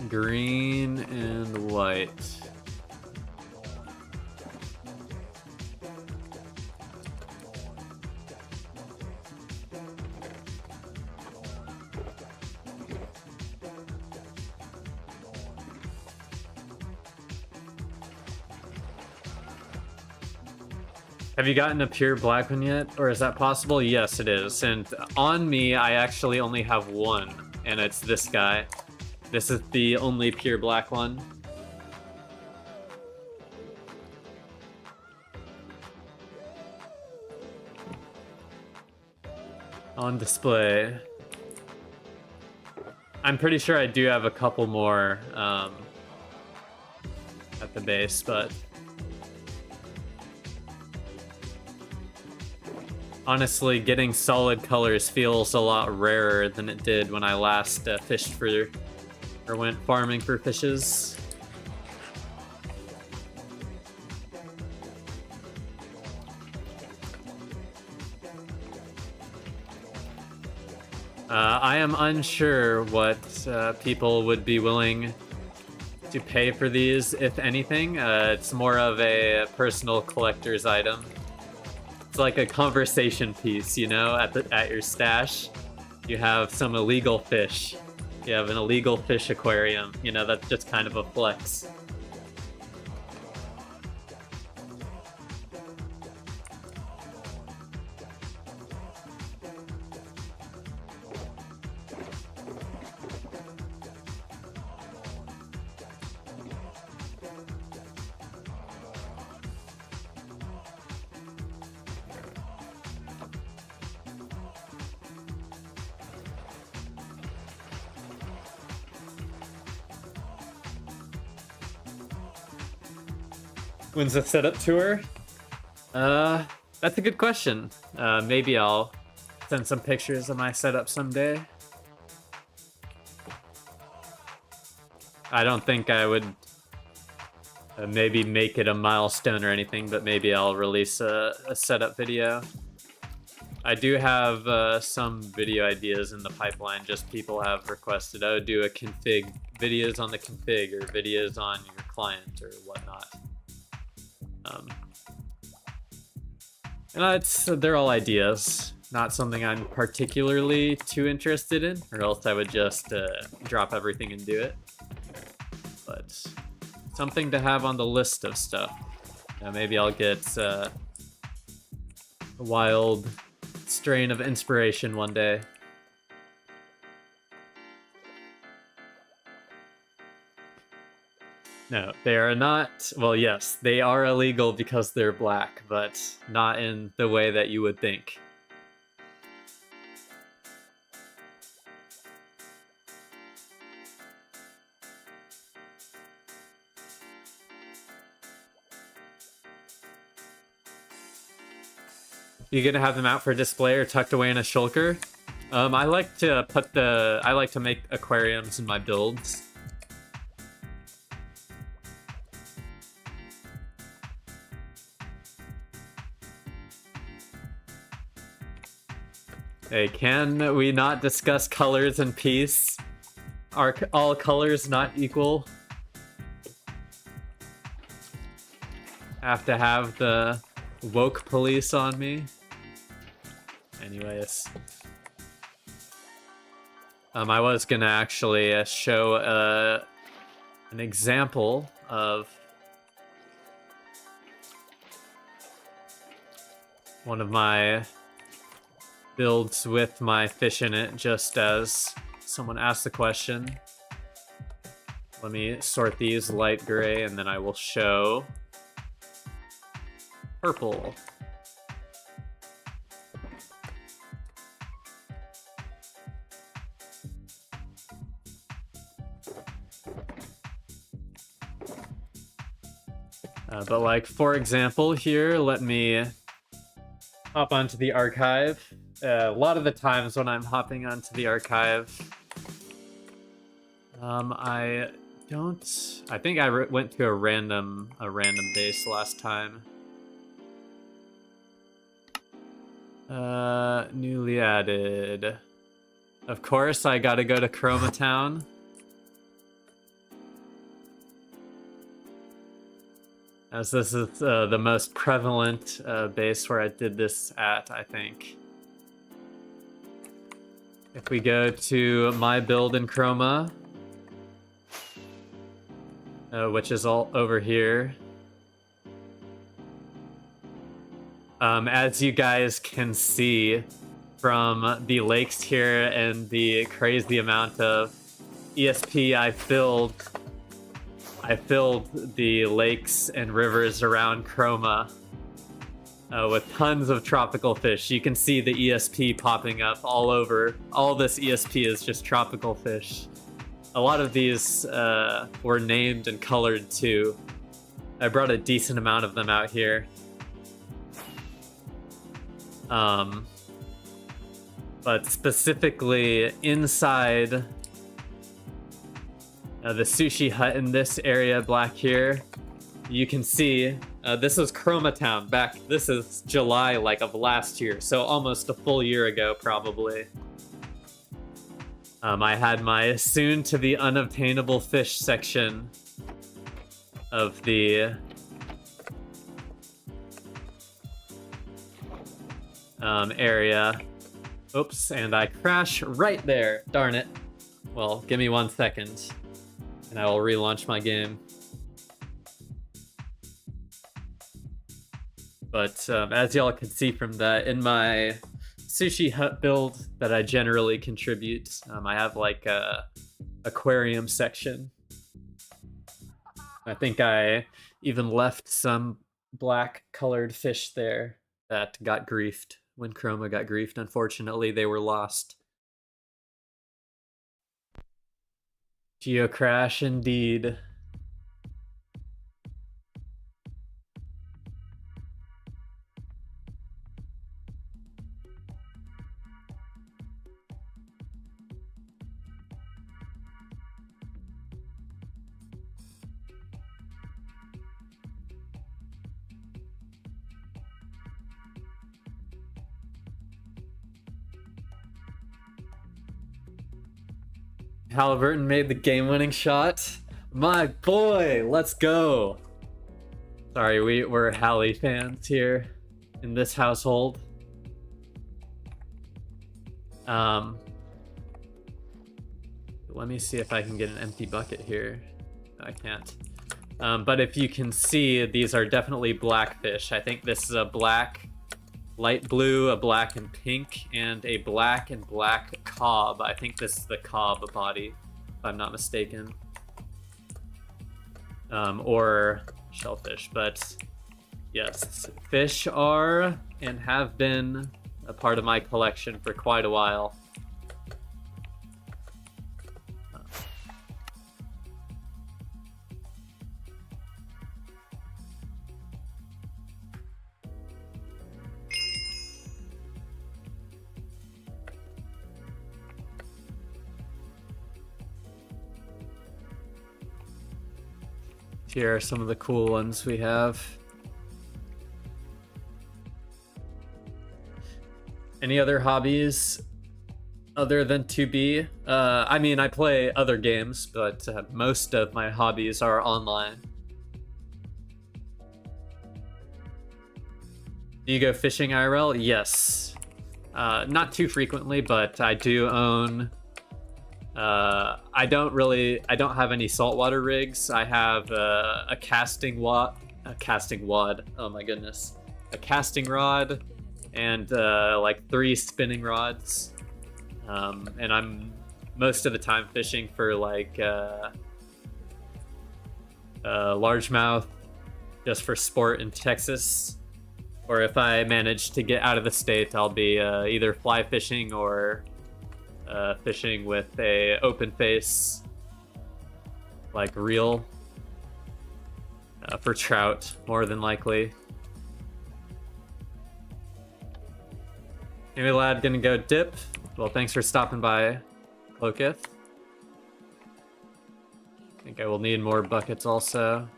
Green and white. Have you gotten a pure black one yet? Or is that possible? Yes, it is. And on me, I actually only have one, and it's this guy. This is the only pure black one. On display. I'm pretty sure I do have a couple more at the base, but honestly, getting solid colors feels a lot rarer than it did when I last fished for, or went farming for fishes. I am unsure what people would be willing to pay for these, if anything. It's more of a personal collector's item. It's like a conversation piece, you know, at your stash. You have some illegal fish. You have an illegal fish aquarium. You know, that's just kind of a flex. When's the setup tour? That's a good question. Maybe I'll send some pictures of my setup someday. I don't think I would maybe make it a milestone or anything, but maybe I'll release a setup video. I do have some video ideas in the pipeline, just people have requested, oh, do a config, videos on the config, or videos on your client, or whatnot. And they're all ideas, not something I'm particularly too interested in, or else I would just drop everything and do it. But something to have on the list of stuff. Maybe I'll get a wild strain of inspiration one day. No, they are not. Well, yes, they are illegal because they're black, but not in the way that you would think. You gonna have them out for display or tucked away in a shulker? I like to make aquariums in my builds. Hey, can we not discuss colors in peace? Are all colors not equal? Have to have the woke police on me? Anyways. I was gonna actually show an example of one of my builds with my fish in it, just as someone asked the question. Let me sort these light gray, and then I will show purple. But like, for example, here, let me hop onto the archive. A lot of the times when I'm hopping onto the archive, I think I went to a random base last time. Newly added. Of course, I gotta go to Chromatown. as this is the most prevalent base where I did this at, I think. If we go to my build in Chroma, which is all over here. As you guys can see from the lakes here and the crazy amount of ESP I filled the lakes and rivers around Chroma with tons of tropical fish. You can see the ESP popping up all over. All this ESP is just tropical fish. A lot of these were named and colored too. I brought a decent amount of them out here. But specifically inside the sushi hut in this area black here, you can see this is Chroma Town back. This is July of last year, so almost a full year ago probably. I had my soon to be unobtainable fish section of the area. Oops, and I crash right there. Darn it. Well, give me 1 second, and I will relaunch my game. But as y'all can see from that, in my sushi hut build that I generally contribute, I have a aquarium section. I think I even left some black colored fish there that got griefed. When Chroma got griefed, unfortunately, they were lost. Geocrash indeed. Halliburton made the game-winning shot. My boy, let's go. Sorry, we're Hallie fans here in this household. Let me see if I can get an empty bucket here. No, I can't. But if you can see, these are definitely blackfish. I think this is a black, light blue, a black and pink, and a black and black cob. I think this is the cob body, if I'm not mistaken. Or shellfish, but yes, fish are and have been a part of my collection for quite a while. Here are some of the cool ones we have. Any other hobbies other than 2B? I mean, I play other games, but most of my hobbies are online. Do you go fishing IRL? Yes. Not too frequently, but I do own... I don't have any saltwater rigs. I have a casting wad. Oh my goodness. A casting rod and 3 spinning rods. And I'm most of the time fishing for largemouth just for sport in Texas. Or if I manage to get out of the state, I'll be either fly fishing or fishing with a open face reel for trout, more than likely. Amy Lad gonna go dip. Well, thanks for stopping by, Clokith. I think I will need more buckets also.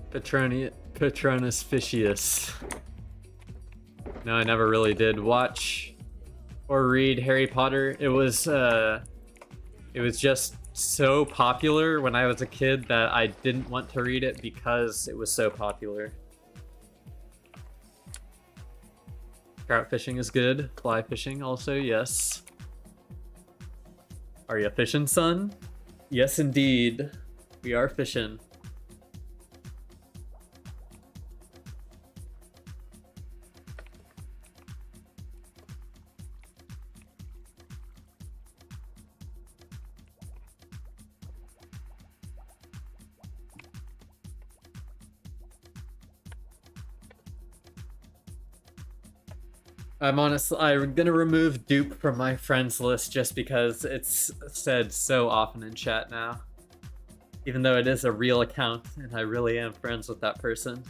Patronus Fishius. No, I never really did watch or read Harry Potter. It was just so popular when I was a kid that I didn't want to read it because it was so popular. Trout fishing is good. Fly fishing also, yes. Are you fishing, son? Yes, indeed. We are fishing. I'm gonna remove dupe from my friends list just because it's said so often in chat now. Even though it is a real account and I really am friends with that person.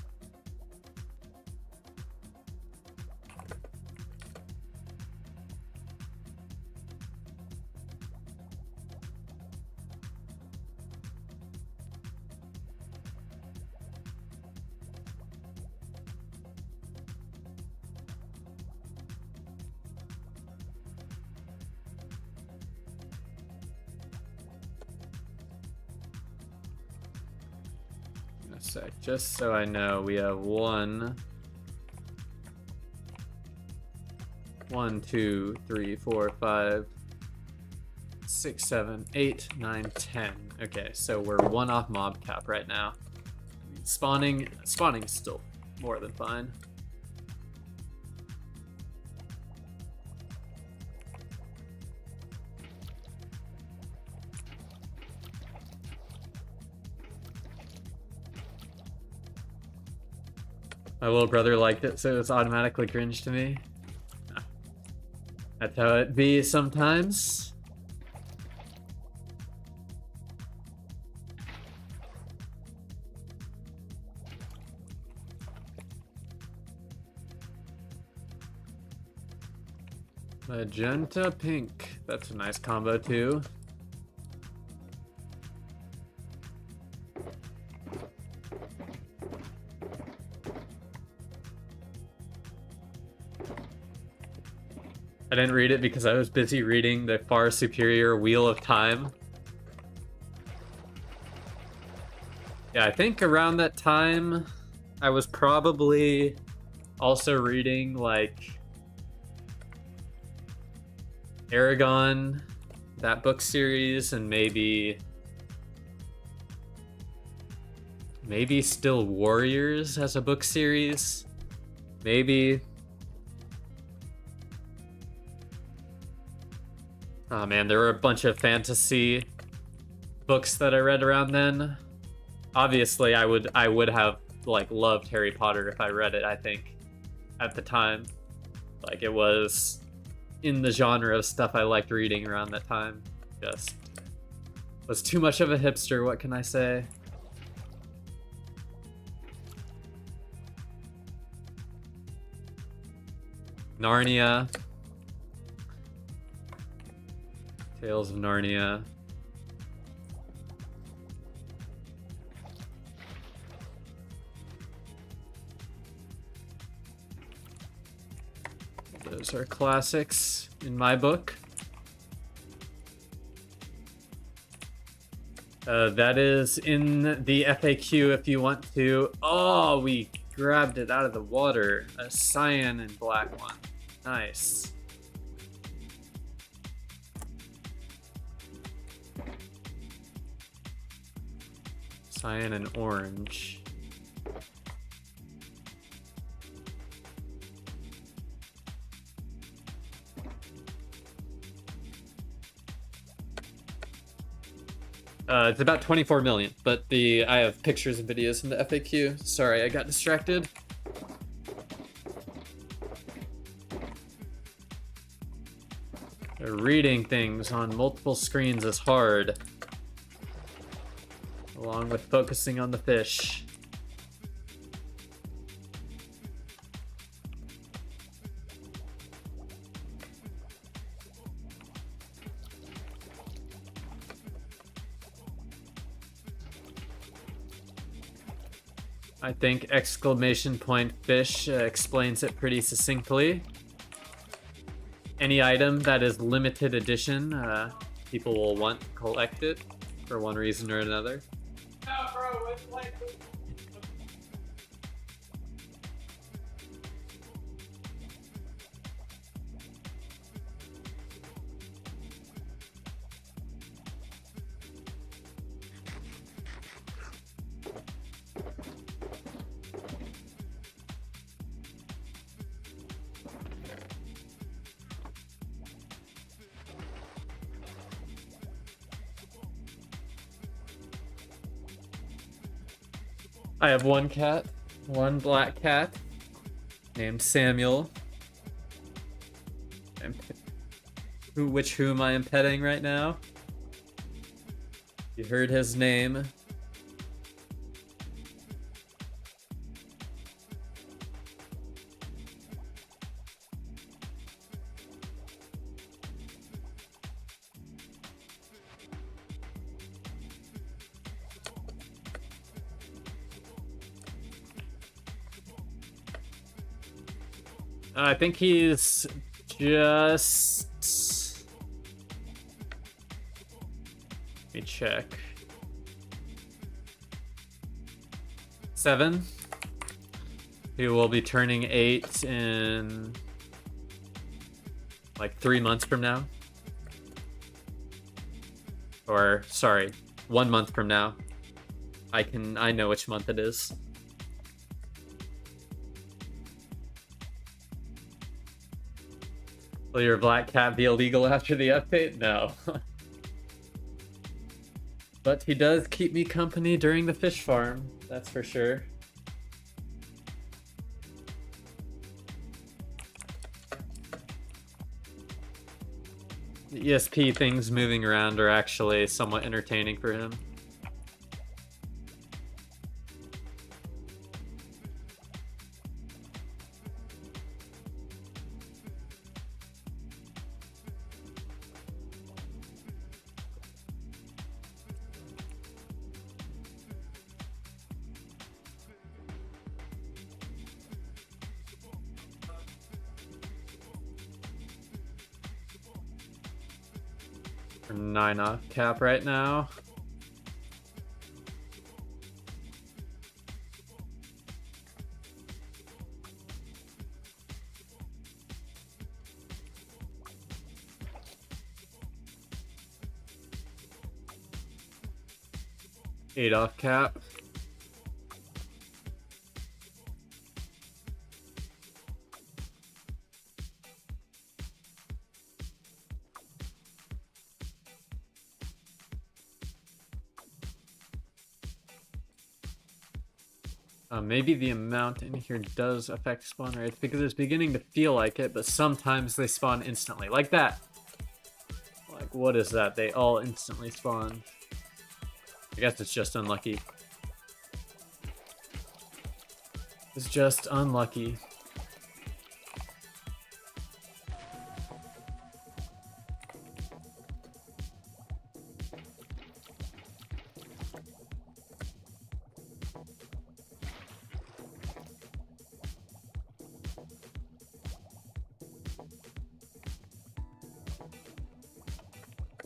Just so I know, we have 1, 2, 3, 4, 5, 6, 7, 8, 9, 10. Okay, so we're 1 off mob cap right now. Spawning is still more than fine. My little brother liked it, so it's automatically cringe to me. That's how it be sometimes. Magenta pink. That's a nice combo too. I didn't read it because I was busy reading the far superior Wheel of Time. Yeah, I think around that time, I was probably also reading, like, Aragon, that book series, and maybe Still Warriors as a book series. Maybe. Oh man, there were a bunch of fantasy books that I read around then. Obviously, I would have like loved Harry Potter if I read it, I think, at the time. Like, it was in the genre of stuff I liked reading around that time. Just was too much of a hipster, what can I say? Narnia. Tales of Narnia. Those are classics in my book. That is in the FAQ if you want to. Oh, we grabbed it out of the water. A cyan and black one. Nice. Cyan and orange. It's about 24 million, but I have pictures and videos in the FAQ. Sorry, I got distracted. Reading things on multiple screens is hard, along with focusing on the fish. I think exclamation point fish explains it pretty succinctly. Any item that is limited edition, people will want to collect it for one reason or another. No, bro, it's like... I have one cat, one black cat, named Samuel. Whom I am petting right now. You heard his name. I think he's just... Let me check. 7. He will be turning 8 in like 3 months from now. Or, sorry, 1 month from now. I know which month it is. Will your black cat be illegal after the update? No. But he does keep me company during the fish farm, that's for sure. The ESP things moving around are actually somewhat entertaining for him. We're 9 off cap right now. Eight off cap. Maybe the amount in here does affect spawn rates because it's beginning to feel like it, but sometimes they spawn instantly. Like that. Like, what is that? They all instantly spawn. I guess it's just unlucky. It's just unlucky.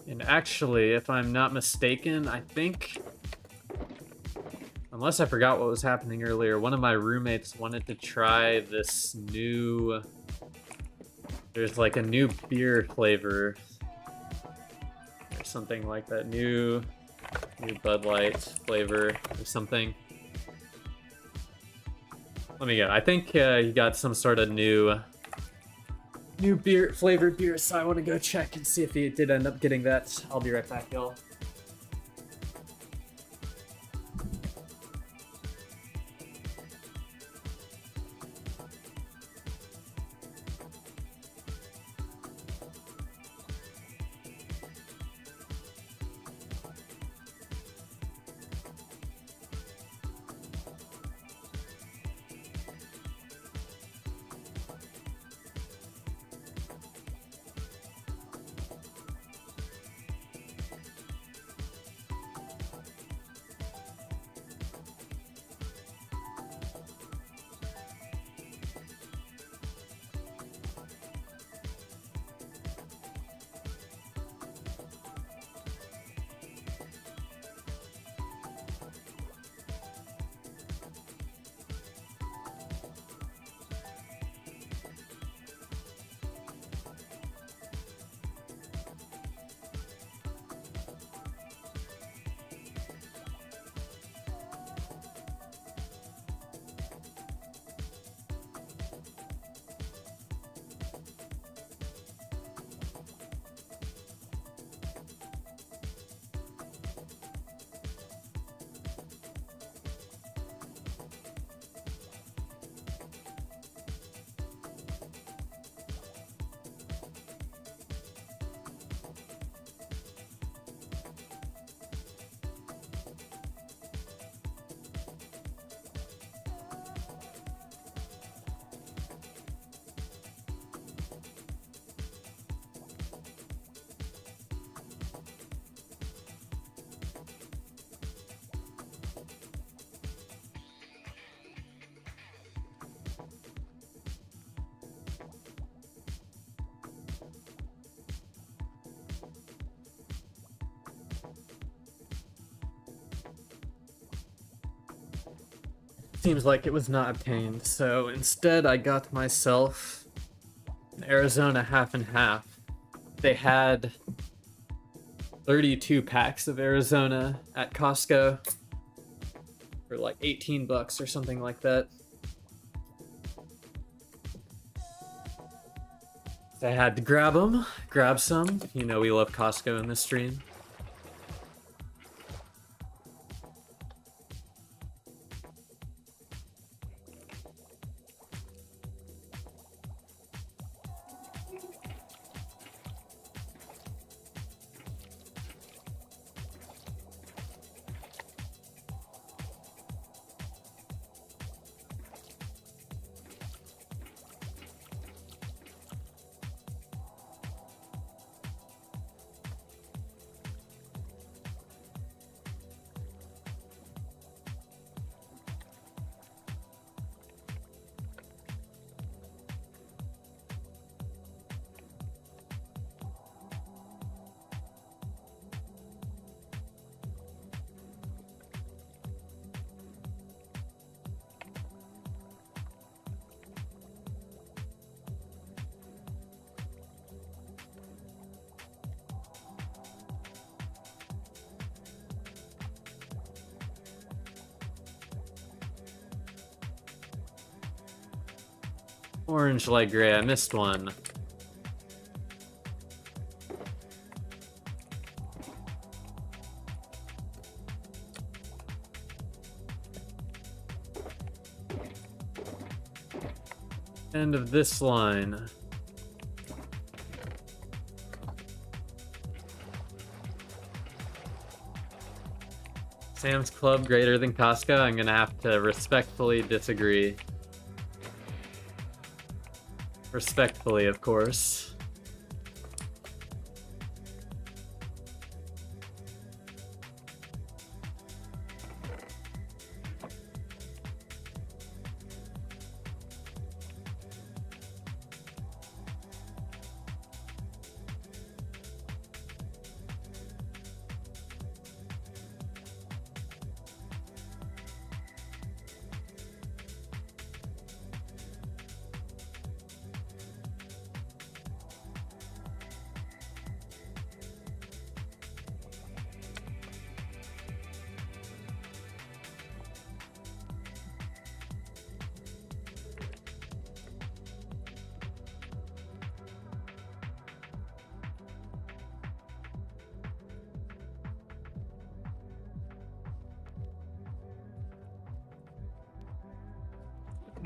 And actually, if I'm not mistaken, I think, unless I forgot what was happening earlier, one of my roommates wanted to try this new, there's like a new beer flavor or something like that, new Bud Light flavor or something. Let me go. I think he got some sort of new beer, flavored beer, so I want to go check and see if he did end up getting that. I'll be right back, y'all. seems like it was not obtained, so instead I got myself an Arizona half and half. They had 32 packs of Arizona at Costco for like 18 bucks or something like that. So I had to grab some. You know we love Costco in this stream. Orange, light gray, I missed one. End of this line. Sam's Club greater than Costco? I'm gonna have to respectfully disagree. Respectfully, of course.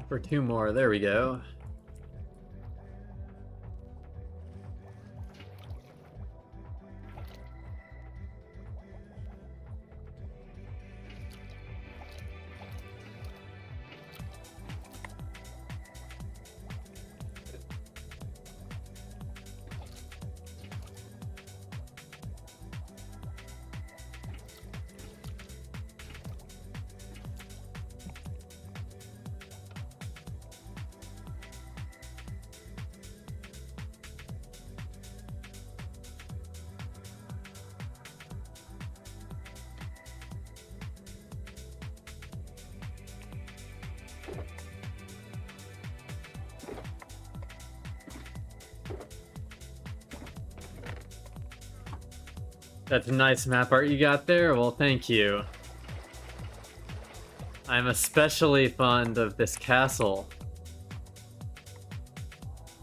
For two more, there we go. That's a nice map art you got there. Well, thank you. I'm especially fond of this castle,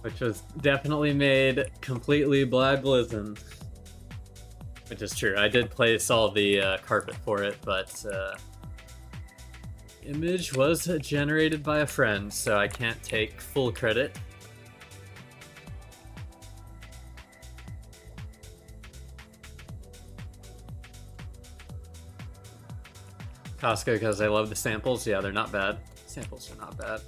which was definitely made completely blacklisted. Which is true. I did place all the carpet for it, but image was generated by a friend, so I can't take full credit. Costco because I love the samples. Yeah, they're not bad. Samples are not bad.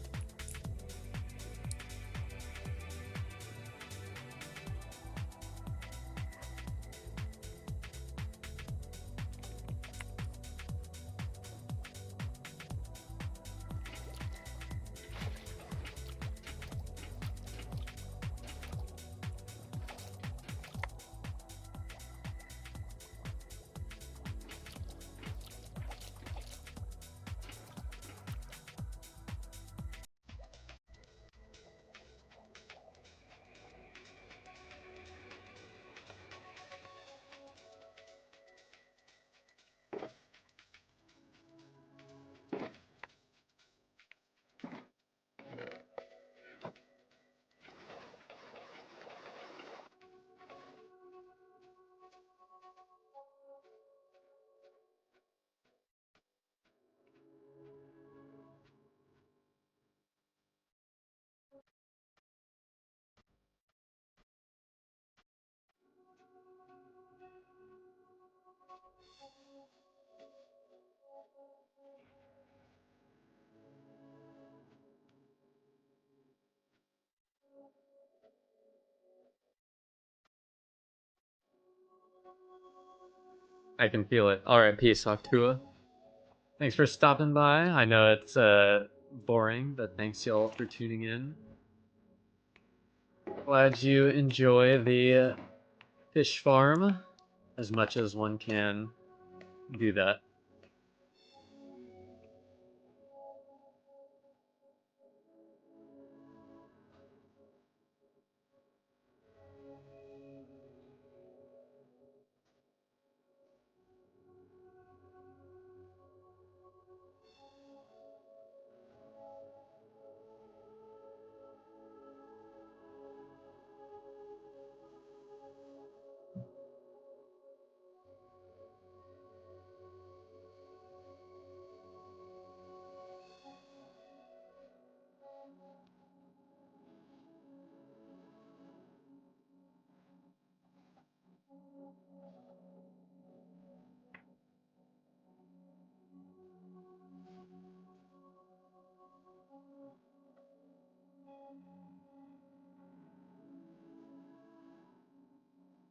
I can feel it. Alright, peace, Octua. Thanks for stopping by. I know it's boring, but thanks y'all for tuning in. Glad you enjoy the fish farm as much as one can do that.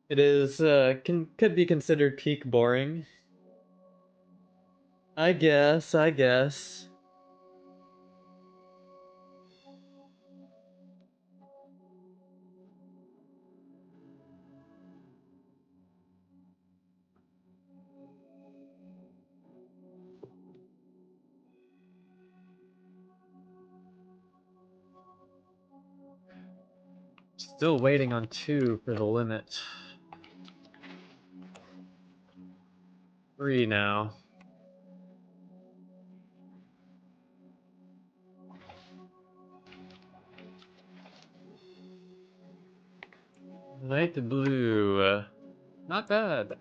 It is, could be considered peak boring. I guess. Still waiting on 2 for the limit. 3 now. Light blue. Not bad.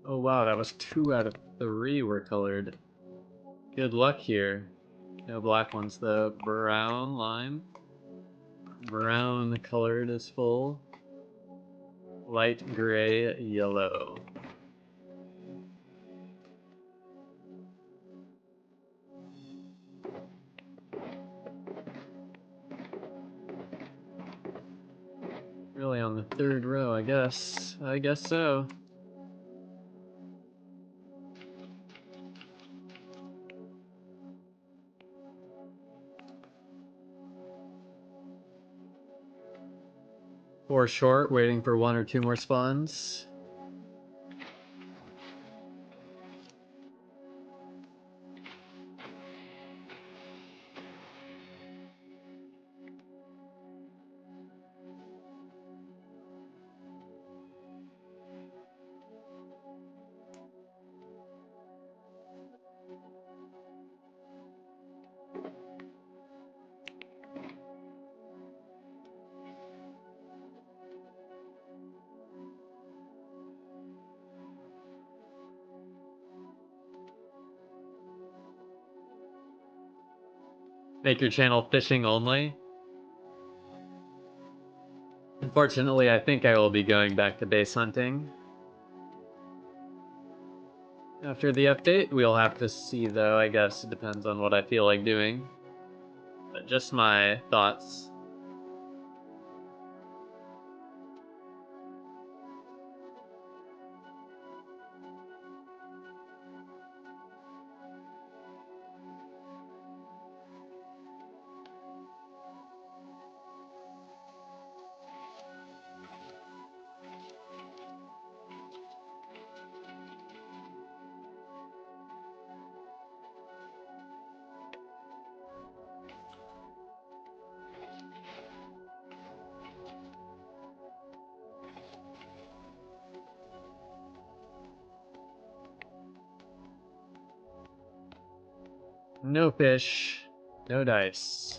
Oh wow, that was 2 out of 3 were colored. Good luck here. No black ones though. Brown, lime. Brown colored is full. Light gray, yellow. Really on the 3rd row, I guess. I guess so. Four short, waiting for 1 or 2 more spawns. Make your channel fishing only. Unfortunately, I think I will be going back to base hunting. After the update, we'll have to see though, I guess it depends on what I feel like doing. But just my thoughts. No fish, no dice.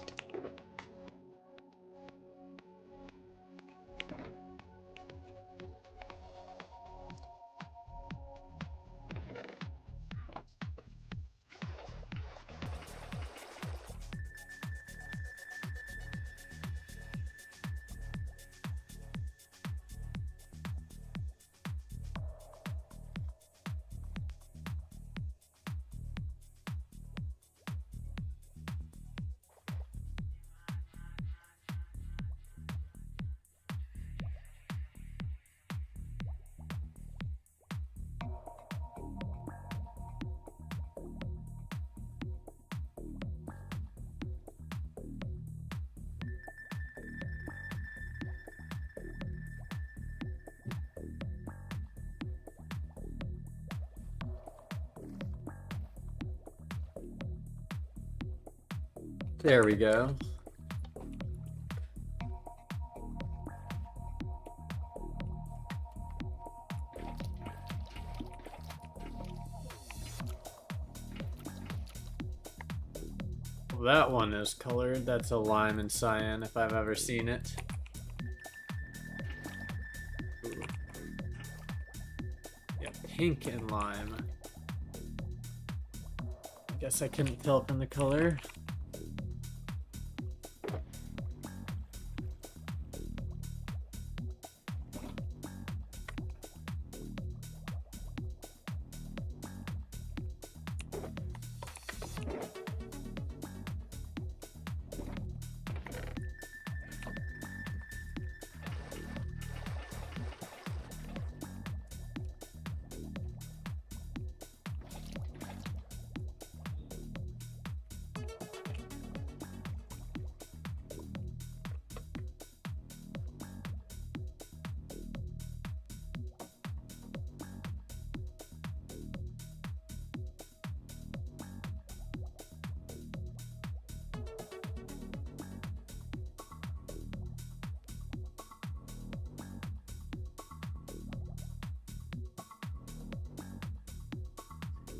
There we go. That one is colored. That's a lime and cyan if I've ever seen it. Ooh. Yeah, pink and lime. Guess I couldn't tell from the color.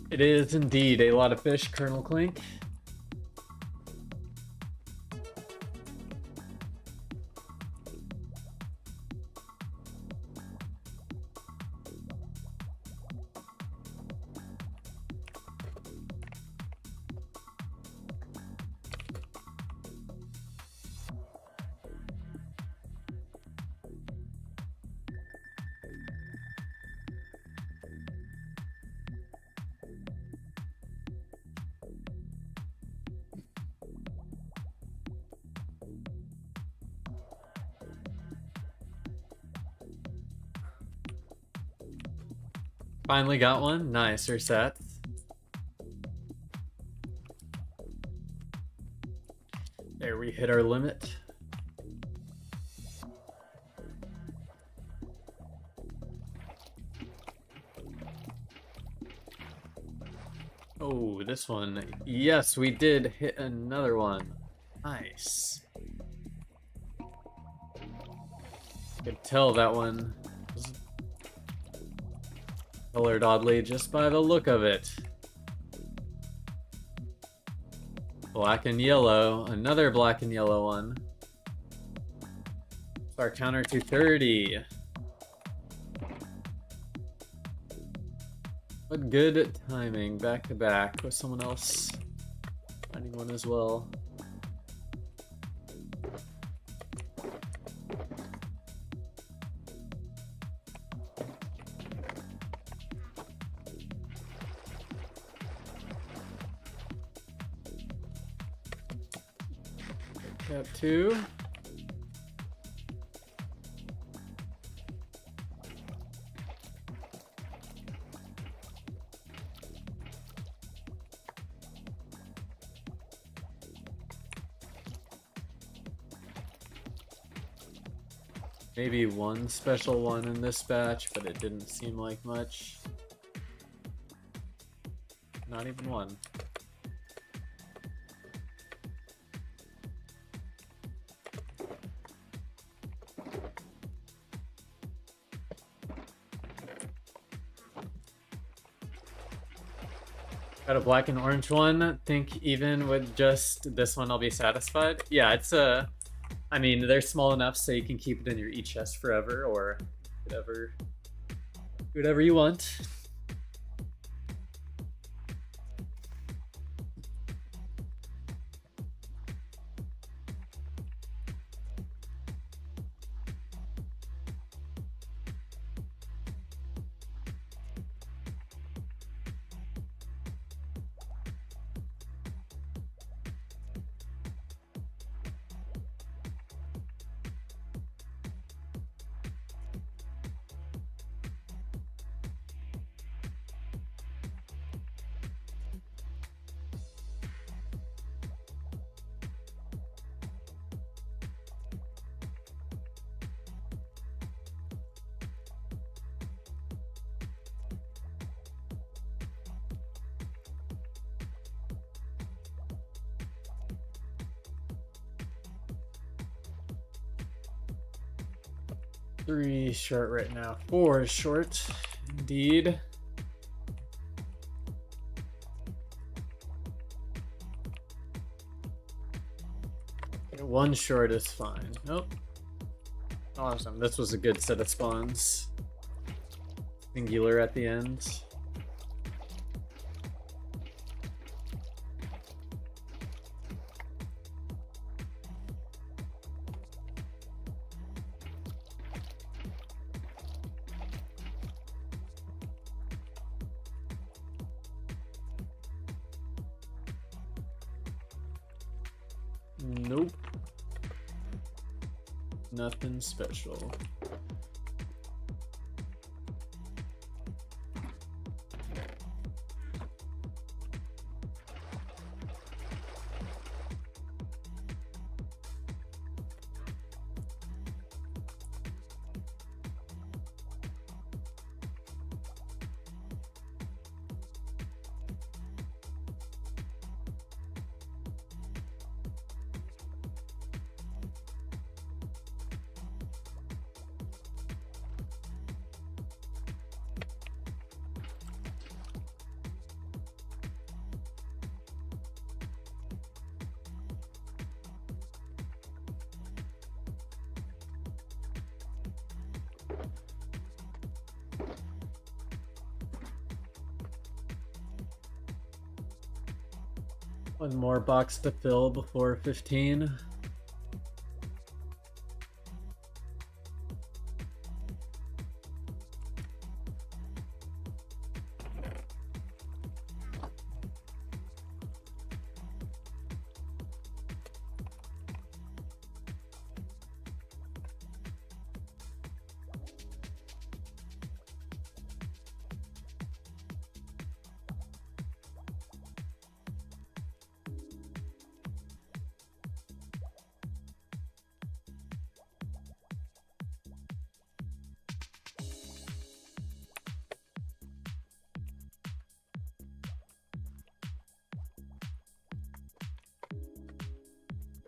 It is indeed a lot of fish, Colonel Clink. Finally got one. Nice, reset. There, we hit our limit. Oh, this one. Yes, we did hit another one. Nice. Could tell that one was colored oddly just by the look of it. Black and yellow. Another black and yellow one. Our counter to 30. What good timing, back to back with someone else finding one as well. Got two. Maybe one special one in this batch, but it didn't seem like much. Not even one. Got a black and orange one. Think even with just this one I'll be satisfied. Yeah, it's a... I mean, they're small enough so you can keep it in your e-chest forever, or whatever you want. 3 short right now. 4 short, indeed. Okay, 1 short is fine. Nope. Awesome. This was a good set of spawns. Singular at the end. Nope. Nothing special. One more box to fill before 15.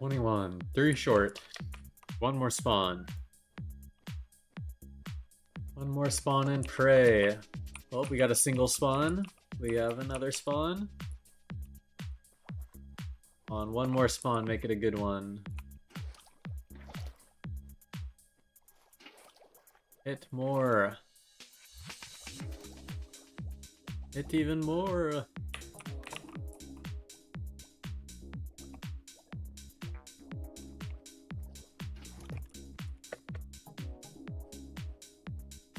$21. 3 short. 1 more spawn. 1 more spawn and pray. Oh, we got a single spawn. We have another spawn. On 1 more spawn, make it a good one. Hit more. Hit even more.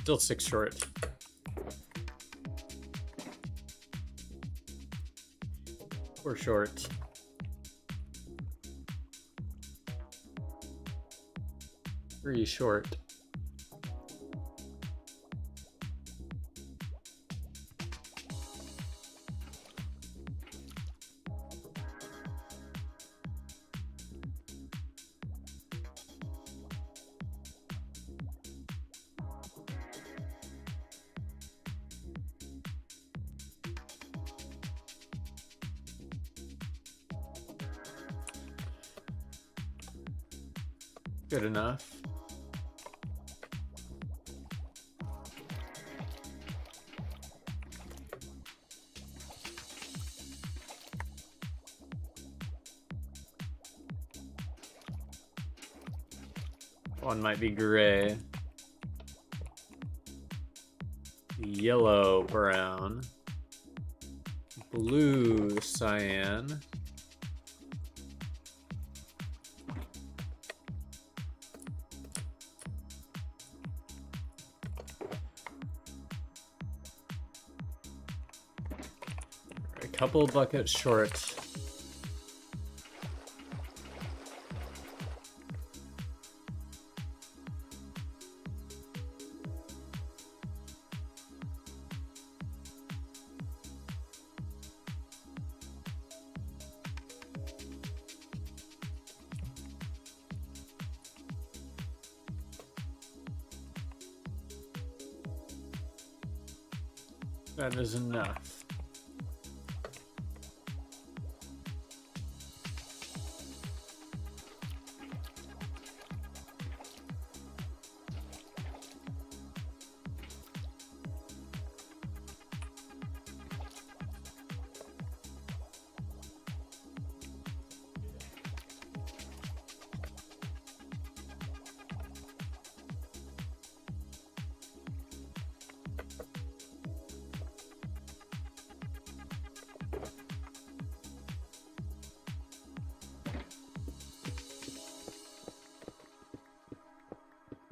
Still 6 short. Four short. Three short. Good enough. One might be gray. Yellow, brown. Blue, cyan. A couple buckets short. That is enough.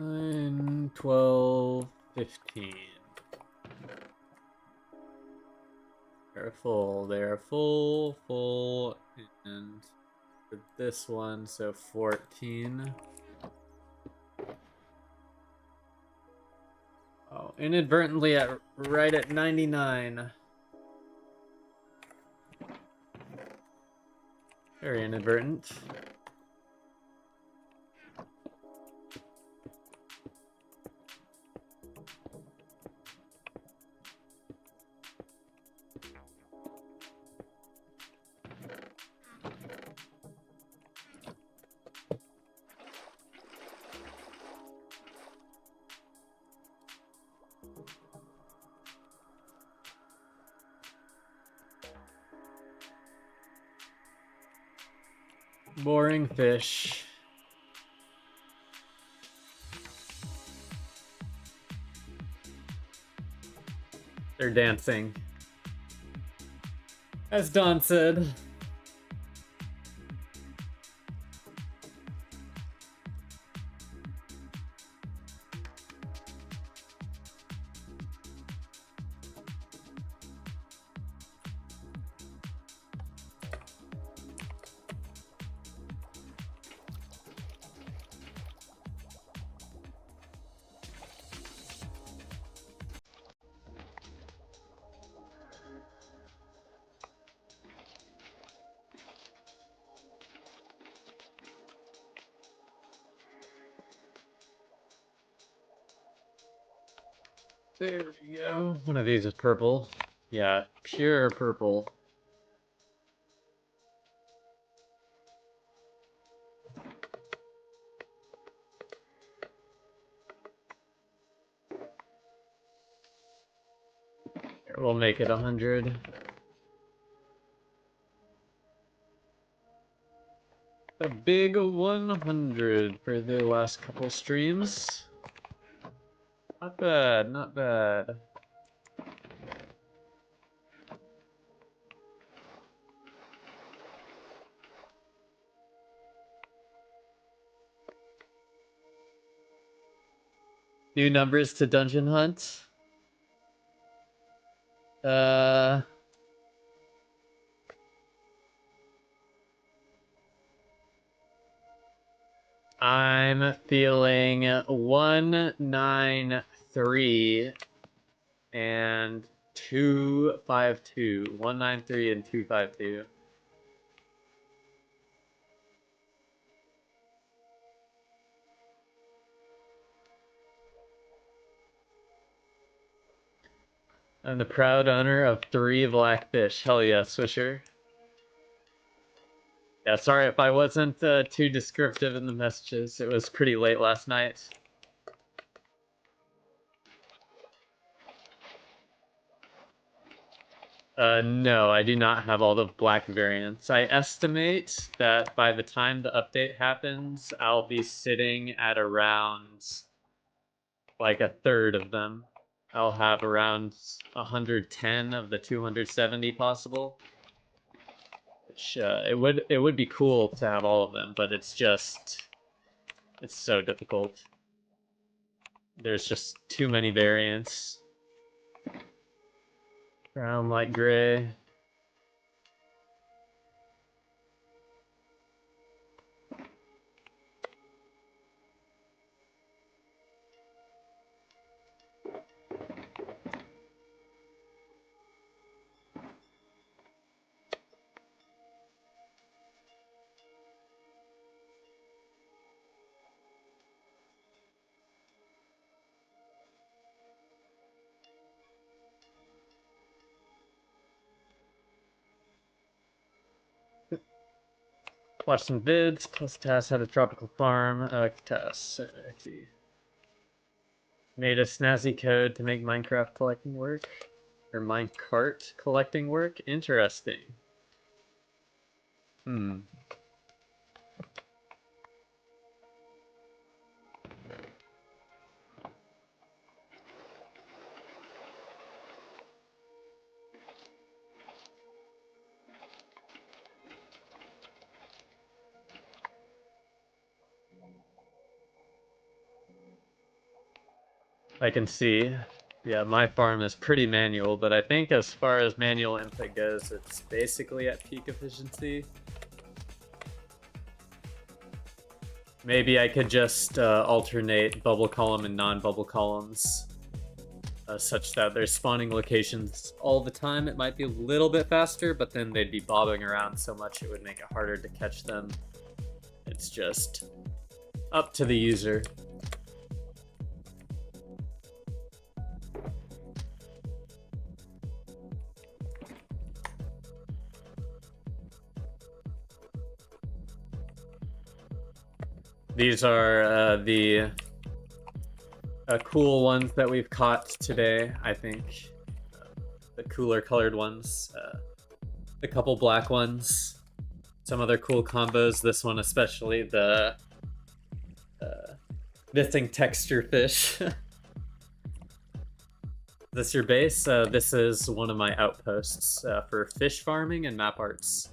9, 12, 15. They're full, and for this one, so 14. Oh, inadvertently right at 99. Very inadvertent. Boring fish. They're dancing. As Don said. There we go. One of these is purple. Yeah, pure purple. Here, we'll make it 100. A big 100 for the last couple streams. Not bad, not bad. New numbers to Dungeon Hunt. I'm feeling 193 and 252. 193 and 252. I'm the proud owner of 3 blackfish. Hell yeah, Swisher. Yeah, sorry if I wasn't too descriptive in the messages. It was pretty late last night. No, I do not have all the black variants. I estimate that by the time the update happens, I'll be sitting at around like a third of them. I'll have around 110 of the 270 possible. Which, it would be cool to have all of them, but it's so difficult. There's just too many variants. Brown, light gray. Watch some vids, plus Tass had a tropical farm. Tass, made a snazzy code to make Minecraft collecting work. Or minecart collecting work? Interesting. I can see, yeah, my farm is pretty manual, but I think as far as manual input goes, it's basically at peak efficiency. Maybe I could just alternate bubble column and non-bubble columns such that they're spawning locations all the time. It might be a little bit faster, but then they'd be bobbing around so much it would make it harder to catch them. It's just up to the user. These are the cool ones that we've caught today, I think. The cooler colored ones. A couple black ones. Some other cool combos. This one especially, the missing texture fish. Is this your base? This is one of my outposts for fish farming and map arts.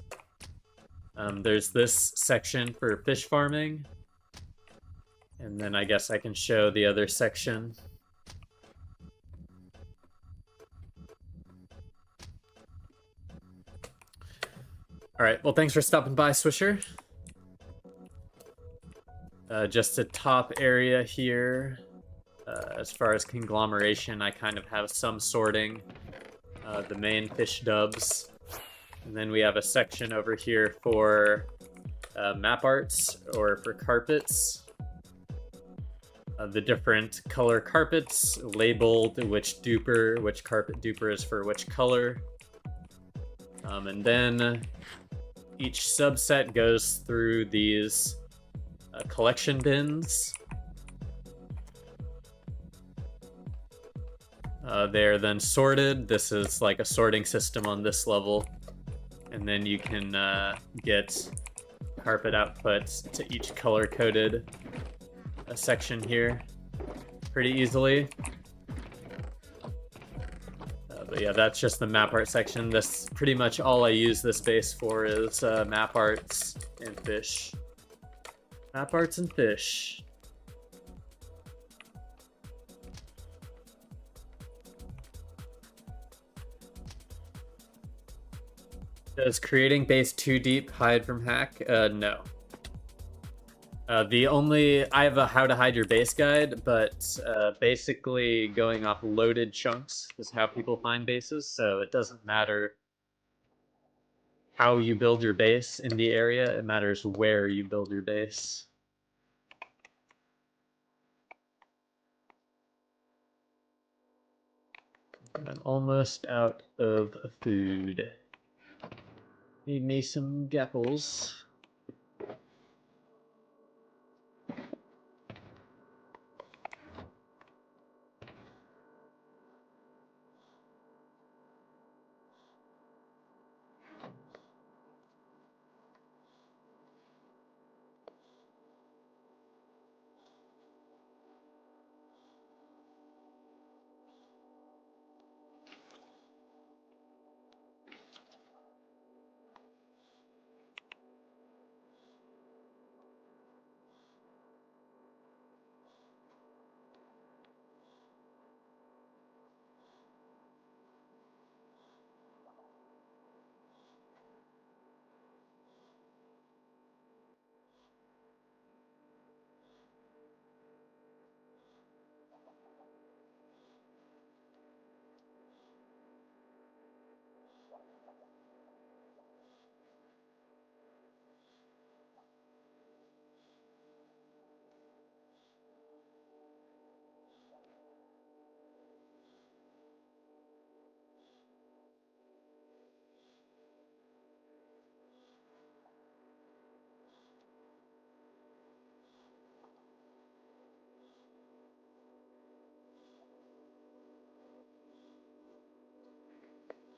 There's this section for fish farming. And then I guess I can show the other section. Alright, well thanks for stopping by, Swisher. Just a top area here. As far as conglomeration, I kind of have some sorting. The main fish dubs. And then we have a section over here for map arts, or for carpets. The different color carpets labeled which carpet duper is for which color. And then each subset goes through these collection bins. They're then sorted. This is like a sorting system on this level. And then you can get carpet outputs to each color-coded section here pretty easily. But yeah, that's just the map art section. That's pretty much all I use this base for is map arts and fish. Map arts and fish. Does creating base too deep hide from hack? No. I have a how to hide your base guide, but basically going off loaded chunks is how people find bases, so it doesn't matter how you build your base in the area, it matters where you build your base. I'm almost out of food. Need me some gapples.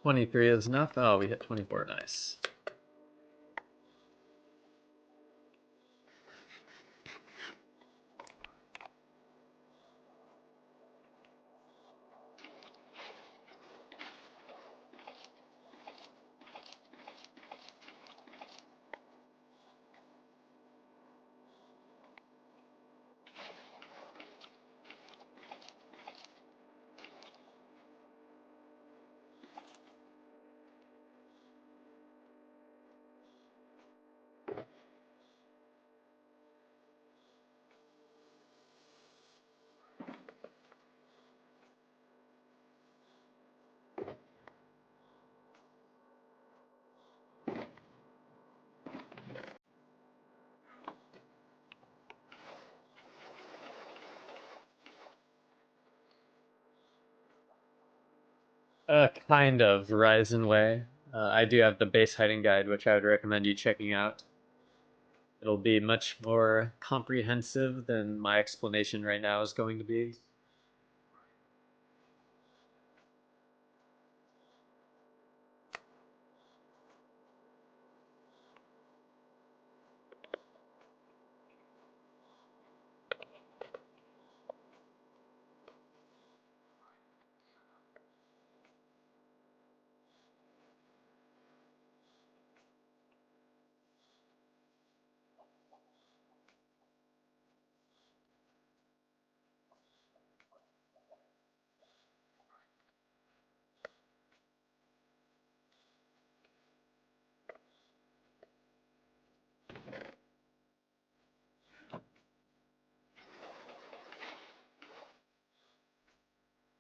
$23 is enough? Oh, we hit 24, nice. Kind of Horizon Way. I do have the base hiding guide, which I would recommend you checking out. It'll be much more comprehensive than my explanation right now is going to be.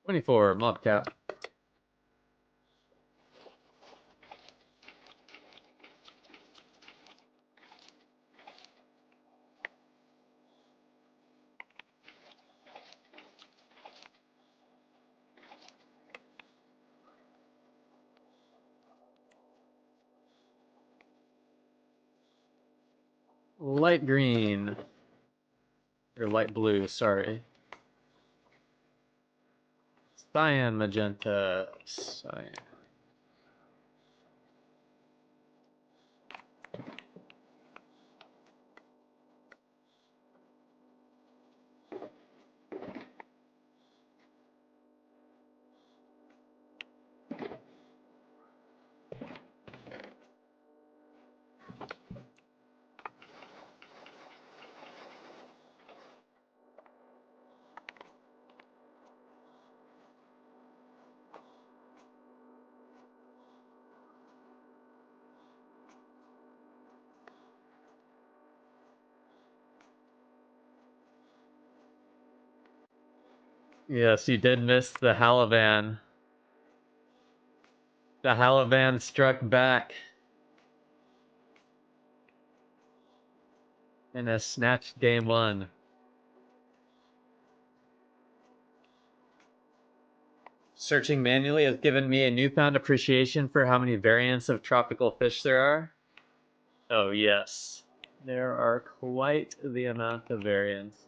$24 mob cap. Light green. Or light blue, sorry. Cyan magenta. Cyan. Yes, you did miss the Halavan. The Halavan struck back and has snatched game one. Searching manually has given me a newfound appreciation for how many variants of tropical fish there are. Oh yes, there are quite the amount of variants.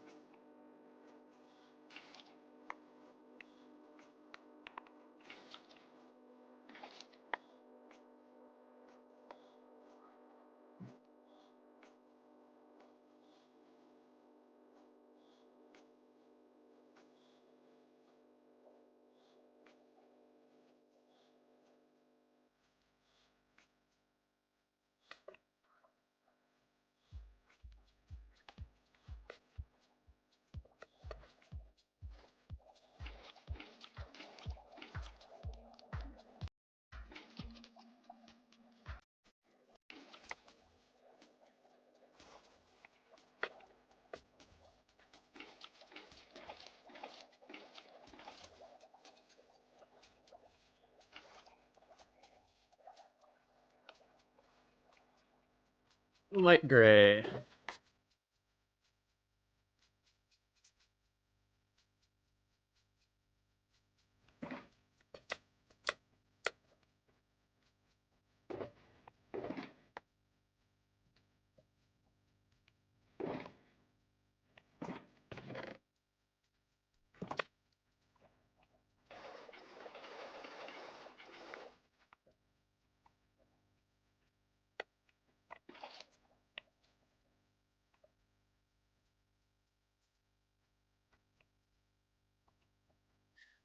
Light gray.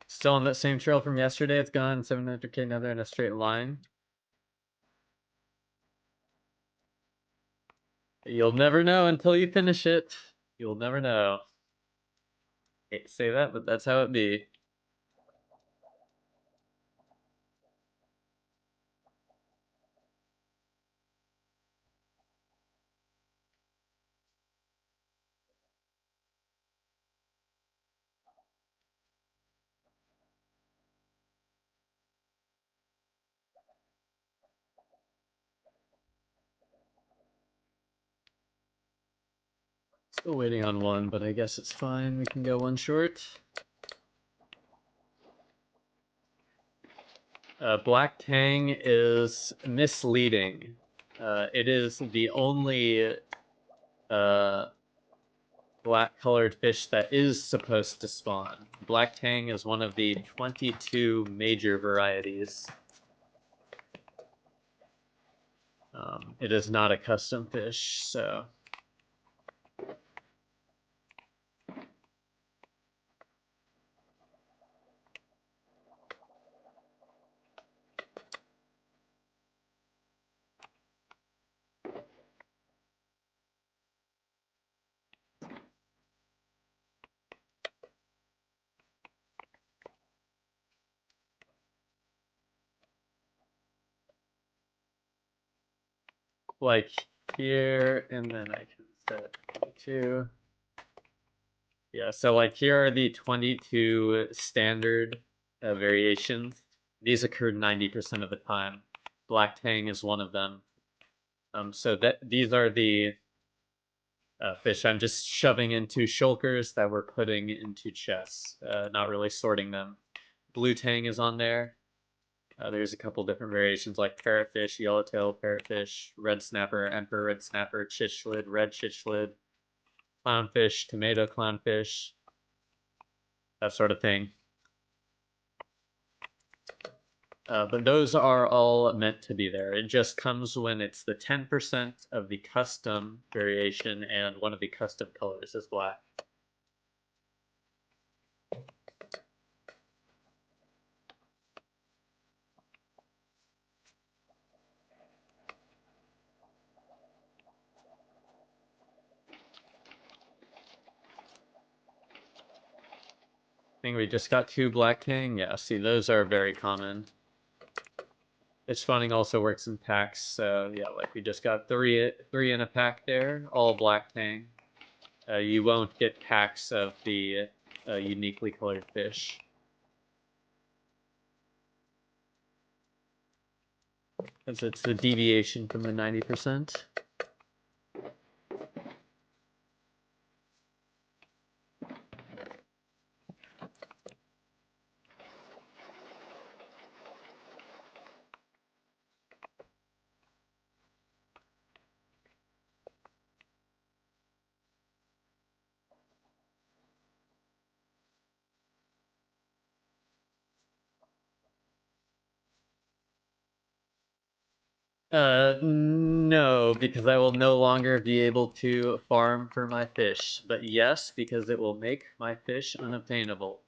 Still on that same trail from yesterday. It's gone 700k nether in a straight line. You'll never know until you finish it. You'll never know. Hate to say that, but that's how it be. Still waiting on one, but I guess it's fine. We can go one short. Black tang is misleading. It is the only black colored fish that is supposed to spawn. Black tang is one of the 22 major varieties. It is not a custom fish, so. Like here, and then I can set 22. Yeah, so like here are the 22 standard variations. These occur 90% of the time. Black tang is one of them. So these are the fish I'm just shoving into shulkers that we're putting into chests, not really sorting them. Blue tang is on there. There's a couple different variations like parrotfish, yellowtail parrotfish, red snapper, emperor red snapper, chitchlid, red chitchlid, clownfish, tomato clownfish, that sort of thing. But those are all meant to be there. It just comes when it's the 10% of the custom variation and one of the custom colors is black. I think we just got 2 black tang. Yeah, see, those are very common. Fish spawning also works in packs, so yeah, like we just got three in a pack there, all black tang. You won't get packs of the uniquely colored fish. Because it's the deviation from the 90%. No, because I will no longer be able to farm for my fish. But yes, because it will make my fish unobtainable.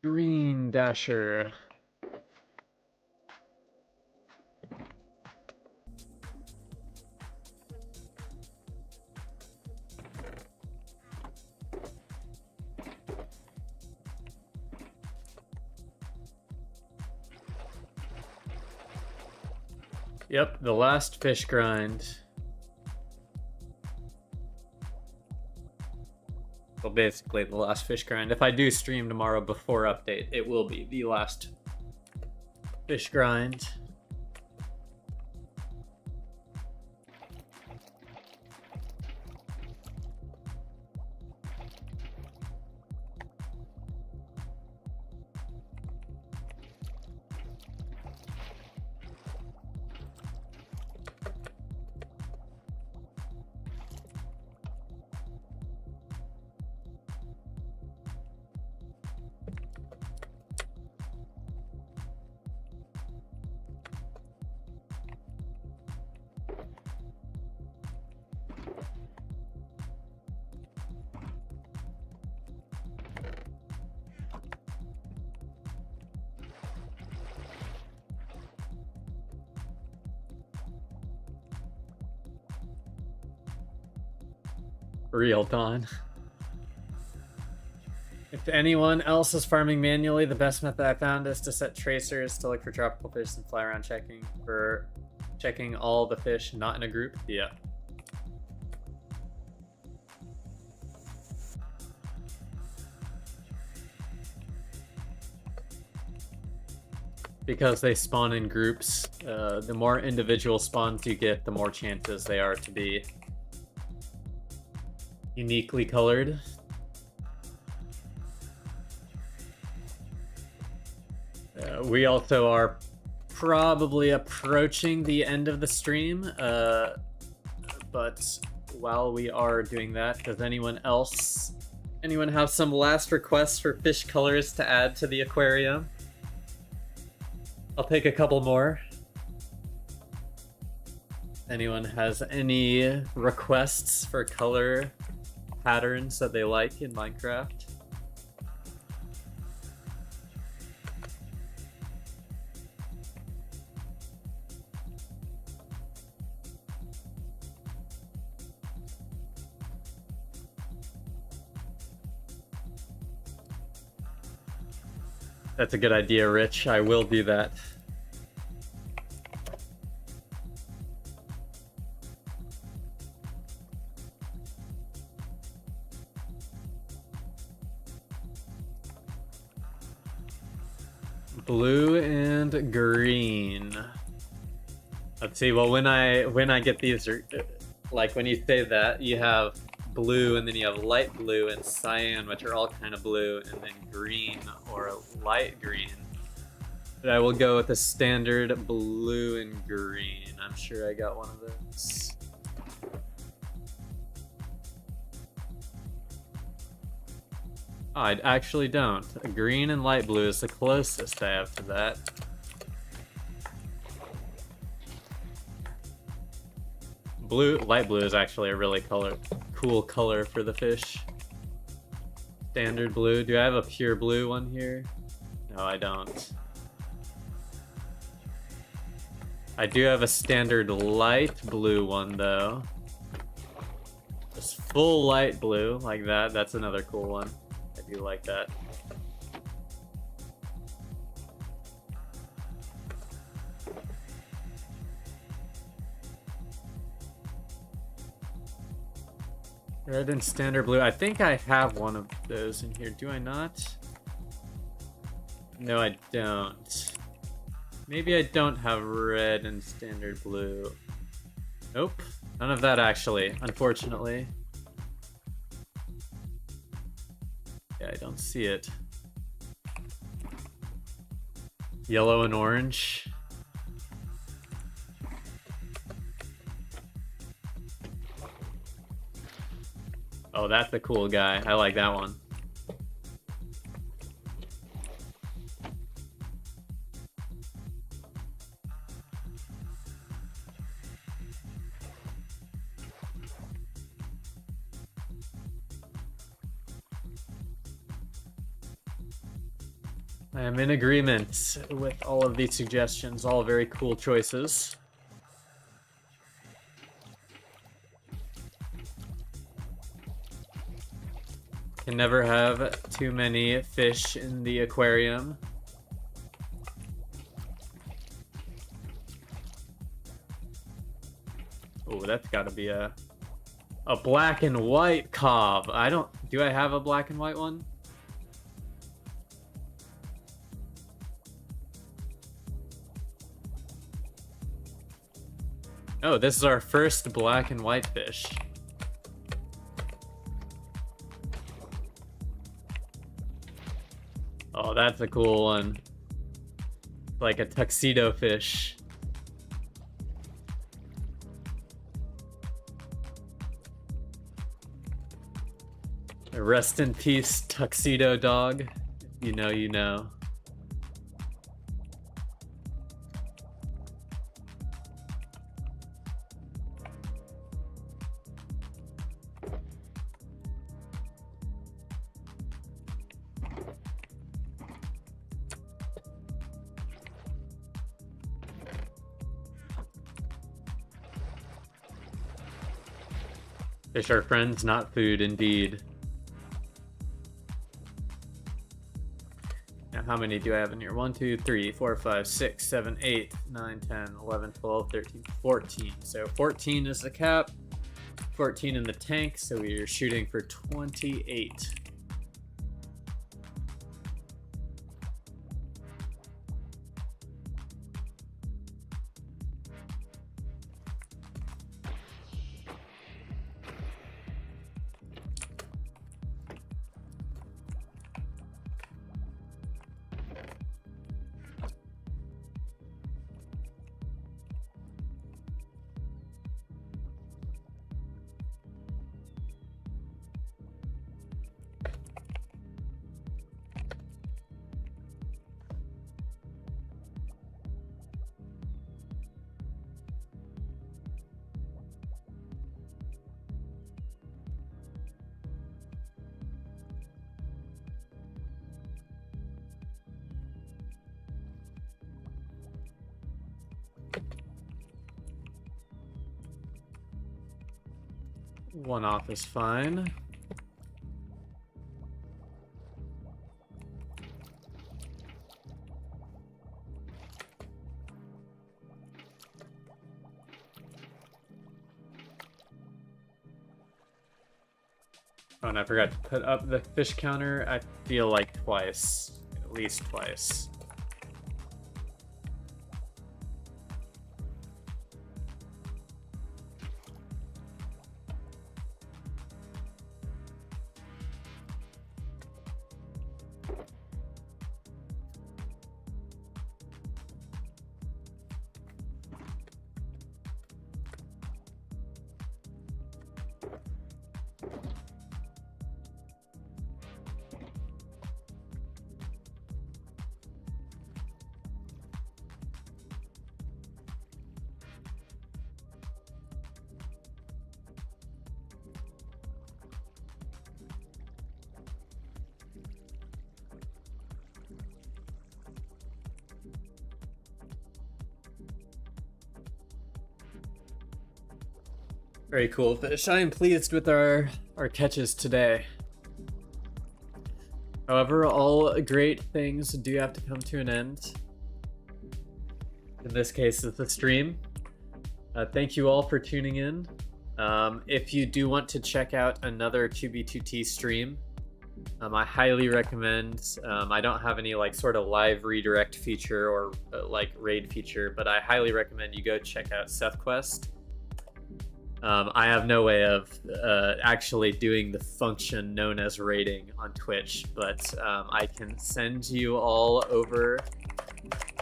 Green Dasher. Yep, the last fish grind. Well, basically the last fish grind. If I do stream tomorrow before update, it will be the last fish grind. Real Dawn. If anyone else is farming manually, the best method I found is to set tracers to look for tropical fish and fly around checking all the fish not in a group. Yeah. Because they spawn in groups, the more individual spawns you get, the more chances they are to be uniquely colored. We also are probably approaching the end of the stream, but while we are doing that, does anyone have some last requests for fish colors to add to the aquarium? I'll take a couple more. Anyone has any requests for color patterns that they like in Minecraft? That's a good idea, Rich. I will do that. Blue and green. Let's see. Well, when I get these, like when you say that, you have blue, and then you have light blue and cyan, which are all kind of blue, and then green or light green. But I will go with the standard blue and green. I'm sure I got one of those. Oh, I actually don't. Green and light blue is the closest I have to that. Light blue is actually a really cool color for the fish. Standard blue. Do I have a pure blue one here? No, I don't. I do have a standard light blue one though. Just full light blue like that. That's another cool one. I do like that. Red and standard blue. I think I have one of those in here. Do I not? No, I don't. Maybe I don't have red and standard blue. Nope. None of that actually, unfortunately. Yeah, I don't see it. Yellow and orange. Oh, that's a cool guy. I like that one. I am in agreement with all of these suggestions, all very cool choices. Can never have too many fish in the aquarium. Oh, that's gotta be a black and white cob. Do I have a black and white one? Oh, this is our first black and white fish. Oh, that's a cool one. Like a tuxedo fish. Rest in peace, tuxedo dog. You know, you know. Fish are friends, not food, indeed. How many do I have in here? 1, 2, 3, 4, 5, 6, 7, 8, 9, 10, 11, 12, 13, 14. So 14 is the cap, 14 in the tank, so we are shooting for 28. One off is fine. Oh, and I forgot to put up the fish counter, I feel like twice. At least twice. Very cool fish. I am pleased with our catches today. However, all great things do have to come to an end. In this case, it's the stream. Thank you all for tuning in. If you do want to check out another 2B2T stream, I highly recommend. I don't have any like sort of live redirect feature or like raid feature, but I highly recommend you go check out SethQuest. I have no way of actually doing the function known as raiding on Twitch, but I can send you all over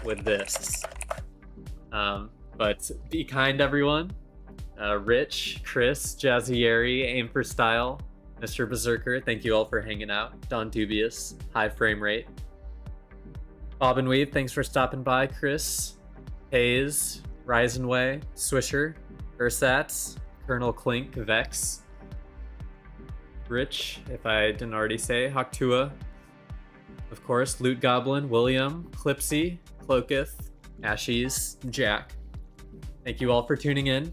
with this. But be kind, everyone. Rich, Chris, Jazzieri, Aim for Style, Mr. Berserker, thank you all for hanging out. Don Dubious, High Frame Rate. Bob and Weave, thanks for stopping by. Chris, Hayes, Risenway, Swisher, Ursats, Colonel Clink, Vex, Rich, if I didn't already say, Haktua, of course, Loot Goblin, William, Clipsy, Cloketh, Ashes, Jack. Thank you all for tuning in.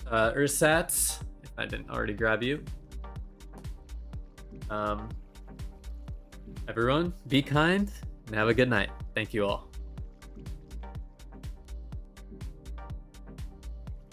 Ursats, if I didn't already grab you. Everyone, be kind and have a good night. Thank you all.